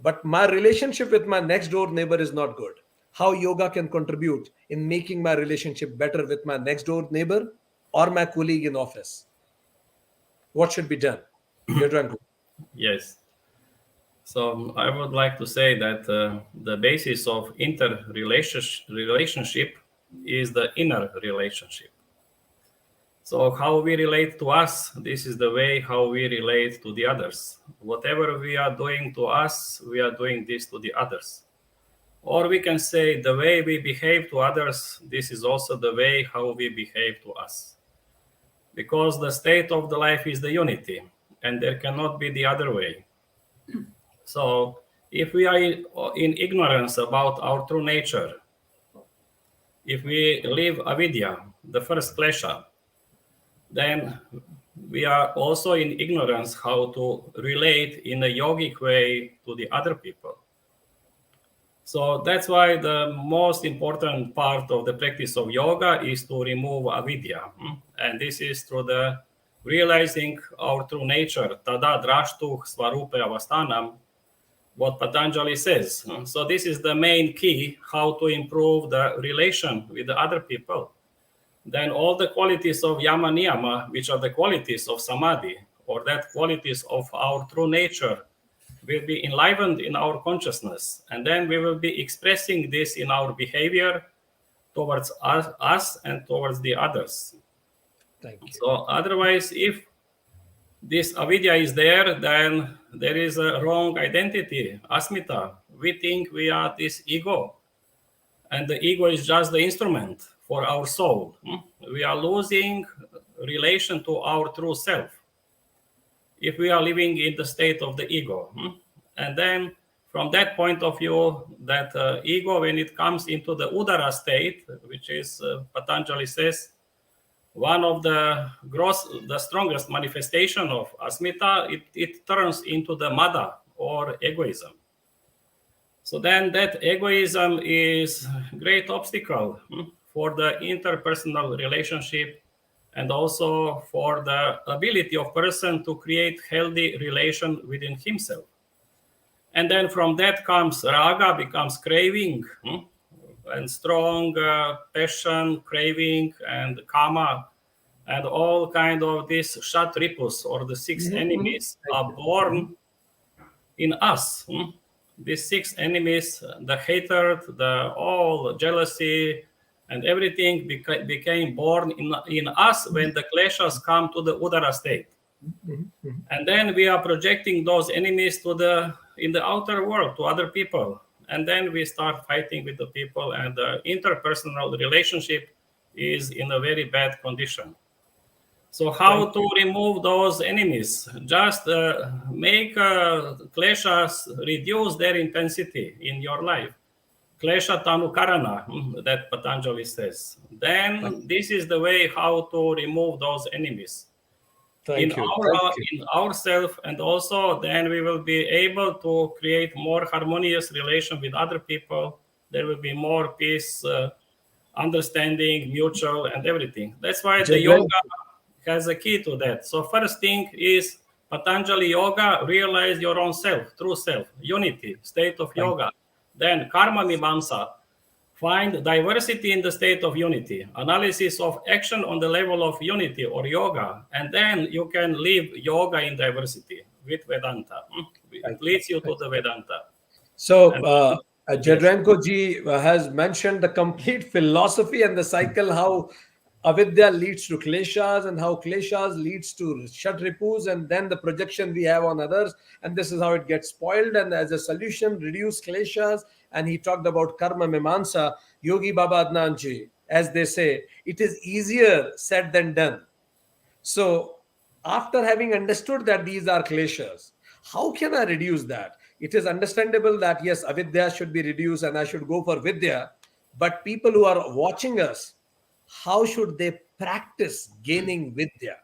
but my relationship with my next door neighbor is not good. How yoga can contribute in making my relationship better with my next door neighbor or my colleague in office? What should be done? Jadranko. Yes. So I would like to say that the basis of relationship is the inner relationship. So how we relate to us, this is the way how we relate to the others. Whatever we are doing to us, we are doing this to the others. Or we can say the way we behave to others, this is also the way how we behave to us. Because the state of the life is the unity, and there cannot be the other way. So if we are in ignorance about our true nature, if we live avidya, the first klesha, then we are also in ignorance how to relate in a yogic way to the other people. So that's why the most important part of the practice of yoga is to remove avidya. And this is through the realizing our true nature, tada drashtu svarupe avastanam, what Patanjali says. So this is the main key, how to improve the relation with the other people. Then all the qualities of yama niyama, which are the qualities of samadhi, or that qualities of our true nature, will be enlivened in our consciousness. And then we will be expressing this in our behavior towards us and towards the others. Thank you. So otherwise, if this avidya is there, then there is a wrong identity, asmita. We think we are this ego, and the ego is just the instrument for our soul. We are losing relation to our true self if we are living in the state of the ego. And then from that point of view, that ego, when it comes into the udara state, which is, Patanjali says, one of the strongest manifestation of asmita, it turns into the mada, or egoism. So then that egoism is great obstacle for the interpersonal relationship, and also for the ability of person to create healthy relation within himself. And then from that comes raga, becomes craving, and strong passion, craving, and kama, and all kind of these shatripus, or the six enemies, are born in us. These six enemies, the hatred, the all jealousy, and everything became born in us when the kleshas come to the udara state. And then we are projecting those enemies in the outer world to other people. And then we start fighting with the people, and the interpersonal relationship is in a very bad condition. So how to remove those enemies? Just make kleshas reduce their intensity in your life. Klesha tanukarana, that Patanjali says. Then this is the way how to remove those enemies. In ourselves, and also then we will be able to create more harmonious relation with other people. There will be more peace understanding, mutual, and everything. That's why the General- yoga has a key to that. So first thing is Patanjali Yoga, realize your own self, true self, unity, state of yoga. Then Karma Mimamsa, find diversity in the state of unity, analysis of action on the level of unity or yoga, and then you can live yoga in diversity with Vedanta. It leads you to the Vedanta. So, And- Jadranko ji has mentioned the complete philosophy and the cycle, how avidya leads to kleshas and how kleshas leads to shatripus, and then the projection we have on others, and this is how it gets spoiled. And as a solution, reduce kleshas. And he talked about karma mimamsa. Yogi Baba Adnan ji, as they say, it is easier said than done. So, after having understood that these are kleshas, how can I reduce that? It is understandable that yes, avidya should be reduced and I should go for vidya. But people who are watching us, how should they practice gaining vidya,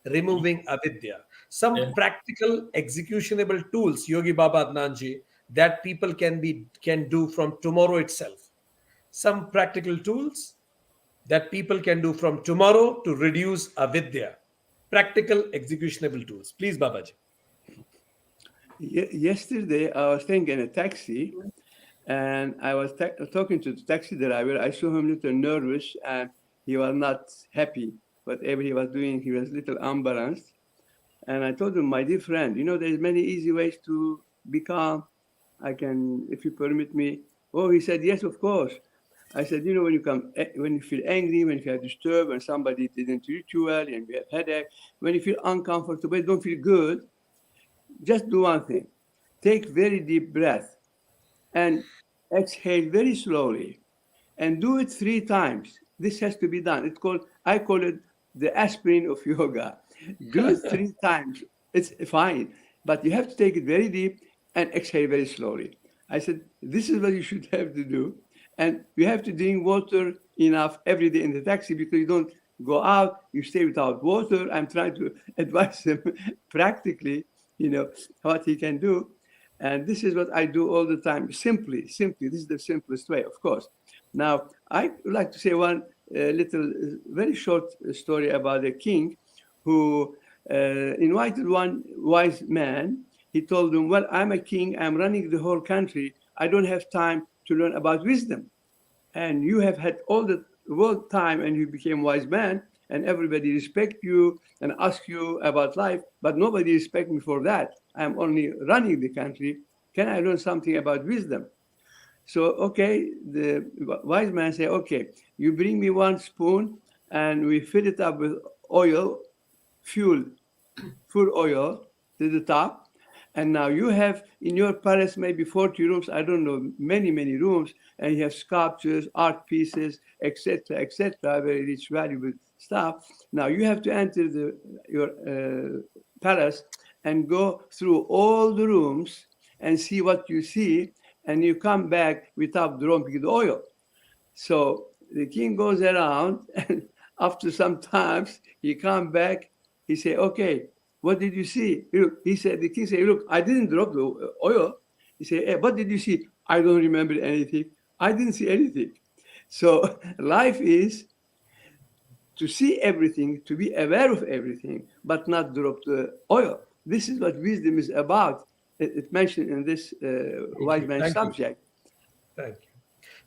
removing avidya? Some practical executionable tools, Yogi Baba Adnanji, that people can do from tomorrow itself. Some practical tools that people can do from tomorrow to reduce avidya. Practical executionable tools. Please, Babaji. Yesterday, I was staying in a taxi, and I was talking to the taxi driver. I saw him a little nervous, and he was not happy. Whatever he was doing, he was a little unbalanced. And I told him, my dear friend, there's many easy ways to be calm. I can, if you permit me. Oh, he said, yes, of course. I said, when you feel angry, when you feel disturbed, when somebody didn't treat you well, and you have headache, when you feel uncomfortable, don't feel good, just do one thing. Take very deep breath and exhale very slowly, and do it 3 times. This has to be done. I call it the aspirin of yoga. Do it 3 times. It's fine, but you have to take it very deep and exhale very slowly. I said, this is what you should have to do. And you have to drink water enough every day in the taxi, because you don't go out, you stay without water. I'm trying to advise him practically, what he can do. And this is what I do all the time. Simply, this is the simplest way, of course. Now, I would like to say one little, very short story about a king who invited one wise man. He told him, well, I'm a king, I'm running the whole country. I don't have time to learn about wisdom. And you have had all the world time, and you became wise man, and everybody respect you and ask you about life, but nobody respect me for that. I'm only running the country. Can I learn something about wisdom? So, okay, the wise man say, okay, you bring me 1 spoon, and we fill it up with oil, full oil to the top. And now you have in your palace maybe 40 rooms, I don't know, many, many rooms, and you have sculptures, art pieces, etc., very rich, valuable stuff. Now you have to enter your palace and go through all the rooms and see what you see, and you come back without dropping the oil. So the king goes around, and after some times he come back, he say, okay, what did you see? Look, the king said, look, I didn't drop the oil. He said, hey, what did you see? I don't remember anything. I didn't see anything. So life is to see everything, to be aware of everything, but not drop the oil. This is what wisdom is about. It's mentioned in this wise man subject.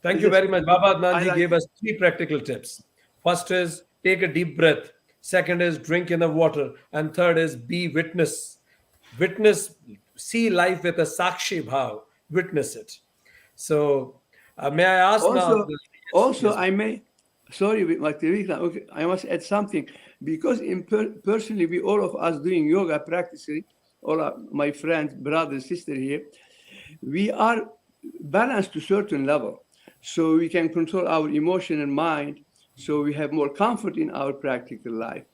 Thank you very much. Baba Adnanji gave us 3 practical tips. First is take a deep breath. Second is drink enough water. And third is be witness. Witness, see life with a sakshi bhav. Witness it. So, may I ask now? Also, I may, sorry, okay, I must add something. Because personally, we all of us doing yoga practicing, all of my friends, brothers, sisters here, we are balanced to a certain level. So we can control our emotion and mind. So we have more comfort in our practical life.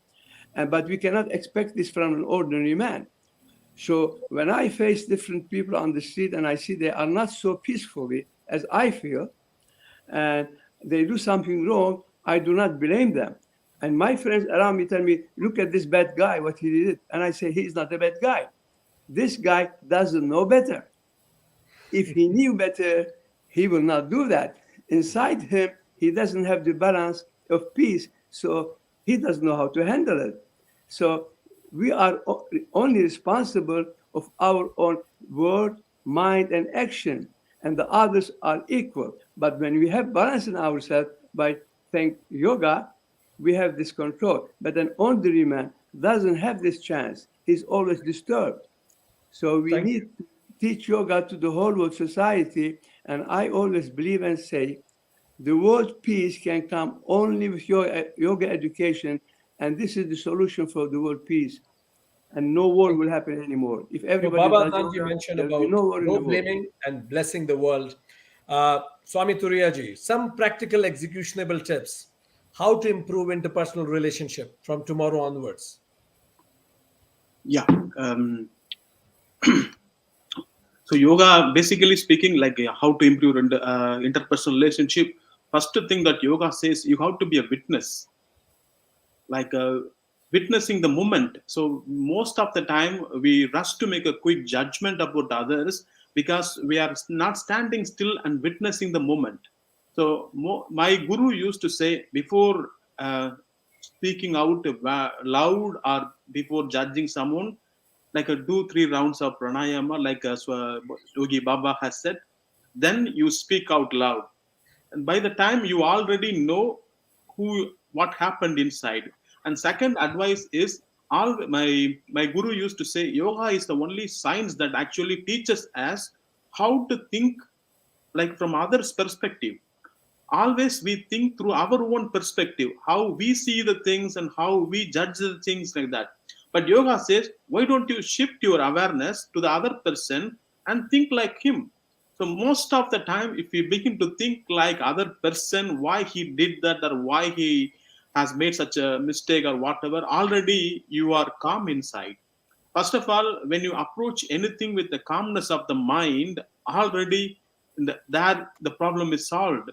But we cannot expect this from an ordinary man. So when I face different people on the street and I see they are not so peacefully as I feel, and they do something wrong, I do not blame them. And my friends around me tell me, look at this bad guy, what he did. And I say, he's not a bad guy. This guy doesn't know better. If he knew better, he will not do that. Inside him, he doesn't have the balance of peace, so he doesn't know how to handle it. So we are only responsible of our own word, mind, and action, and the others are equal. But when we have balance in ourselves by thank yoga, we have this control. But an ordinary man doesn't have this chance. He's always disturbed. So we need to teach yoga to the whole world society. And I always believe and say, the world peace can come only with yoga education. And this is the solution for the world peace. And no war will happen anymore. If everybody so Baba does Danji yoga, mentioned there will be about no war in the no world. blaming and blessing the world. Swami Turiyaji, some practical executionable tips how to improve interpersonal relationship from tomorrow onwards. Yeah. So yoga, basically speaking, like how to improve interpersonal relationship. First thing that yoga says, you have to be a witness, like witnessing the moment. So most of the time we rush to make a quick judgment about others because we are not standing still and witnessing the moment. So my guru used to say, before speaking out loud or before judging someone, like do 3 rounds of pranayama, like Yogi Baba has said, then you speak out loud. And by the time you already know what happened inside. And second advice is, my guru used to say, yoga is the only science that actually teaches us how to think like from others' perspective. Always we think through our own perspective, how we see the things and how we judge the things, like that. But yoga says, why don't you shift your awareness to the other person and think like him? So most of the time, if we begin to think like other person, why he did that or why he has made such a mistake or whatever, already you are calm inside. First of all, when you approach anything with the calmness of the mind, already the problem is solved.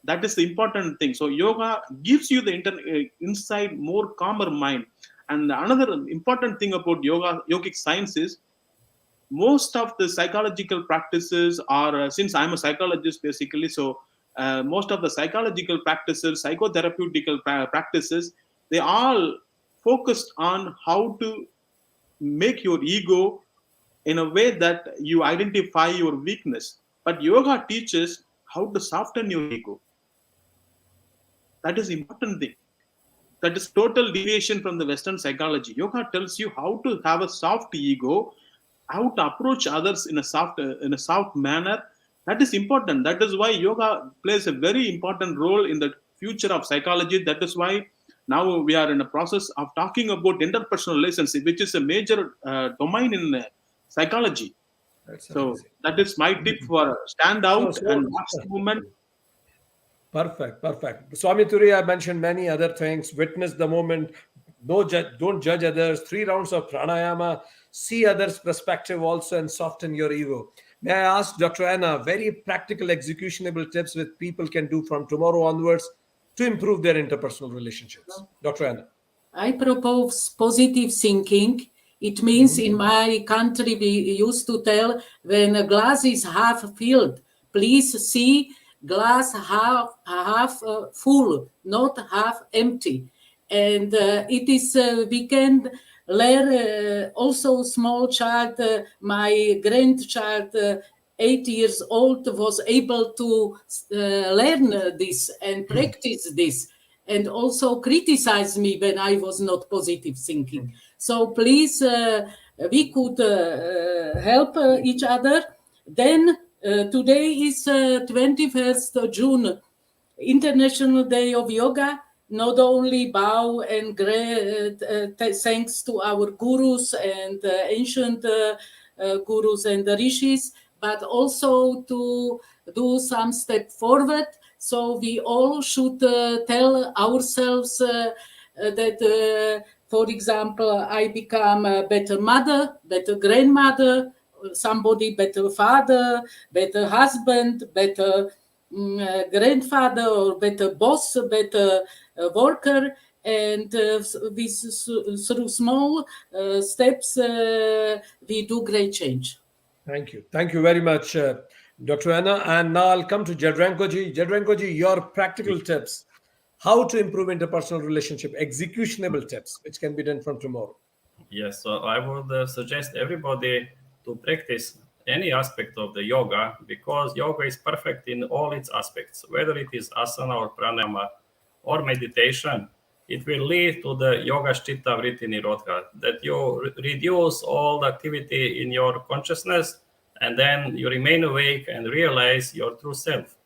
That is the important thing. So yoga gives you the inside more calmer mind. And another important thing about yogic science is, most of the psychological practices are, since I'm a psychologist basically, so most of the psychological practices, psychotherapeutical practices, they all focused on how to make your ego in a way that you identify your weakness. But yoga teaches how to soften your ego. That is important thing. That is total deviation from the Western psychology. Yoga tells you how to have a soft ego, how to approach others in a soft manner. That is important. That is why yoga plays a very important role in the future of psychology. That is why now we are in a process of talking about interpersonal relationship, which is a major domain in psychology. So that is my tip for stand out and watch the movement. Perfect. Swami Turiya mentioned many other things. Witness the moment. Don't judge others. 3 rounds of pranayama. See others' perspective also and soften your ego. May I ask Dr. Anna very practical executionable tips which people can do from tomorrow onwards to improve their interpersonal relationships? Dr. Anna. I propose positive thinking. It means in my country we used to tell, when a glass is half filled, please see glass half full, not half empty. And it is we can learn also small child, my grandchild 8 years old was able to learn this and practice this, and also criticize me when I was not positive thinking. So please, we could help each other. Then today is 21st June, International Day of Yoga. Not only bow and thanks to our gurus and ancient gurus and rishis, but also to do some step forward. So we all should tell ourselves that, for example, I become a better mother, better grandmother, somebody better father, better husband, better grandfather, or better boss, better worker. And through small steps, we do great change. Thank you very much. Dr. Anna, and now I'll come to Jadrankoji. Jadrankoji, your practical tips, how to improve interpersonal relationship, executionable tips, which can be done from tomorrow. Yes, so I would suggest everybody to practice any aspect of the yoga, because yoga is perfect in all its aspects, whether it is asana or pranayama or meditation. It will lead to the yoga sthita vritti nirodha, that you reduce all the activity in your consciousness, and then you remain awake and realize your true self.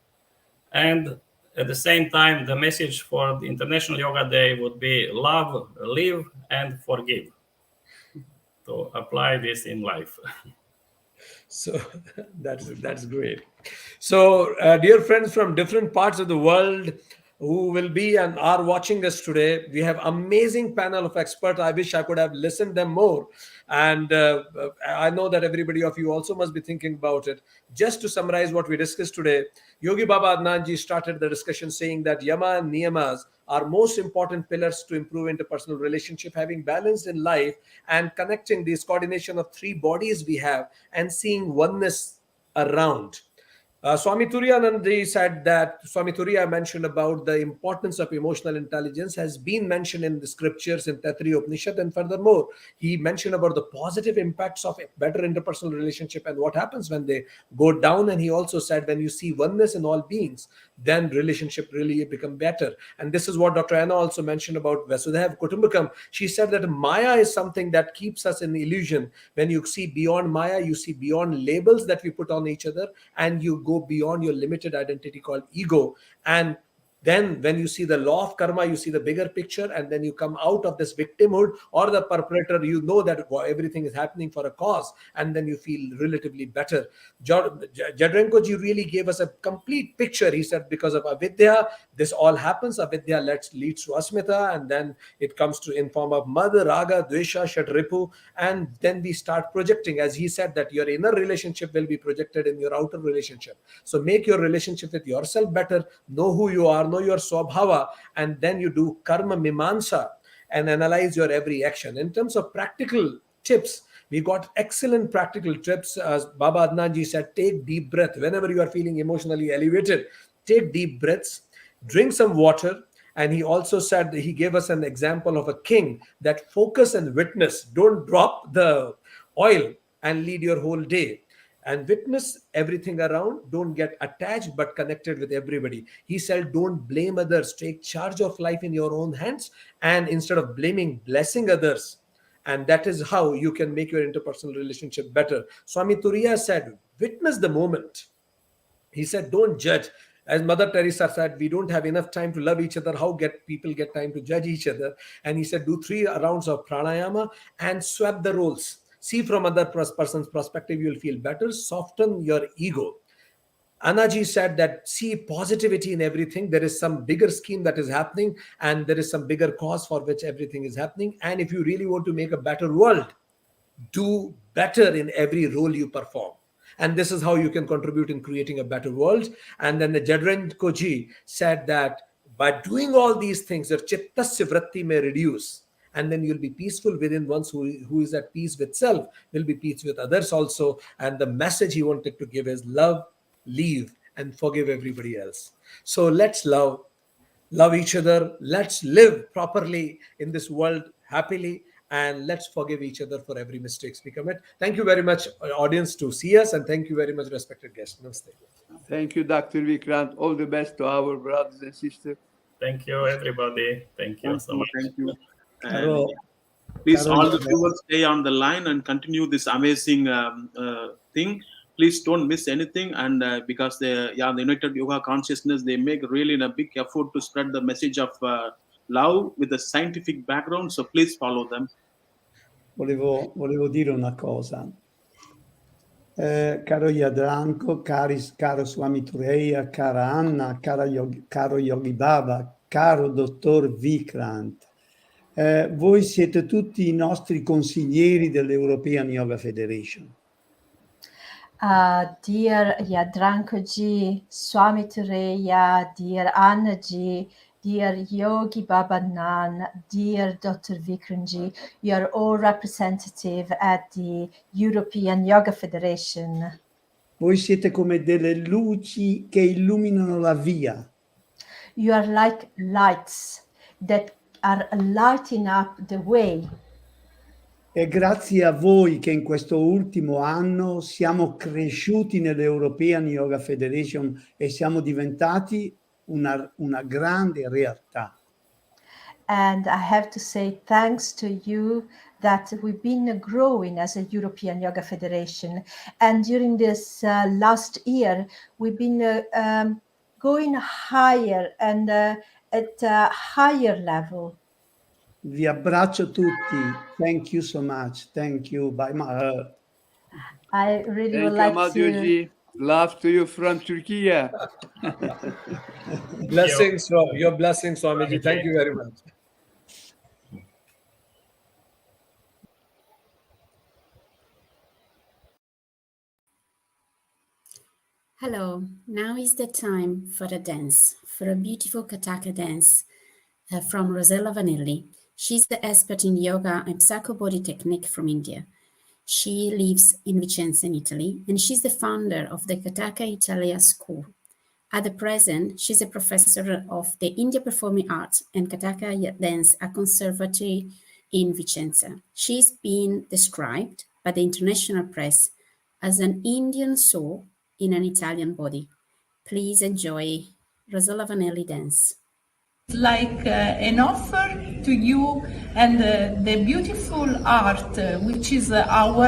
And at the same time, the message for the International Yoga Day would be love, live, and forgive. To apply this in life. So that's great. So, dear friends from different parts of the world who will be and are watching us today, we have amazing panel of experts. I wish I could have listened them more, and I know that everybody of you also must be thinking about it. Just to summarize what we discussed today, Yogi Baba Adnan ji started the discussion saying that yama and niyamas are most important pillars to improve interpersonal relationship, having balance in life and connecting this coordination of three bodies we have and seeing oneness around. Swami Turiyanand said that Swami Turiya mentioned about the importance of emotional intelligence has been mentioned in the scriptures in Taittiriya Upanishad, and furthermore, he mentioned about the positive impacts of a better interpersonal relationship and what happens when they go down. And he also said when you see oneness in all beings, then relationship really become better. And this is what Dr. Anna also mentioned about Vasudhaiva Kutumbakam. She said that Maya is something that keeps us in illusion. When you see beyond Maya, you see beyond labels that we put on each other, and you go beyond your limited identity called ego. And then when you see the law of karma, you see the bigger picture, and then you come out of this victimhood or the perpetrator, you know that everything is happening for a cause, and then you feel relatively better. Jadrankoji really gave us a complete picture. He said because of avidya, this all happens. Avidya leads to asmita, and then it comes to in form of mada, raga, dvesha, shatripu, and then we start projecting. As he said that your inner relationship will be projected in your outer relationship. So make your relationship with yourself better, know who you are, know your swabhava, and then you do karma mimansa and analyze your every action. In terms of practical tips, we got excellent practical tips. As Baba Adnan said, take deep breath. Whenever you are feeling emotionally elevated, take deep breaths, drink some water. And he also said, he gave us an example of a king that focus and witness. Don't drop the oil and lead your whole day. And witness everything around. Don't get attached but connected with everybody. He said, don't blame others. Take charge of life in your own hands. And instead of blaming, blessing others. And that is how you can make your interpersonal relationship better. Swami Turiya said, witness the moment. He said, don't judge. As Mother Teresa said, we don't have enough time to love each other. How people get time to judge each other? And he said, do 3 rounds of pranayama and swap the roles. See from other person's perspective, you'll feel better. Soften your ego. Anaji said that see positivity in everything. There is some bigger scheme that is happening, and there is some bigger cause for which everything is happening. And if you really want to make a better world, do better in every role you perform. And this is how you can contribute in creating a better world. And then the Jadrankoji said that by doing all these things, your chittasya vritti may reduce. And then you'll be peaceful within once who is at peace with self, will be peace with others also. And the message he wanted to give is love, leave, and forgive everybody else. So let's love each other. Let's live properly in this world happily, and let's forgive each other for every mistakes we commit. Thank you very much, audience, to see us, and thank you very much, respected guests. Namaste. Thank you, Dr. Vikrant. All the best to our brothers and sisters. Thank you, everybody. Thank you so much. Thank you. And please, all the viewers, stay on the line and continue this amazing thing. Please don't miss anything. And because the United Yoga Consciousness, they make really a big effort to spread the message of love with a scientific background. So please follow them. Volevo dire una cosa. Caro Jadranko, caro Swami Turiya, cara Anna, caro Yogi Baba, caro dottor Vikrant. Voi siete tutti i nostri consiglieri dell'European Yoga Federation. Dear Jadrankoji, Swami Turiya, dear Annaji, dear Yogi Baba Nan, dear Dr. Vikramji, you are all representative at the European Yoga Federation. Voi siete come delle luci che illuminano la via. You are like lights that are lighting up the way. È grazie a voi che in questo ultimo anno siamo cresciuti nell'European Yoga Federation e siamo diventati una grande realtà. And I have to say thanks to you that we've been growing as a European Yoga Federation. And during this last year, we've been going higher and at a higher level. Vi abbraccio tutti. Thank you so much. Thank you. By my heart. I really Thank would you, like Madhuji. Love to you from Turkey. Blessings, your blessings, Swamiji. Thank you very much. Hello, now is the time for a dance, for a beautiful Kataka dance from Rosella Vanelli. She's the expert in yoga and psycho-body technique from India. She lives in Vicenza in Italy, and she's the founder of the Kataka Italia School. At the present, she's a professor of the India Performing Arts and Kataka Dance at Conservatory in Vicenza. She's been described by the international press as an Indian soul in an Italian body. Please enjoy Rosella Vanelli dance. Like an offer to you and the beautiful art, which is our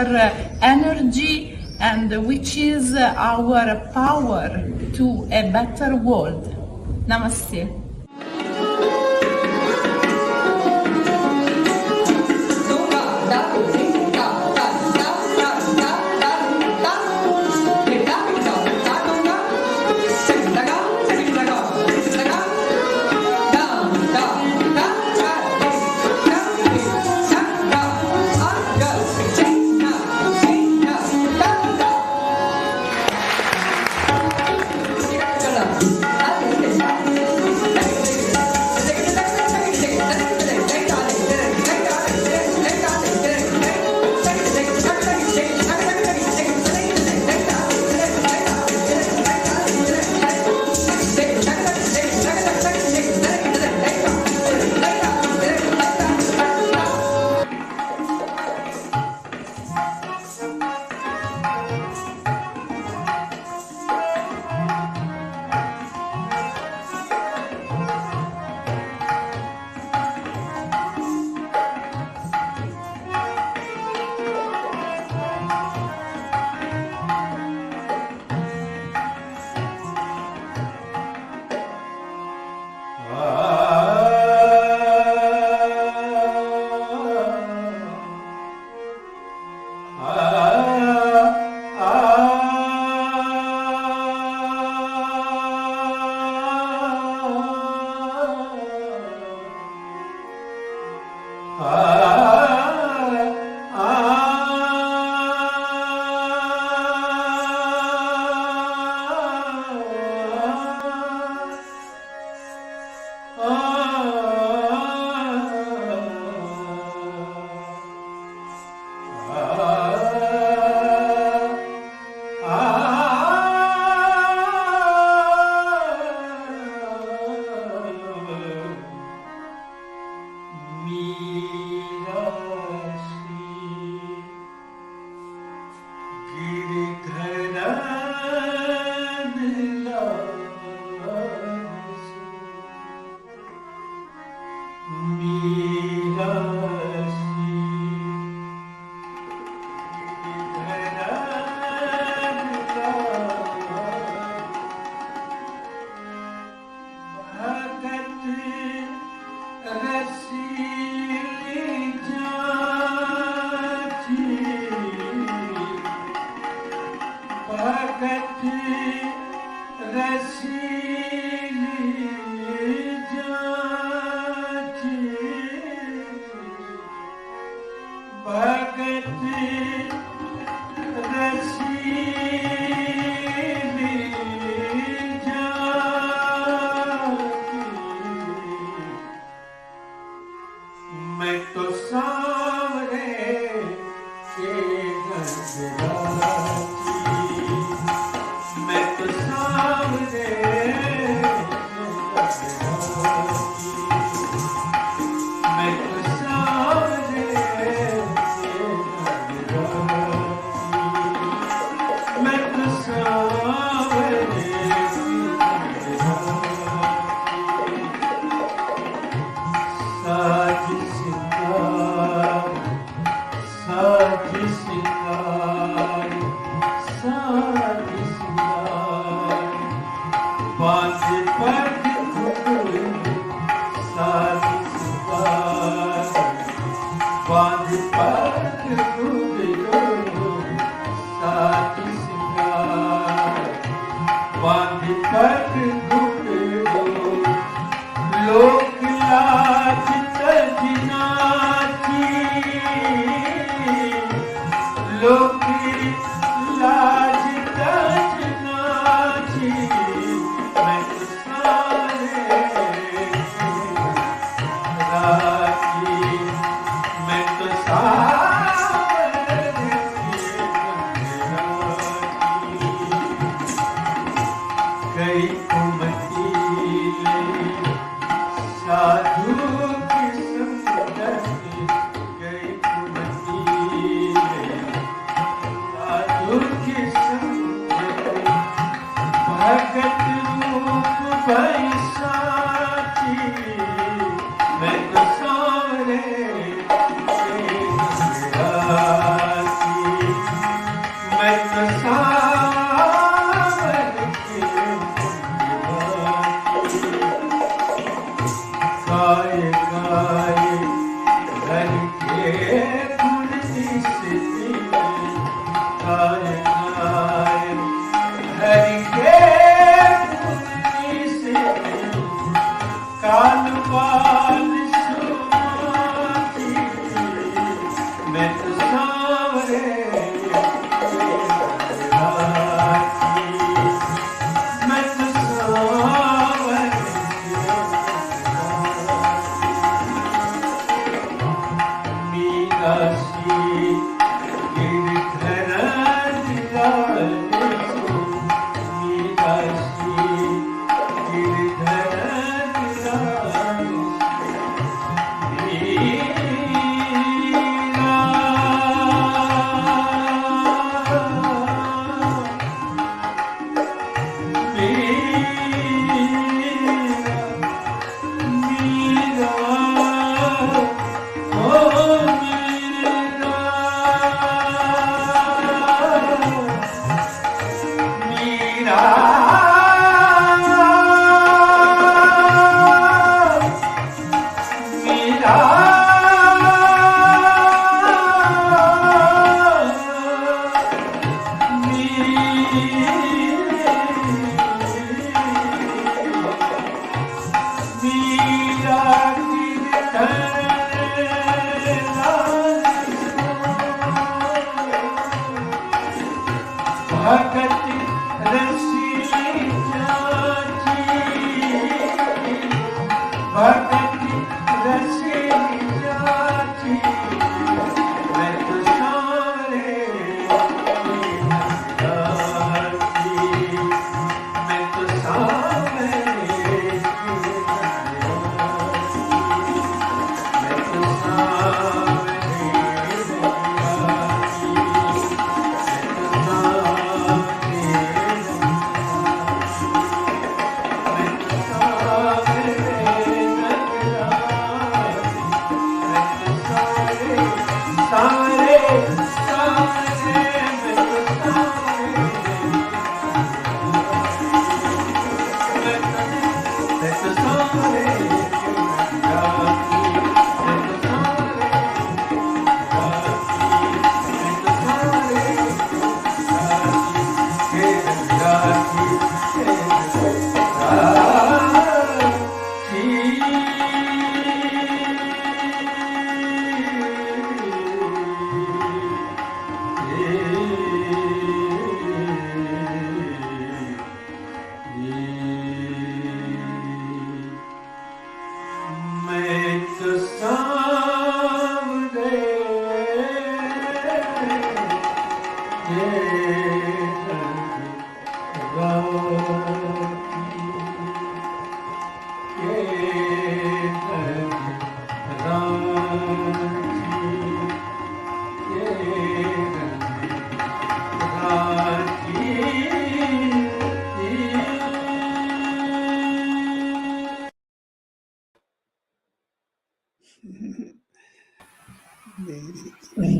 energy and which is our power to a better world. Namaste.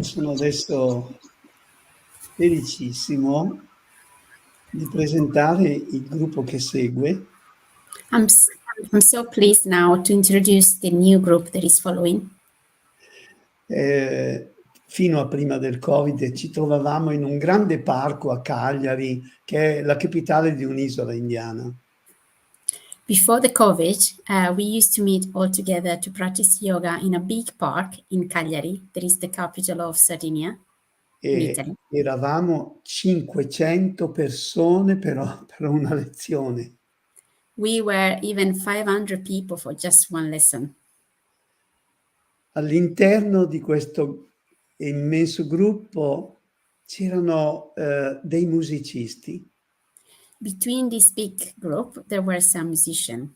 Sono adesso felicissimo di presentare il gruppo che segue. I'm so pleased now to introduce the new group that is following. fino a prima del Covid, ci trovavamo in un grande parco a Cagliari, che è la capitale di un'isola indiana. Before the COVID, we used to meet all together to practice yoga in a big park in Cagliari, that is the capital of Sardinia, in Italy. Eravamo 500 persone per una lezione. We were even 500 people for just one lesson. All'interno di questo immenso gruppo c'erano dei musicisti. Between this big group, there were some musicians.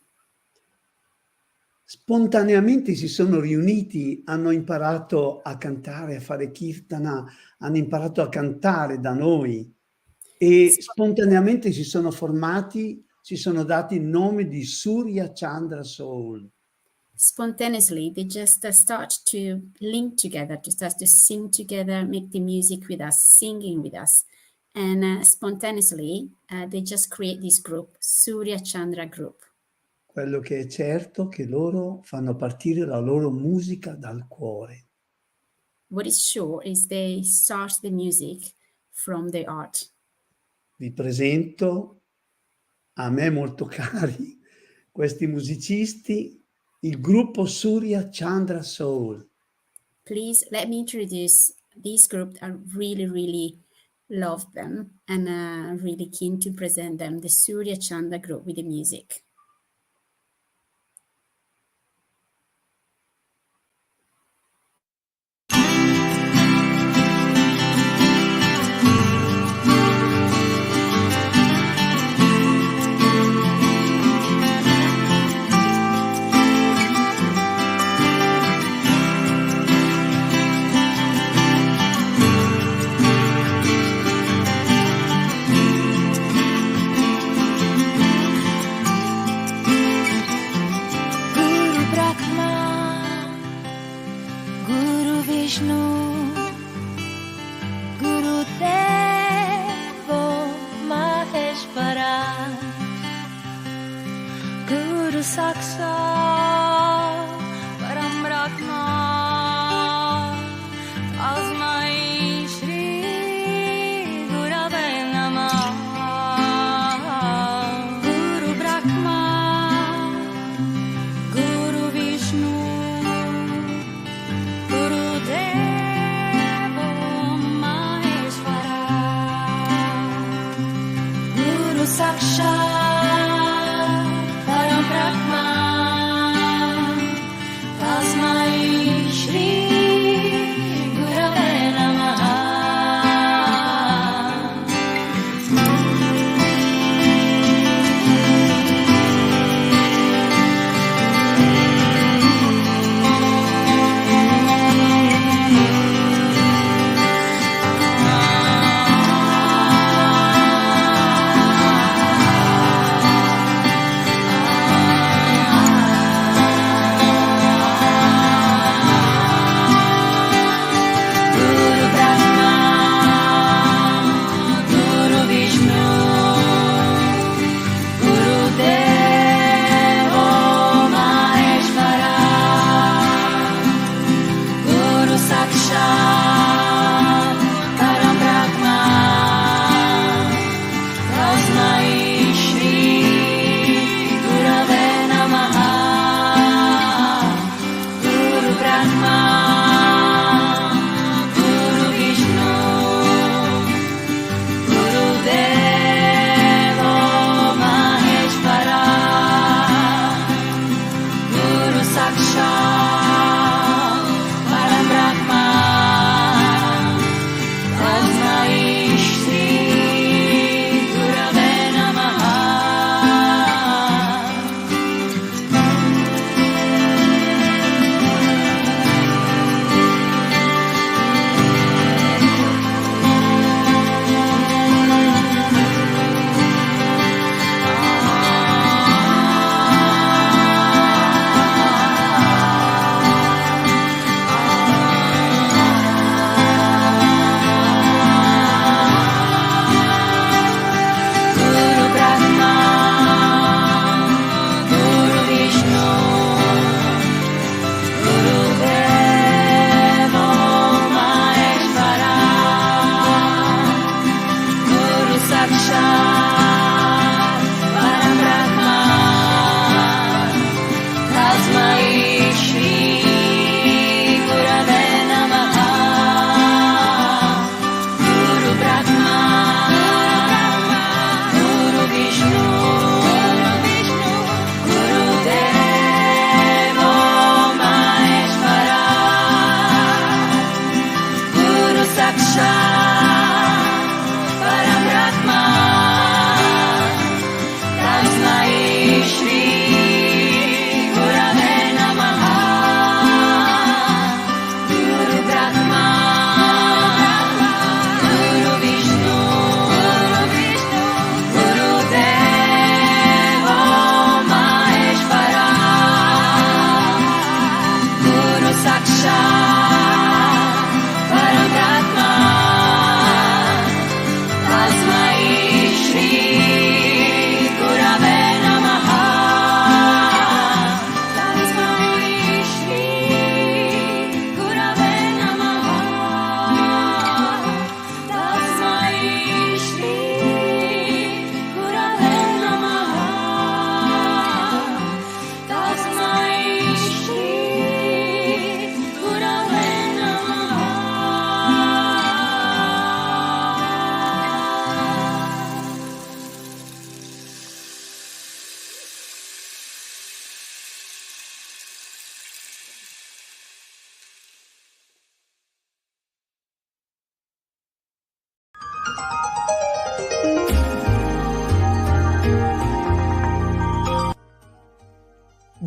Spontaneamente si sono riuniti, hanno imparato a cantare, a fare kirtana, hanno imparato a cantare da noi e spontaneamente si sono formati, si sono dati il nome di Surya Chandra Soul. Spontaneously, they just start to link together, to start to sing together, make the music with us, singing with us. And spontaneously, they just create this group, Surya Chandra Group. Quello che è certo che loro fanno partire la loro musica dal cuore. What is sure is they start the music from the heart. Vi presento a me molto cari questi musicisti, il gruppo Surya Chandra Soul. Please let me introduce this group. I really, really love them and really keen to present them, the Surya Chandra Group with the music.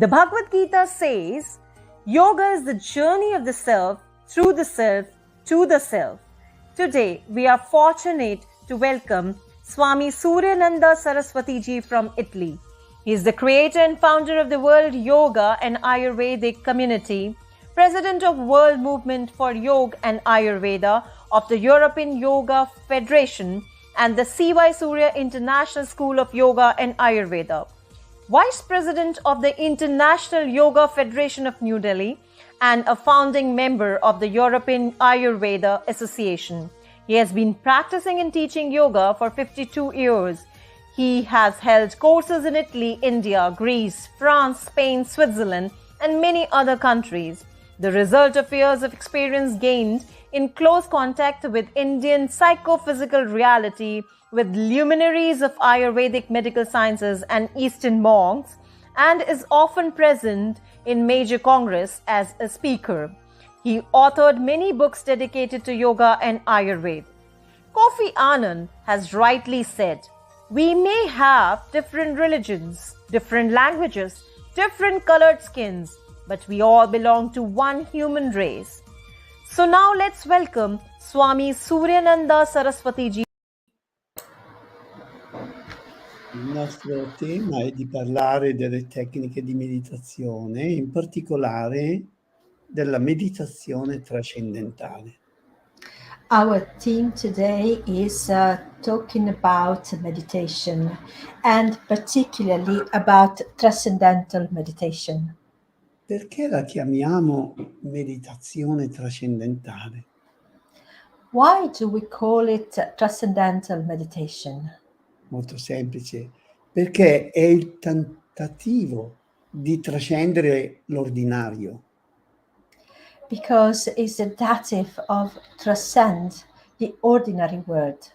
The Bhagavad Gita says, Yoga is the journey of the self, through the self, to the self. Today, we are fortunate to welcome Swami Suryananda Saraswati Ji from Italy. He is the creator and founder of the World Yoga and Ayurvedic Community, President of World Movement for Yoga and Ayurveda of the European Yoga Federation and the C.Y. Surya International School of Yoga and Ayurveda, Vice President of the International Yoga Federation of New Delhi, and a founding member of the European Ayurveda Association. He has been practicing and teaching yoga for 52 years. He has held courses in Italy, India, Greece, France, Spain, Switzerland, and many other countries. The result of years of experience gained in close contact with Indian psychophysical reality, with luminaries of Ayurvedic medical sciences and Eastern monks, and is often present in major congress as a speaker. He authored many books dedicated to yoga and Ayurveda. Kofi Annan has rightly said, "We may have different religions, different languages, different colored skins, but we all belong to one human race." So now let's welcome Swami Suryananda Saraswati Ji. Il nostro tema è di parlare delle tecniche di meditazione, in particolare della meditazione trascendentale. Our theme today is talking about meditation and particularly about transcendental meditation. Perché la chiamiamo meditazione trascendentale? Why do we call it transcendental meditation? Molto semplice, perché è il tentativo di trascendere l'ordinario. Because it's the dative of transcend the ordinary world.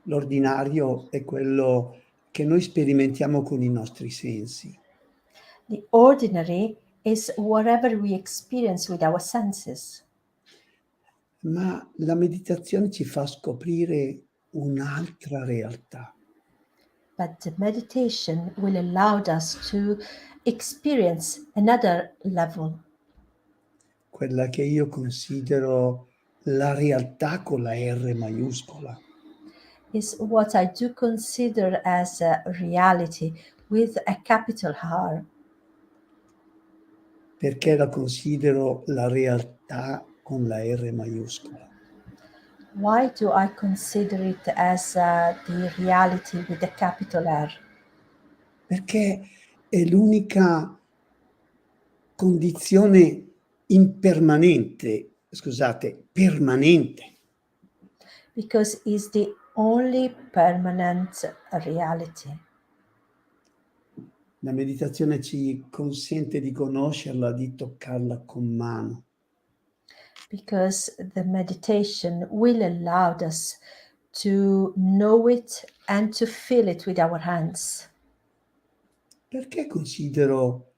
L'ordinario è quello che noi sperimentiamo con i nostri sensi. The ordinary is whatever we experience with our senses. Ma la meditazione ci fa scoprire un'altra realtà. But the meditation will allow us to experience another level. Quella che io considero la realtà con la R maiuscola. Is what I do consider as a reality with a capital R. Perché la considero la realtà con la R maiuscola? Why do I consider it as the reality with the capital R? Perché è l'unica condizione permanente. Because it's the only permanent reality. La meditazione ci consente di conoscerla, di toccarla con mano. Because the meditation will allow us to know it and to feel it with our hands. Perché considero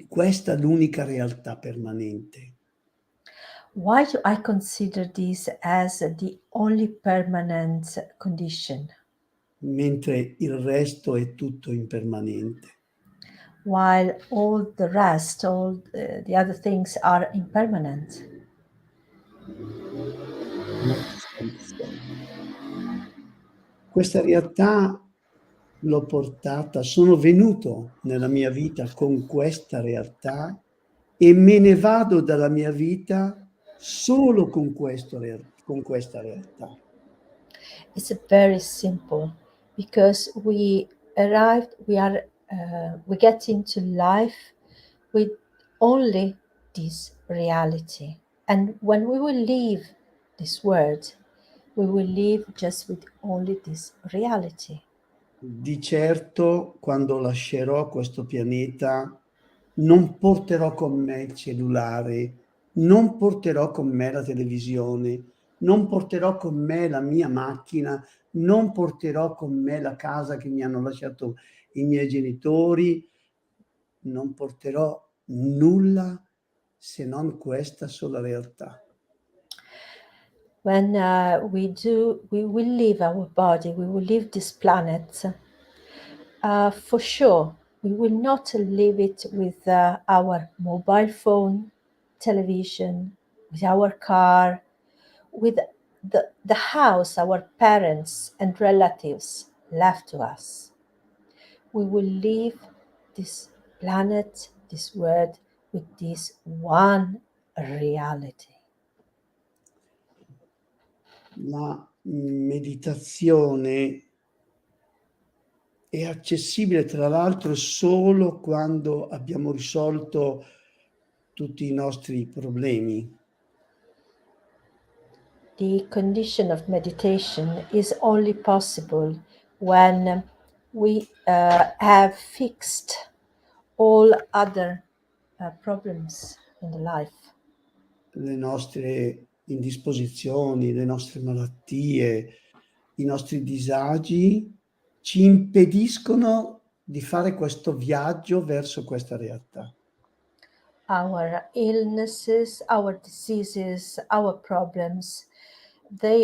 questa l'unica realtà permanente? Why do I consider this as the only permanent condition, mentre il resto è tutto impermanente? while all the rest, all the other things are impermanent? Questa realtà l'ho portata, sono venuto nella mia vita con questa realtà e me ne vado dalla mia vita solo con questa realtà. It's very simple because we get into life with only this reality. And when we will leave this world, we will live just with only this reality. Di certo, quando lascerò questo pianeta, non porterò con me il cellulare, non porterò con me la televisione, non porterò con me la mia macchina, non porterò con me la casa che mi hanno lasciato i miei genitori, non porterò nulla se non questa sola realtà. When we will leave our body, we will leave this planet. For sure, we will not leave it with our mobile phone, television, with our car, with the house our parents and relatives left to us. We will leave this planet, this world, with this one reality. La meditazione è accessibile tra l'altro solo quando abbiamo risolto tutti i nostri problemi. The condition of meditation is only possible when we have fixed all other problems in the life. Le nostre indisposizioni, le nostre malattie, i nostri disagi ci impediscono di fare questo viaggio verso questa realtà. Our illnesses, our diseases, our problems, they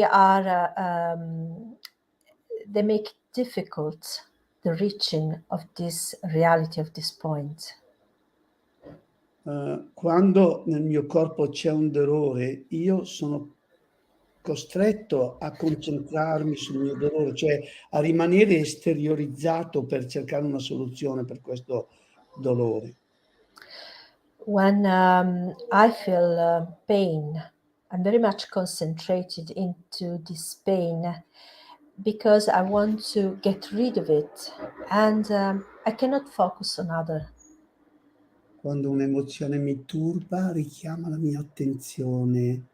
make it difficult the reaching of this reality, of this point. Quando nel mio corpo c'è un dolore, io sono costretto a concentrarmi sul mio dolore, cioè a rimanere esteriorizzato per cercare una soluzione per questo dolore. When I feel pain, I'm very much concentrated into this pain because I want to get rid of it, and I cannot focus on other. Quando un'emozione mi turba, richiama la mia attenzione.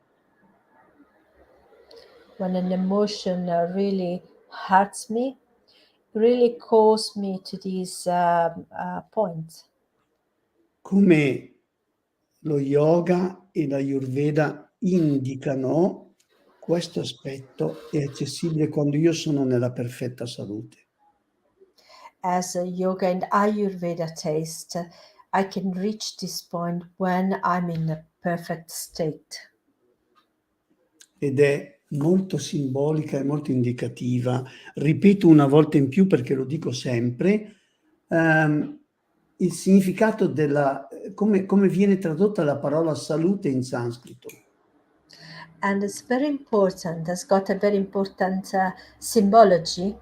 When an emotion really hurts me, really calls me to this point. Come lo yoga e l'Ayurveda indicano, questo aspetto è accessibile quando io sono nella perfetta salute. As yoga and Ayurveda taste, I can reach this point when I'm in a perfect state. Ed è molto simbolica e molto indicativa. Ripeto una volta in più perché lo dico sempre, il significato come viene tradotta la parola salute in sanscrito. And it's very important, it's got a very important symbology,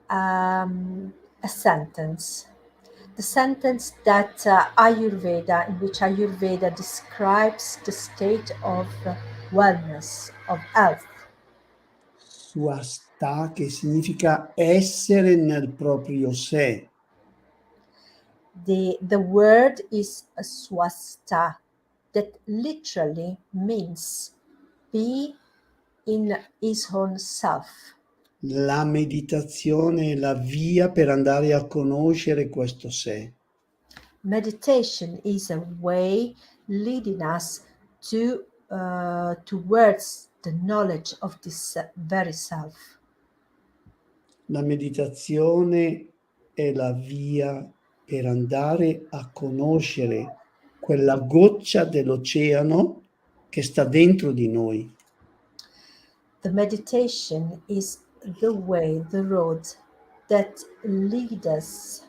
a sentence. The sentence that Ayurveda, in which Ayurveda describes the state of wellness, of health. Swastha, che significa essere nel proprio sé. The word is swastha, that literally means be in his own self. La meditazione è la via per andare a conoscere questo sé. Meditation is a way leading us towards the knowledge of this very self. La meditazione è la via per andare a conoscere quella goccia dell'oceano che sta dentro di noi. The meditation is the way, the road that lead us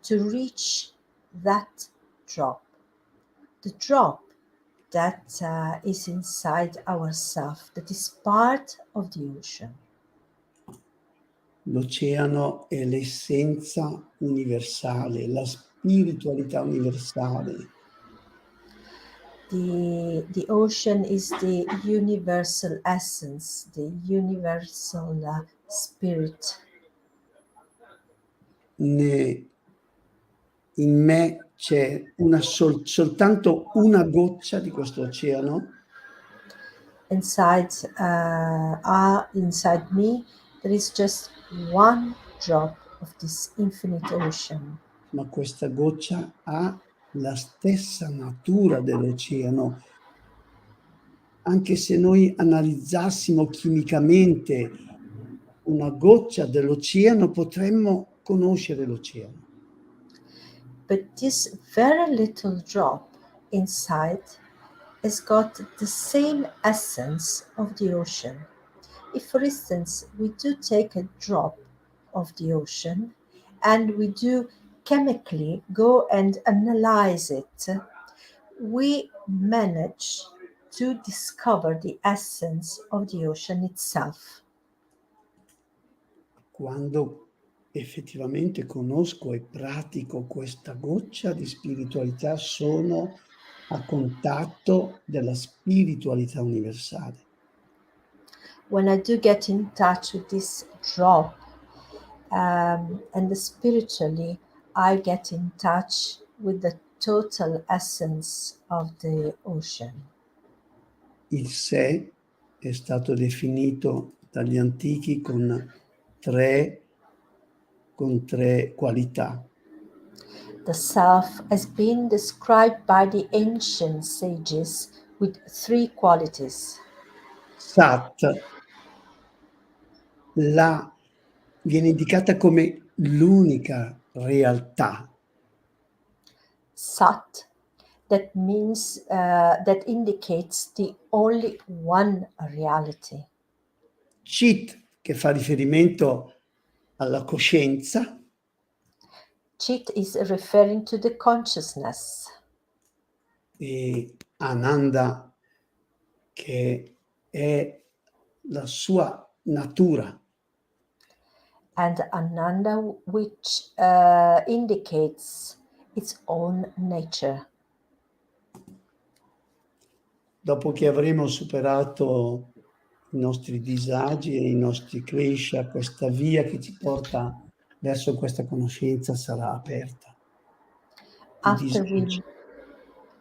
to reach that drop. The drop that is inside ourselves, that is part of the ocean. L'oceano è l'essenza universale, la spiritualità universale. The ocean is the universal essence, the universal spirit. In me c'è soltanto una goccia di questo oceano. Inside me, there is just one drop of this infinite ocean. Ma questa goccia ha la stessa natura dell'oceano. Anche se noi analizzassimo chimicamente una goccia dell'oceano, potremmo conoscere l'oceano. But this very little drop inside has got the same essence of the ocean. If, for instance, we do take a drop of the ocean and we do chemically go and analyze it, we manage to discover the essence of the ocean itself. Quando effettivamente conosco e pratico questa goccia di spiritualità, sono a contatto della spiritualità universale. When I do get in touch with this drop, and spiritually, I get in touch with the total essence of the ocean. Il sé è stato definito dagli antichi con tre qualità. The self has been described by the ancient sages with three qualities. Sat viene indicata come l'unica realtà. Sat, that means, that indicates the only one reality. Chit, che fa riferimento alla coscienza. Chit is referring to the consciousness. E Ananda, che è la sua natura. And Ananda, which indicates its own nature. Dopo che avremo superato i nostri disagi e i nostri klesha, questa via che ci porta verso questa conoscenza sarà aperta.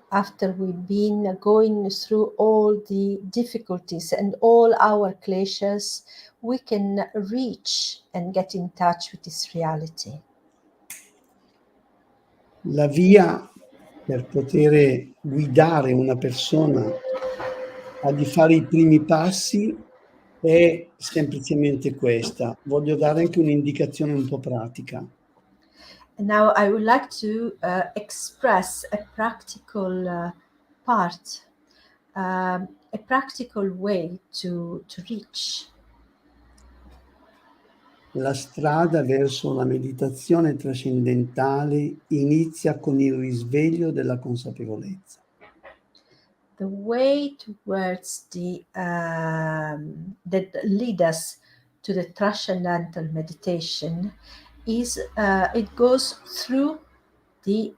After we've been going through all the difficulties and all our kleshas, we can reach and get in touch with this reality. La via per poter guidare una persona a di fare i primi passi è semplicemente questa. Voglio dare anche un'indicazione un po' pratica. Now I would like to express a practical part, a practical way to reach. La strada verso la meditazione trascendentale inizia con il risveglio della consapevolezza. The way towards that lead us to the transcendental meditation is it goes through the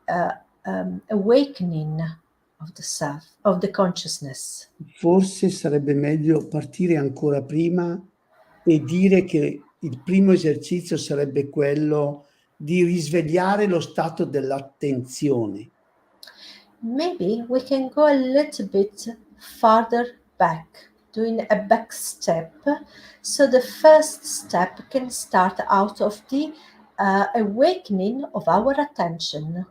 awakening of the self, of the consciousness. Forse sarebbe meglio partire ancora prima e dire che il primo esercizio sarebbe quello di risvegliare lo stato dell'attenzione. Maybe we can go a little bit farther back, doing a back step. So the first step can start out of the awakening of our attention.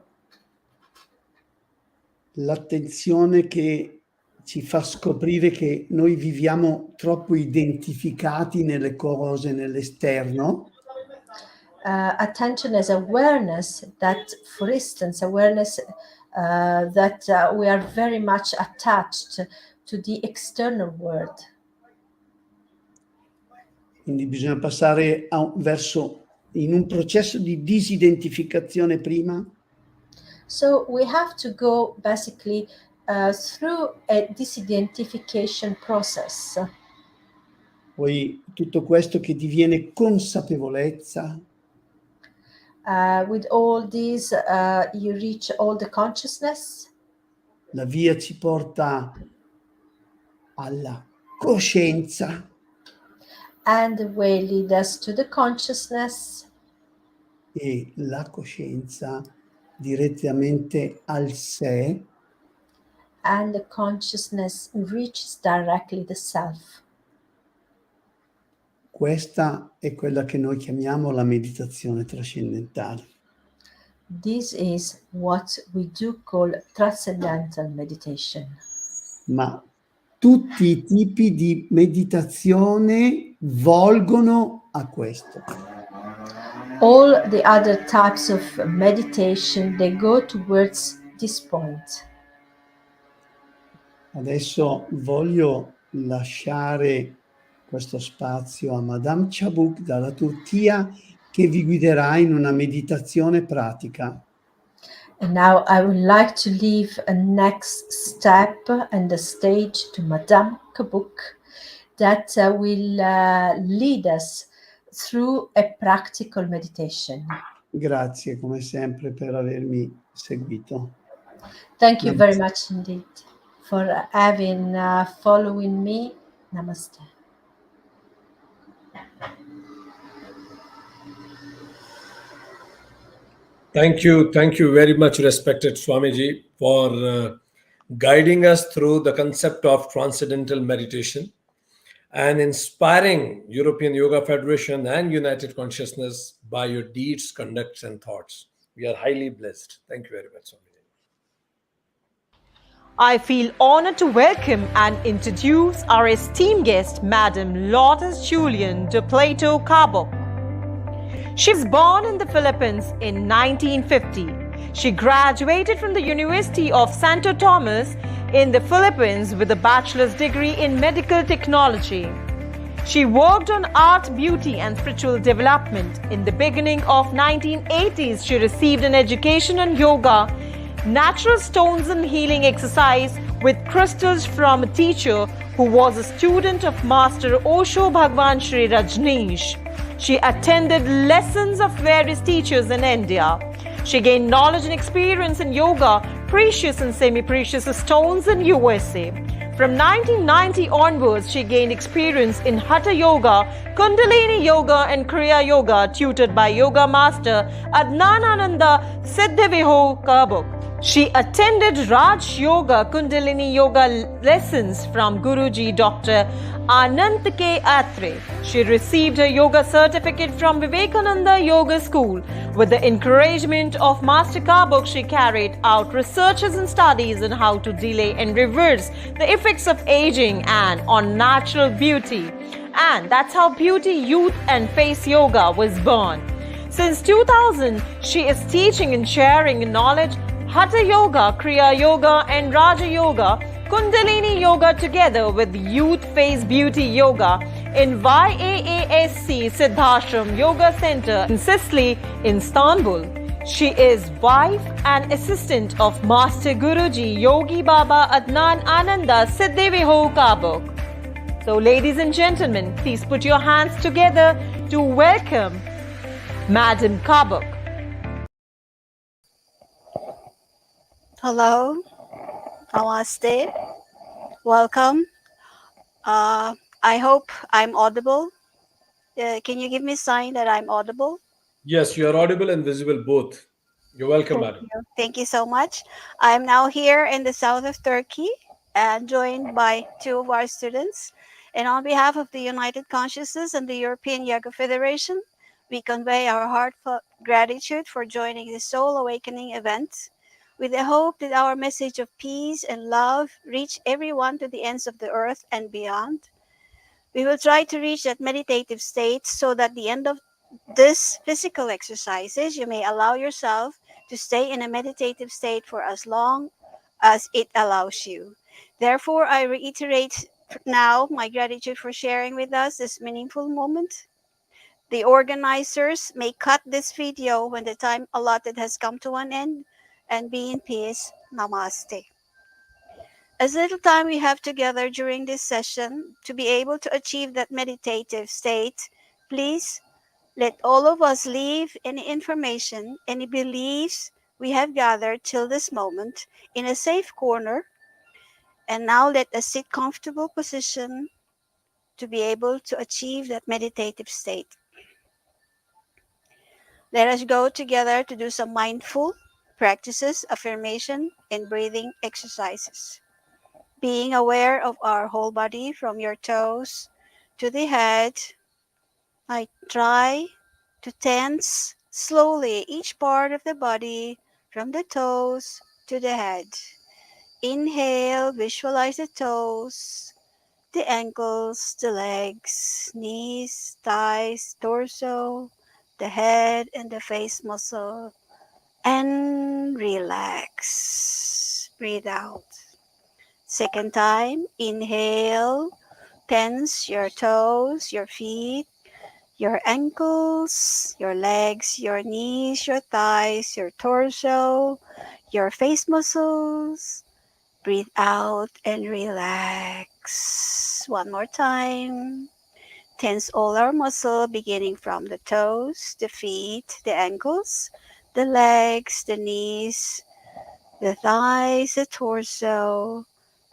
L'attenzione che ci fa scoprire che noi viviamo troppo identificati nelle cose, nell'esterno. Attention as awareness that, for instance, awareness that we are very much attached to the external world. Quindi bisogna passare in un processo di disidentificazione prima. So we have to go basically through a disidentification process. Poi tutto questo che diviene consapevolezza. With all these, you reach all the consciousness. La via ci porta alla coscienza. And the way leads us to the consciousness. E la coscienza direttamente al sé. And the consciousness reaches directly the self. Questa è quella che noi chiamiamo la meditazione trascendentale. This is what we do call transcendental meditation. Ma tutti i tipi di meditazione volgono a questo. All the other types of meditation, they go towards this point. Adesso voglio lasciare questo spazio a Madame Chabuk dalla Turchia, che vi guiderà in una meditazione pratica. And now I would like to leave a next step and the stage to Madame Kabuk that will lead us through a practical meditation. Grazie come sempre per avermi seguito. Thank you very much indeed for following me. Namaste. Thank you very much, respected Swamiji, for guiding us through the concept of transcendental meditation and inspiring European Yoga Federation and United Consciousness by your deeds, conducts, and thoughts. We are highly blessed. Thank you very much, Swamiji. I feel honored to welcome and introduce our esteemed guest, Madam Lourdes Julian de Plato Cabok. She was born in the Philippines in 1950. She graduated from the University of Santo Tomas in the Philippines with a bachelor's degree in medical technology. She worked on art, beauty, and spiritual development. In the beginning of 1980s, she received an education in yoga, natural stones and healing exercise with crystals from a teacher who was a student of Master Osho Bhagwan Sri Rajneesh. She attended lessons of various teachers in India. She gained knowledge and experience in yoga, precious and semi-precious stones in USA. From 1990 onwards, she gained experience in Hatha Yoga, Kundalini Yoga and Kriya Yoga, tutored by Yoga Master Adnanananda Siddhiviho Kabuk. She attended Raj Yoga, Kundalini Yoga lessons from Guruji Dr. Anant K. Atre. She received her yoga certificate from Vivekananda Yoga School. With the encouragement of Master Kabuk, she carried out researches and studies on how to delay and reverse the effects of aging and on natural beauty. And that's how Beauty, Youth and Face Yoga was born. Since 2000, she is teaching and sharing knowledge Hatha Yoga, Kriya Yoga and Raja Yoga, Kundalini Yoga together with Youth Face Beauty Yoga in YAASC Siddhashram Yoga Center in Sicily, Istanbul. She is wife and assistant of Master Guruji Yogi Baba Adnan Ananda Siddhiviho Kabuk. So ladies and gentlemen, please put your hands together to welcome Madam Kabuk. Hello, namaste, welcome. I hope I'm audible. Can you give me a sign that I'm audible? Yes, you are audible and visible both. You're welcome, madam. Thank you so much. I'm now here in the south of Turkey and joined by two of our students. And on behalf of the United Consciousness and the European Yoga Federation, we convey our heartfelt gratitude for joining this soul awakening event, with the hope that our message of peace and love reach everyone to the ends of the earth and beyond. We will try to reach that meditative state so that at the end of this physical exercises, you may allow yourself to stay in a meditative state for as long as it allows you. Therefore, I reiterate now my gratitude for sharing with us this meaningful moment. The organizers may cut this video when the time allotted has come to an end, and be in peace. Namaste. As little time we have together during this session to be able to achieve that meditative state, please let all of us leave any information, any beliefs we have gathered till this moment in a safe corner. And now let us sit comfortable position to be able to achieve that meditative state. Let us go together to do some mindful practices, affirmation, and breathing exercises. Being aware of our whole body from your toes to the head, I try to tense slowly each part of the body from the toes to the head. Inhale, visualize the toes, the ankles, the legs, knees, thighs, torso, the head, and the face muscle. And relax. Breathe out. Second time, inhale, tense your toes, your feet, your ankles, your legs, your knees, your thighs, your torso, your face muscles. Breathe out and relax. One more time. Tense all our muscle beginning from the toes, the feet, the ankles, the legs, the knees, the thighs, the torso,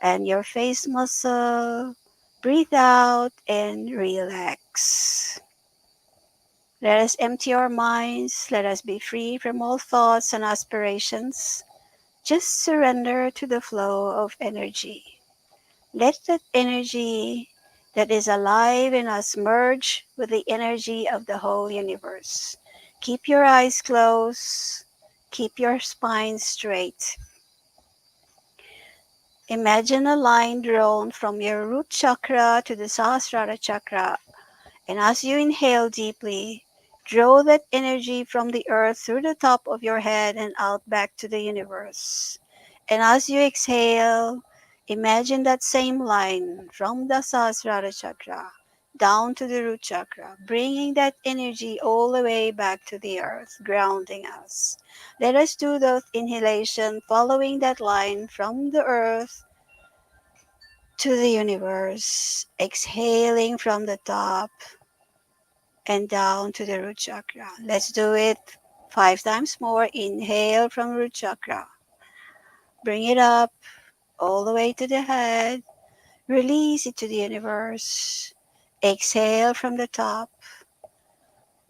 and your face muscle. Breathe out and relax. Let us empty our minds. Let us be free from all thoughts and aspirations. Just surrender to the flow of energy. Let that energy that is alive in us merge with the energy of the whole universe. Keep your eyes closed. Keep your spine straight. Imagine a line drawn from your root chakra to the Sahasrara chakra. And as you inhale deeply, draw that energy from the earth through the top of your head and out back to the universe. And as you exhale, imagine that same line from the Sahasrara chakra down to the root chakra, bringing that energy all the way back to the earth, grounding us. Let us do the inhalation following that line from the earth to the universe, exhaling from the top and down to the root chakra. Let's do it 5 times more. Inhale from root chakra. Bring it up all the way to the head. Release it to the universe. Exhale from the top,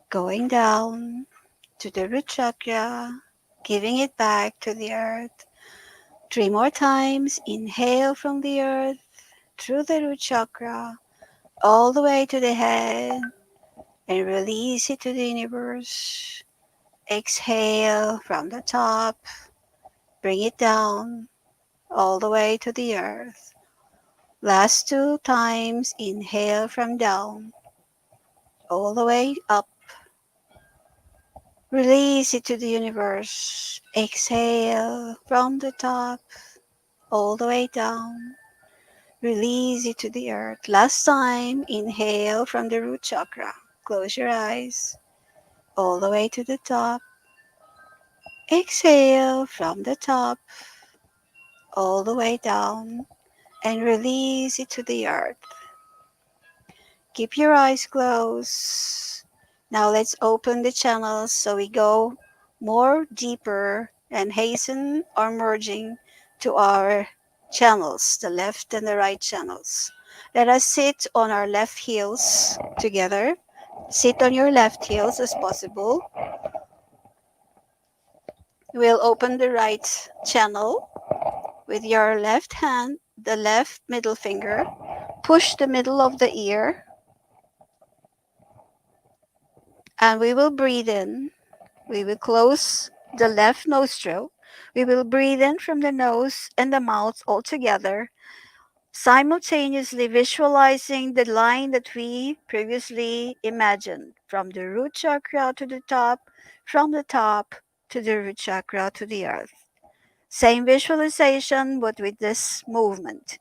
going down to the root chakra, giving it back to the earth. 3 more times. Inhale from the earth through the root chakra, all the way to the head, and release it to the universe. Exhale from the top, bring it down, all the way to the earth. Last 2 times, inhale from down, all the way up. Release it to the universe. Exhale from the top, all the way down. Release it to the earth. Last time, inhale from the root chakra. Close your eyes, all the way to the top. Exhale from the top, all the way down, and release it to the earth. Keep your eyes closed. Now let's open the channels so we go more deeper and hasten our merging to our channels, the left and the right channels. Let us sit on our left heels together. Sit on your left heels as possible. We'll open the right channel with your left hand, the left middle finger. Push the middle of the ear. And we will breathe in. We will close the left nostril. We will breathe in from the nose and the mouth all together, simultaneously visualizing the line that we previously imagined from the root chakra to the top, from the top to the root chakra to the earth. Same visualization, but with this movement.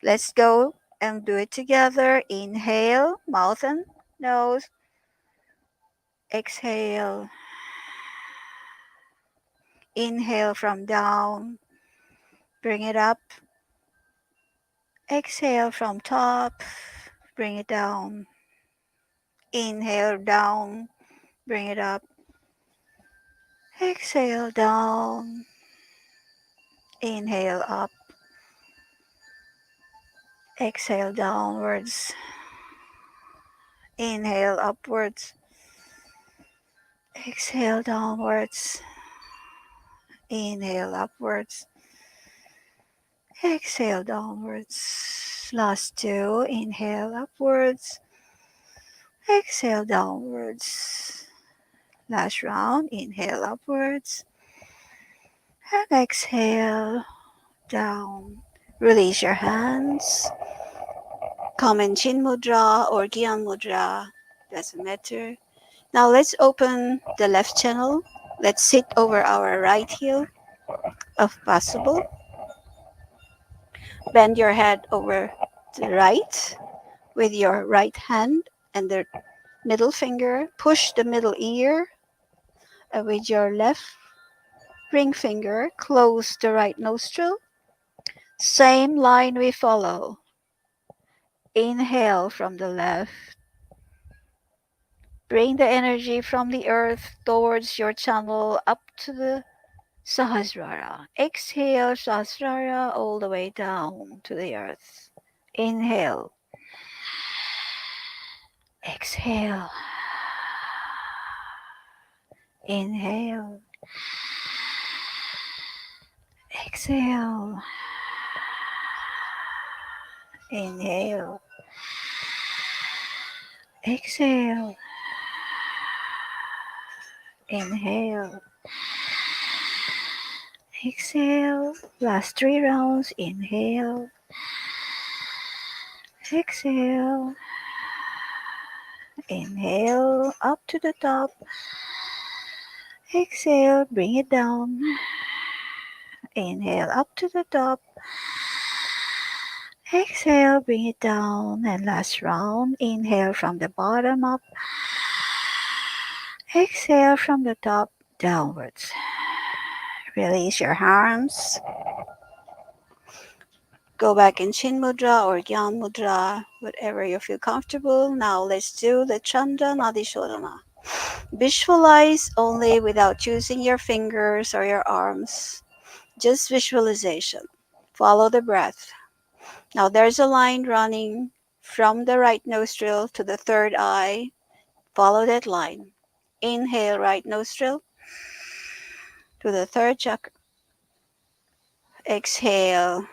Let's go and do it together. Inhale, mouth and nose. Exhale. Inhale from down. Bring it up. Exhale from top. Bring it down. Inhale down. Bring it up. Exhale down. Inhale up. Exhale downwards. Inhale upwards. Exhale downwards. Inhale upwards. Exhale downwards. Last two. Inhale upwards. Exhale downwards. Last round. Inhale upwards. And exhale down. Release your hands. Come in Chin Mudra or Gyan Mudra. Doesn't matter. Now let's open the left channel. Let's sit over our right heel if possible. Bend your head over to the right with your right hand and the middle finger. Push the middle ear. And with your left ring finger, close the right nostril. Same line we follow. Inhale from the left. Bring the energy from the earth towards your channel up to the Sahasrara. Exhale Sahasrara all the way down to the earth. Inhale. Exhale. Inhale. Exhale. Inhale. Exhale. Inhale. Exhale. Last 3 rounds. Inhale. Exhale. Inhale up to the top. Exhale, bring it down. Inhale up to the top. Exhale, bring it down. And last round, inhale from the bottom up. Exhale from the top downwards. Release your arms. Go back in Chin Mudra or Gyan Mudra, whatever you feel comfortable. Now let's do the Chandra Nadi Shodhana. Visualize only without using your fingers or your arms. Just visualization. Follow the breath. Now there's a line running from the right nostril to the third eye. Follow that line. Inhale right nostril to the third chakra. Exhale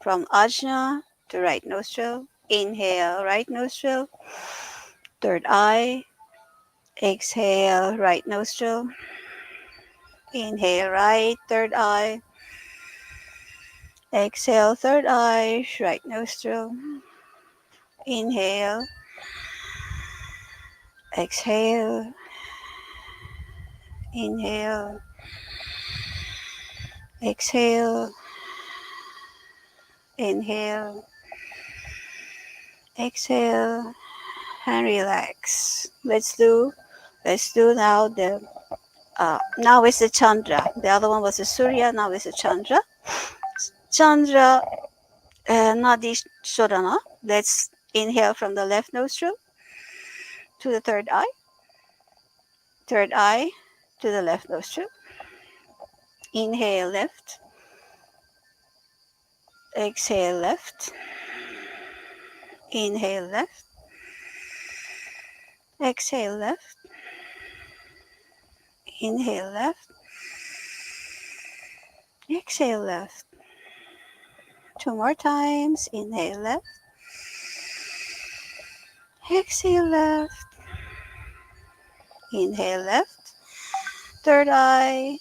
from Ajna to right nostril. Inhale right nostril, third eye. Exhale right nostril. Inhale right, third eye. Exhale, third eye, right nostril. Inhale. Exhale. Inhale. Exhale. Inhale. Exhale. And relax. Let's do now the now it's the Chandra. The other one was the Surya, now it's the Chandra. Chandra Nadi Shodhana. Let's inhale from the left nostril to the third eye. Third eye to the left nostril. Inhale left. Exhale left. Inhale left. Exhale left. Inhale left. Exhale left. 2 more times. Inhale left. Exhale left. Inhale left. Third eye.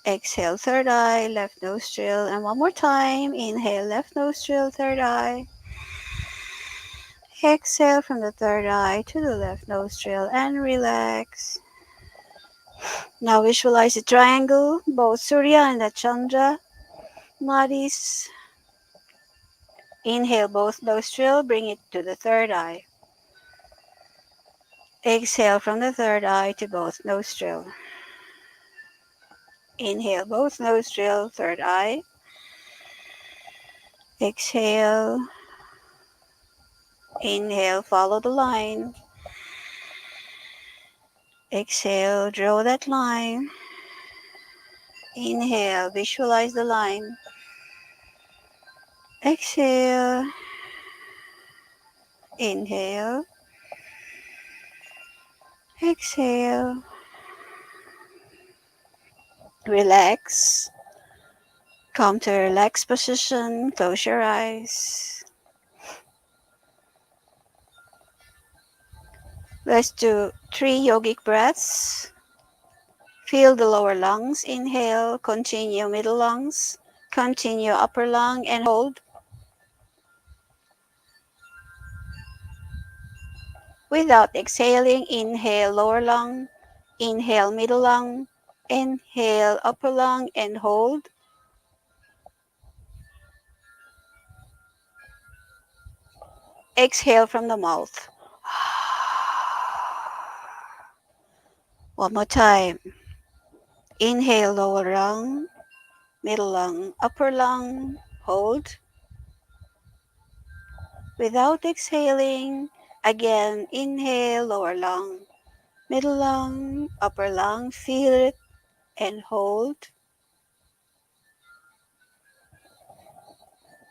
Exhale third eye, left nostril. And 1 more time. Inhale left nostril, third eye. Exhale from the third eye to the left nostril and relax. Now visualize a triangle, both Surya and the Chandra nadis. Inhale both nostrils, bring it to the third eye. Exhale from the third eye to both nostrils. Inhale both nostrils, third eye. Exhale. Inhale, follow the line. Exhale, draw that line. Inhale, visualize the line. Exhale. Inhale. Exhale. Relax. Come to a relaxed position. Close your eyes. Let's do 3 yogic breaths. Feel the lower lungs. Inhale. Continue middle lungs. Continue upper lung and hold. Without exhaling, inhale lower lung. Inhale middle lung. Inhale upper lung and hold. Exhale from the mouth. One more time. Inhale lower lung, middle lung, upper lung. Hold. Without exhaling, again inhale lower lung, middle lung, upper lung. Feel it and hold.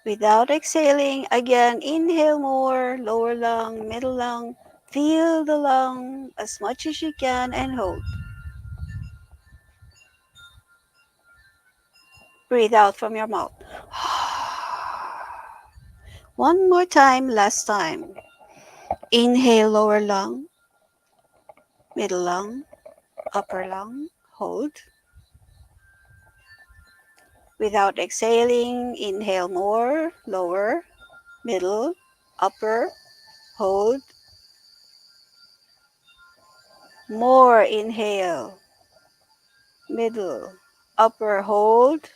Without exhaling, again inhale more, lower lung, middle lung. Feel the lung as much as you can and hold. Breathe out from your mouth. One more time, last time. Inhale lower lung, middle lung, upper lung. Hold. Without exhaling, inhale more, lower, middle, upper. Hold. More, inhale, middle, upper. Hold.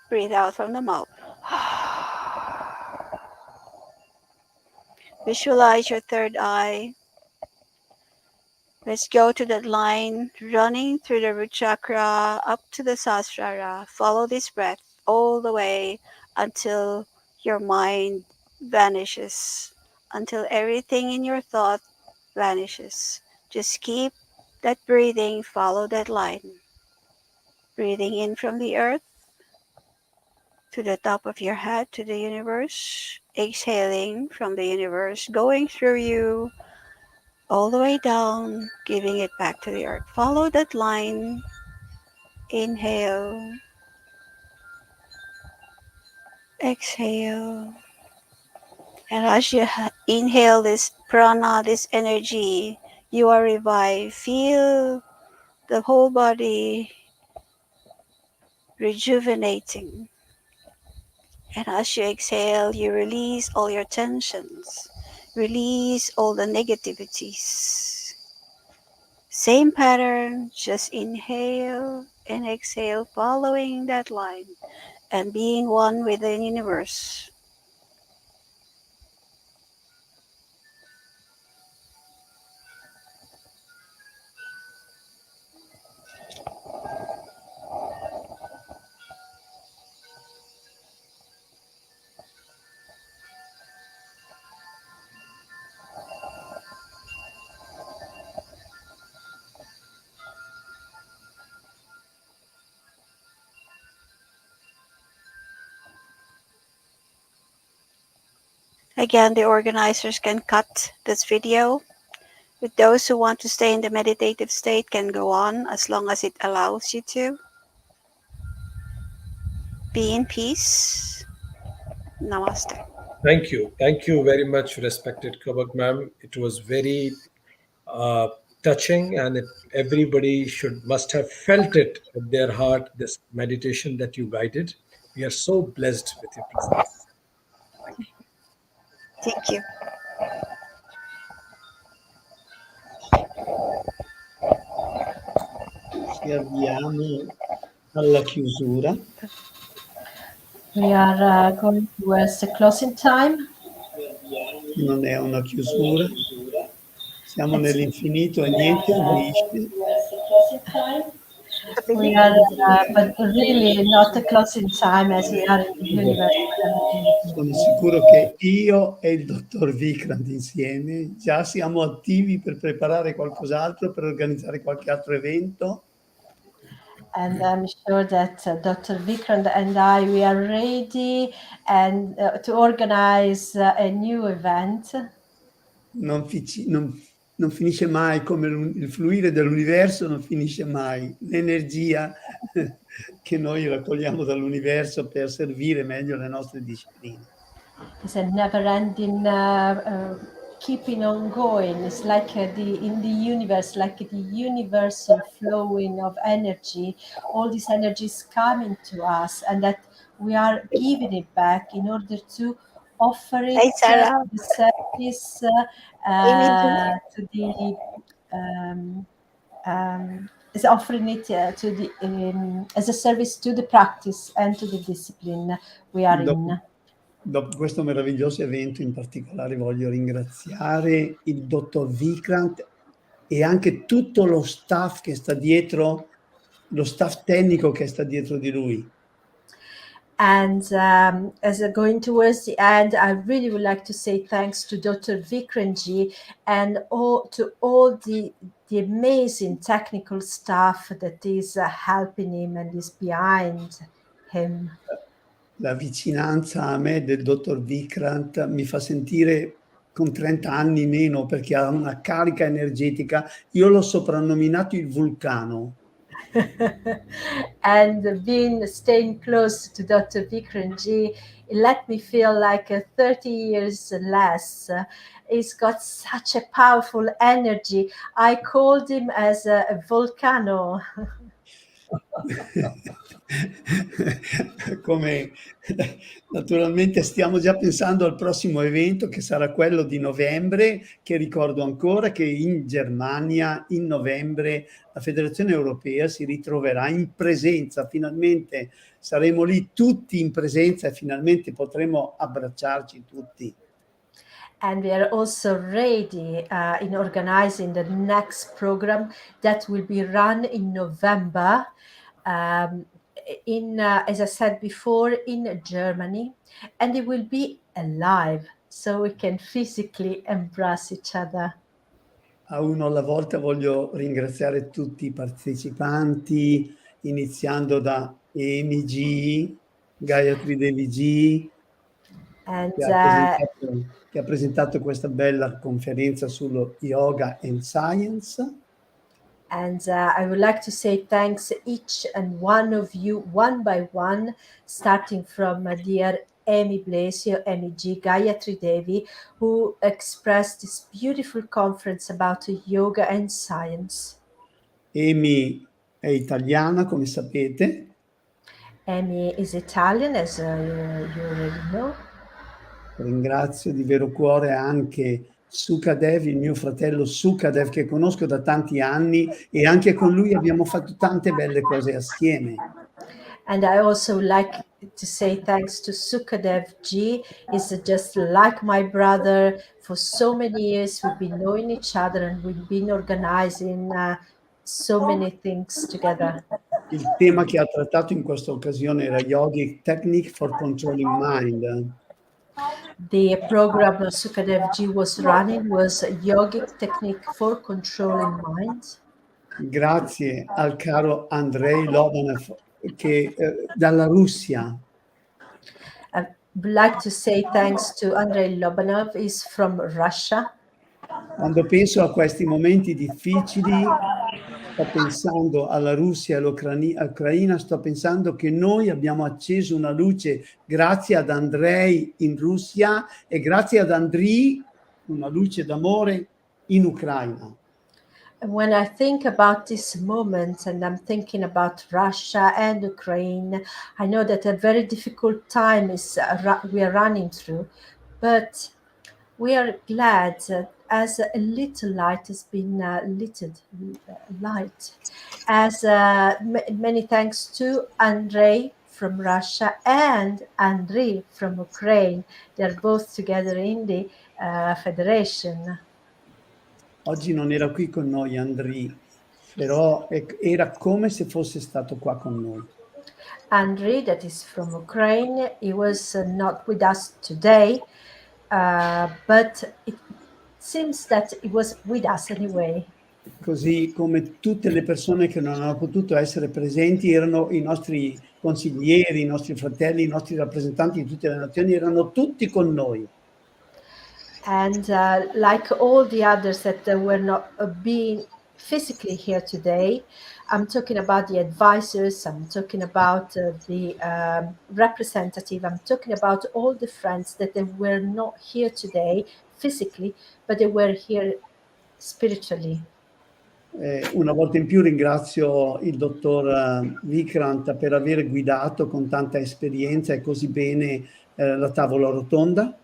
Breathe out from the mouth. Visualize your third eye. Let's go to that line running through the root chakra up to the sahasrara. Follow this breath all the way until your mind vanishes, until everything in your thought vanishes. Just keep that breathing, follow that line. Breathing in from the earth to the top of your head to the universe. Exhaling from the universe, going through you all the way down, giving it back to the earth. Follow that line. Inhale. Exhale. And as you inhale this prana, this energy, you are revived. Feel the whole body rejuvenating. And as you exhale, you release all your tensions. Release all the negativities. Same pattern, just inhale and exhale, following that line and being one with the universe. Again, the organizers can cut this video. With those who want to stay in the meditative state can go on as long as it allows you to. Be in peace. Namaste. Thank you. Thank you very much, respected Kabak ma'am. It was very touching, and everybody must have felt it in their heart, this meditation that you guided. We are so blessed with your presence. Thank you. Thank you. Ci avviamo alla chiusura. We are going towards the closing time. Non è una chiusura. Siamo It's- nell'infinito e niente finisce. We are, but really not a closing time as we are in the universe. Sono sicuro che io e il dottor Vikrant insieme già siamo attivi per preparare qualcos'altro, per organizzare qualche altro evento. And I'm sure that Dr. Vikrant and I, we are ready and to organize a new event. Non finisce mai come il fluire dell'universo, non finisce mai. L'energia che noi raccogliamo dall'universo per servire meglio le nostre discipline. It's a never-ending keeping on going. It's like in the universe, like the universal flowing of energy. All this energy is coming to us, and that we are giving it back in order to offer it Hey, Sarah. the service to the is offering it to the as a service to the practice and to the discipline we are in. Dopo questo meraviglioso evento in particolare voglio ringraziare il dottor Vikrant e anche tutto lo staff che sta dietro, lo staff tecnico che sta dietro di lui. And as going towards the end, I really would like to say thanks to Dr. Vikranji and to all the amazing technical staff that is helping him and is behind him. La vicinanza a me del dottor Vikrant mi fa sentire con 30 anni meno perché ha una carica energetica. Io l'ho soprannominato il vulcano. And staying close to Dr. Vikranji, it let me feel like 30 years less. He's got such a powerful energy. I called him as a volcano. Come naturalmente stiamo già pensando al prossimo evento che sarà quello di novembre, che ricordo ancora che in Germania in novembre la Federazione Europea si ritroverà in presenza, finalmente saremo lì tutti in presenza e finalmente potremo abbracciarci tutti. And we are also ready in organizing the next program that will be run in November as I said before, in Germany, and it will be alive, so we can physically embrace each other. A uno alla volta voglio ringraziare tutti i partecipanti, iniziando da Amy G, Gayatri Devi G, And che ha presentato questa bella conferenza sullo yoga and science. And I would like to say thanks each and one of you, one by one, starting from dear Amy Blasio, Amy G, Gayatri Devi, who expressed this beautiful conference about yoga and science. Amy è italiana, come sapete. Amy is Italian, as you already know. Ringrazio di vero cuore anche Sukadev, il mio fratello Sukadev, che conosco da tanti anni e anche con lui abbiamo fatto tante belle cose assieme. And I also like to say thanks to Sukadev Ji. He's just like my brother. For so many years, we've been knowing each other and we've been organizing so many things together. Il tema che ha trattato in questa occasione era Yogic Technique for Controlling Mind. The program Sukadev Ji was running was Yogic Technique for Controlling Mind. Grazie al caro Andrei Lobanov che dalla Russia. I would like to say thanks to Andrei Lobanov, is from Russia. Quando penso a questi momenti difficili, sto pensando alla Russia e all'Ucraina, sto pensando che noi abbiamo acceso una luce grazie ad Andrei in Russia e grazie ad Andriy, una luce d'amore in Ucraina. And when I think about this moment and I'm thinking about Russia and Ukraine, I know that a very difficult time we are running through, but We are glad as a little light has been light. As many thanks to Andrei from Russia and Andriy from Ukraine. They're both together in the federation. Oggi non era qui con noi Andriy, però era come se fosse stato qua con noi. Andriy, that is from Ukraine, he was not with us today, but it seems that he was with us anyway. Così come tutte le persone che non hanno potuto essere presenti erano i nostri consiglieri, i nostri fratelli, i nostri rappresentanti di tutte le nazioni, erano tutti con noi. And like all the others that were not being physically here today, I'm talking about the advisors, I'm talking about the representative, I'm talking about all the friends that they were not here today physically, but they were here spiritually. Una volta in più ringrazio il dottor Vikrant per aver guidato con tanta esperienza e così bene la tavola rotonda.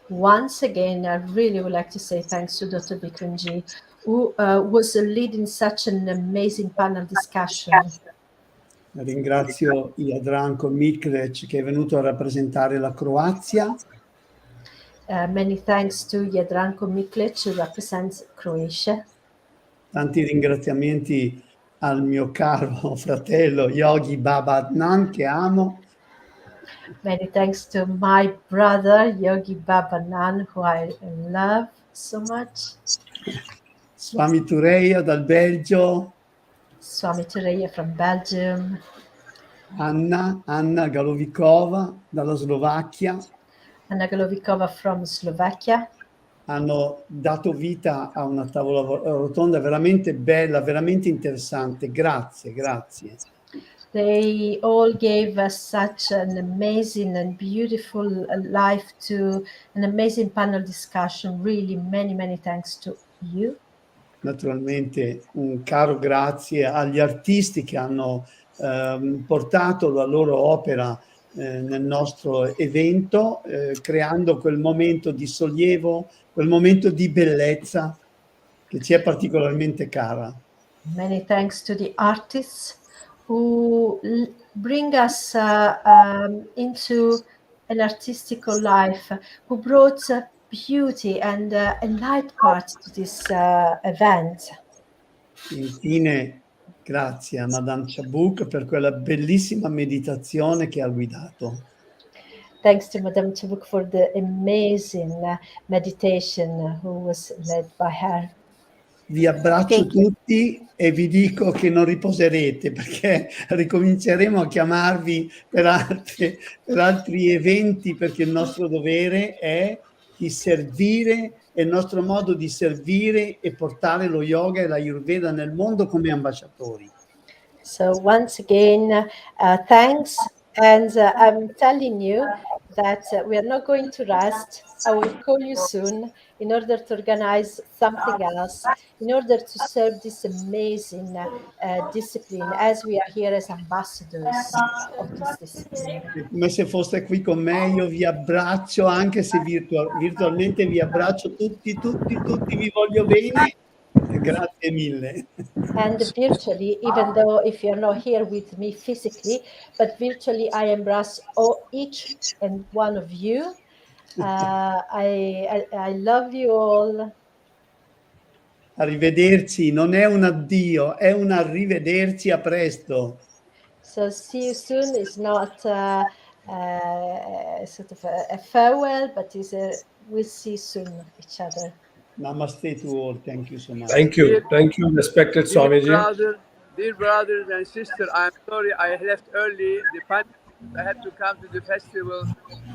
Once again, I really would like to say thanks to Dr. Vikramji, who was leading such an amazing panel discussion. Ringrazio Jadranko Miklec che è venuto a rappresentare la Croazia. Many thanks to Jadranko Miklec, who represents Croatia. Tanti ringraziamenti al mio caro fratello Yogi Baba Adnan, che amo. Many thanks to my brother Yogi Baba Nan, who I love so much. Swami Tureya dal Belgio. Swami Tureya from Belgium. Anna Galovikova dalla Slovacchia. Anna Galovikova from Slovakia. Hanno dato vita a una tavola rotonda veramente bella, veramente interessante. Grazie. They all gave us such an amazing and beautiful life to an amazing panel discussion. Really, many thanks to you. Naturalmente un caro grazie agli artisti che hanno portato la loro opera nel nostro evento, creando quel momento di sollievo, quel momento di bellezza che ci è particolarmente cara. Many thanks to the artists who bring us into an artistical life, who brought beauty and a light part to this event. Infine, grazie a Madame Chabuk per quella bellissima meditazione che ha guidato. Thanks to Madame Chabuk for the amazing meditation who was led by her. Vi abbraccio tutti e vi dico che non riposerete perché ricominceremo a chiamarvi per altri eventi, perché il nostro dovere è di servire, è il nostro modo di servire e portare lo yoga e la Ayurveda nel mondo come ambasciatori. So once again, thanks, and I'm telling you that we are not going to rest. I will call you soon in order to organize something else, in order to serve this amazing discipline, as we are here as ambassadors of this discipline. Come se foste qui con me, io vi abbraccio, anche se virtualmente vi abbraccio tutti, vi voglio bene. Grazie mille. And virtually, even though if you're not here with me physically, but virtually I embrace each and one of you. I love you all. Arrivederci, non è un addio, è un arrivederci, a presto. So see you soon is not sort of a farewell, but is we'll see soon each other. Namaste to all. Thank you so much. Thank you, respected Swamiji. Dear brothers and sisters, I'm sorry I left early. I had to come to the festival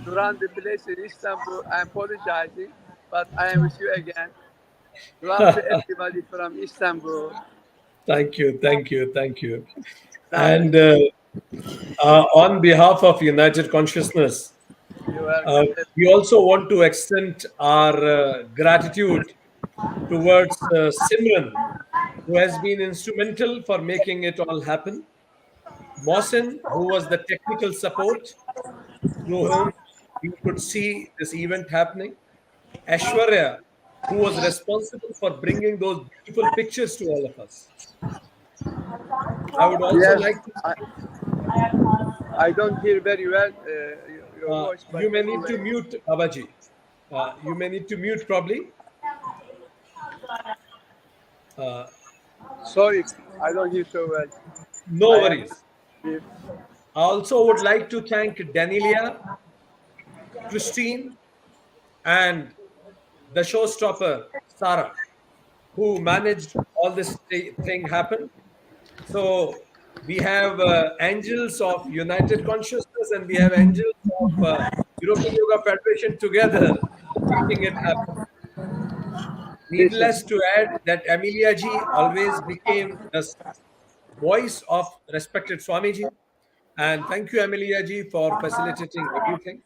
to run the place in Istanbul. I'm apologizing, but I am with you again. Love to everybody from Istanbul. Thank you. And on behalf of United Consciousness, we also want to extend our gratitude towards Simran, who has been instrumental for making it all happen. Mohsin, who was the technical support through whom you could see this event happening. Aishwarya, who was responsible for bringing those beautiful pictures to all of us. I would also Yes, like to. I don't hear very well your voice. But You may need to anyway. mute, Babaji. You may need to mute probably. Sorry, I don't hear so well. No I am worries. here. I also would like to thank Danilia, Christine, and the showstopper, Sarah, who managed all this thing happen. So we have angels of United Consciousness and we have angels of European Yoga Federation together making it happen. Needless to add that Amelia ji always became the voice of respected Swamiji. And thank you, Amelia ji, for facilitating everything.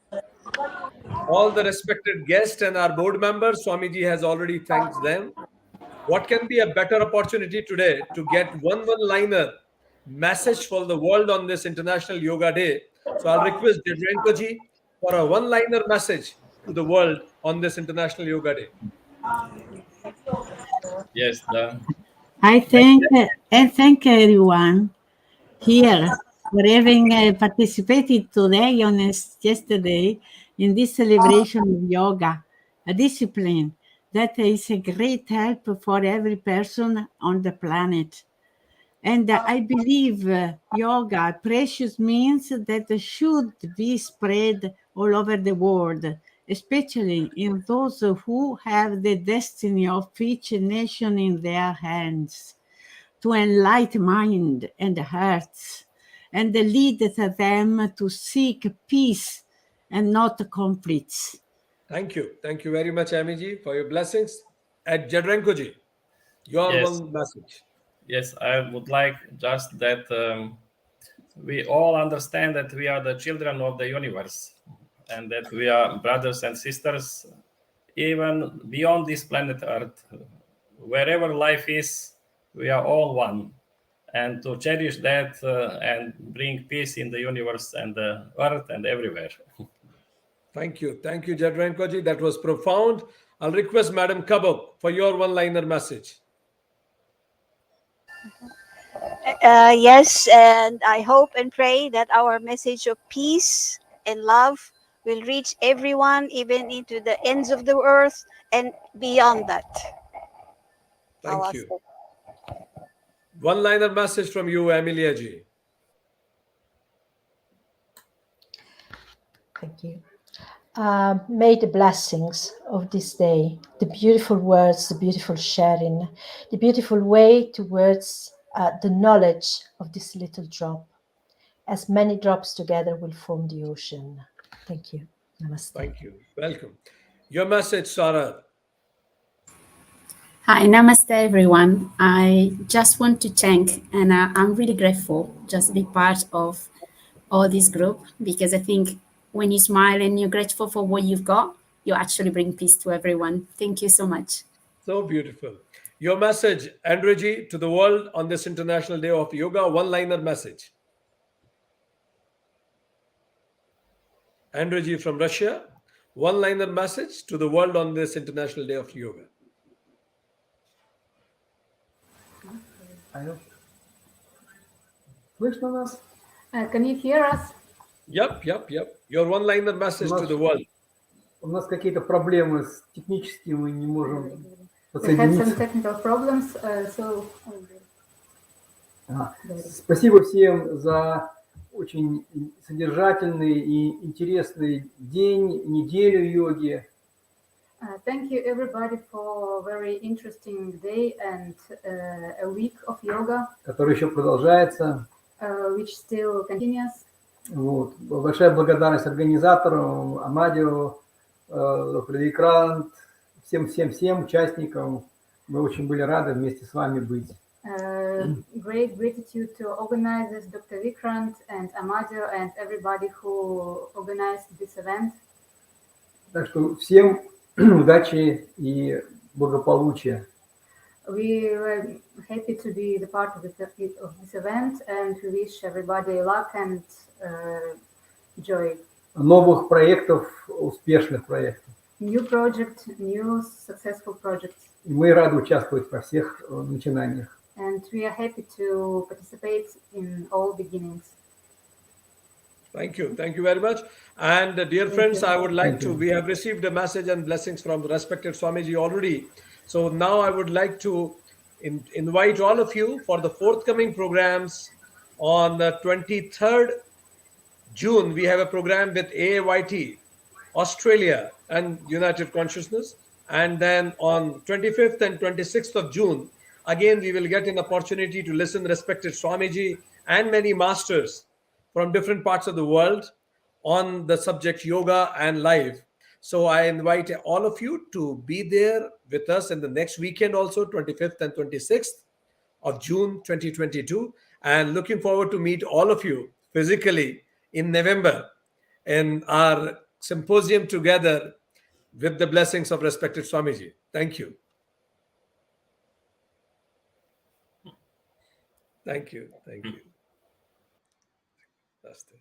All the respected guests and our board members, Swamiji has already thanked them. What can be a better opportunity today to get one-liner message for the world on this International Yoga Day? So I'll request Jadranko ji for a one-liner message to the world on this International Yoga Day. Yes, I thank everyone here for having participated today and yesterday in this celebration of yoga, a discipline that is a great help for every person on the planet. And I believe yoga, precious means that should be spread all over the world, especially in those who have the destiny of each nation in their hands, to enlighten mind and hearts, and lead them to seek peace and not conflicts. Thank you. Thank you very much, Amiji, for your blessings. At Jadranko ji, your Yes. one message. Yes, I would like just that we all understand that we are the children of the universe and that we are brothers and sisters even beyond this planet Earth. Wherever life is, we are all one. And to cherish that and bring peace in the universe and the earth and everywhere. Thank you. Thank you, Jadranko ji. That was profound. I'll request Madam Kabab for your one-liner message. Yes, and I hope and pray that our message of peace and love will reach everyone, even into the ends of the earth and beyond that. Thank you. One-liner message from you, Amelia ji. Thank you. May the blessings of this day, the beautiful words, the beautiful sharing, the beautiful way towards the knowledge of this little drop, as many drops together will form the ocean. Thank you. Namaste. Thank you. Welcome. Your message, Sarah. Hi, namaste everyone. I just want to thank, and I'm really grateful just to be part of all this group, because I think when you smile and you're grateful for what you've got, you actually bring peace to everyone. Thank you so much. So beautiful. Your message, Andrew ji, to the world on this International Day of Yoga, one-liner message. Andrew ji from Russia, one-liner message to the world on this International Day of Yoga. Слышно нас? Can you hear us? Yep. Your one-liner message to the world. У нас какие-то проблемы с техническими, мы не можем We have some подсоединиться. technical problems, Спасибо всем за очень содержательный и интересный день, неделю йоги. Thank you everybody for a very interesting day and a week of yoga, Который еще продолжается. which still continues. Вот. Большая благодарность организаторам, Амадио, Викрант, всем участникам. Мы очень были рады вместе с вами быть. Great gratitude to organizers, Dr. Vikrant and Amadio and everybody who organized this event. Так что всем удачи и благополучия. We were happy to be the part of this event and we wish everybody luck and joy. Новых проектов, успешных проектов. new project, new successful projects. И мы рады участвовать во всех начинаниях. And we are happy to participate in all beginnings. Thank you. Thank you very much. And dear friends, I would like Thank to, you. we have received a message and blessings from the respected Swamiji already. So now I would like to invite all of you for the forthcoming programs. On the 23rd June, we have a program with AYT, Australia and United Consciousness. And then on 25th and 26th of June, again, we will get an opportunity to listen respected Swamiji and many masters from different parts of the world on the subject yoga and life. So I invite all of you to be there with us in the next weekend also, 25th and 26th of June 2022, and looking forward to meet all of you physically in November in our symposium together with the blessings of respected Swamiji. Thank you. Thank you. Thank you. That's it.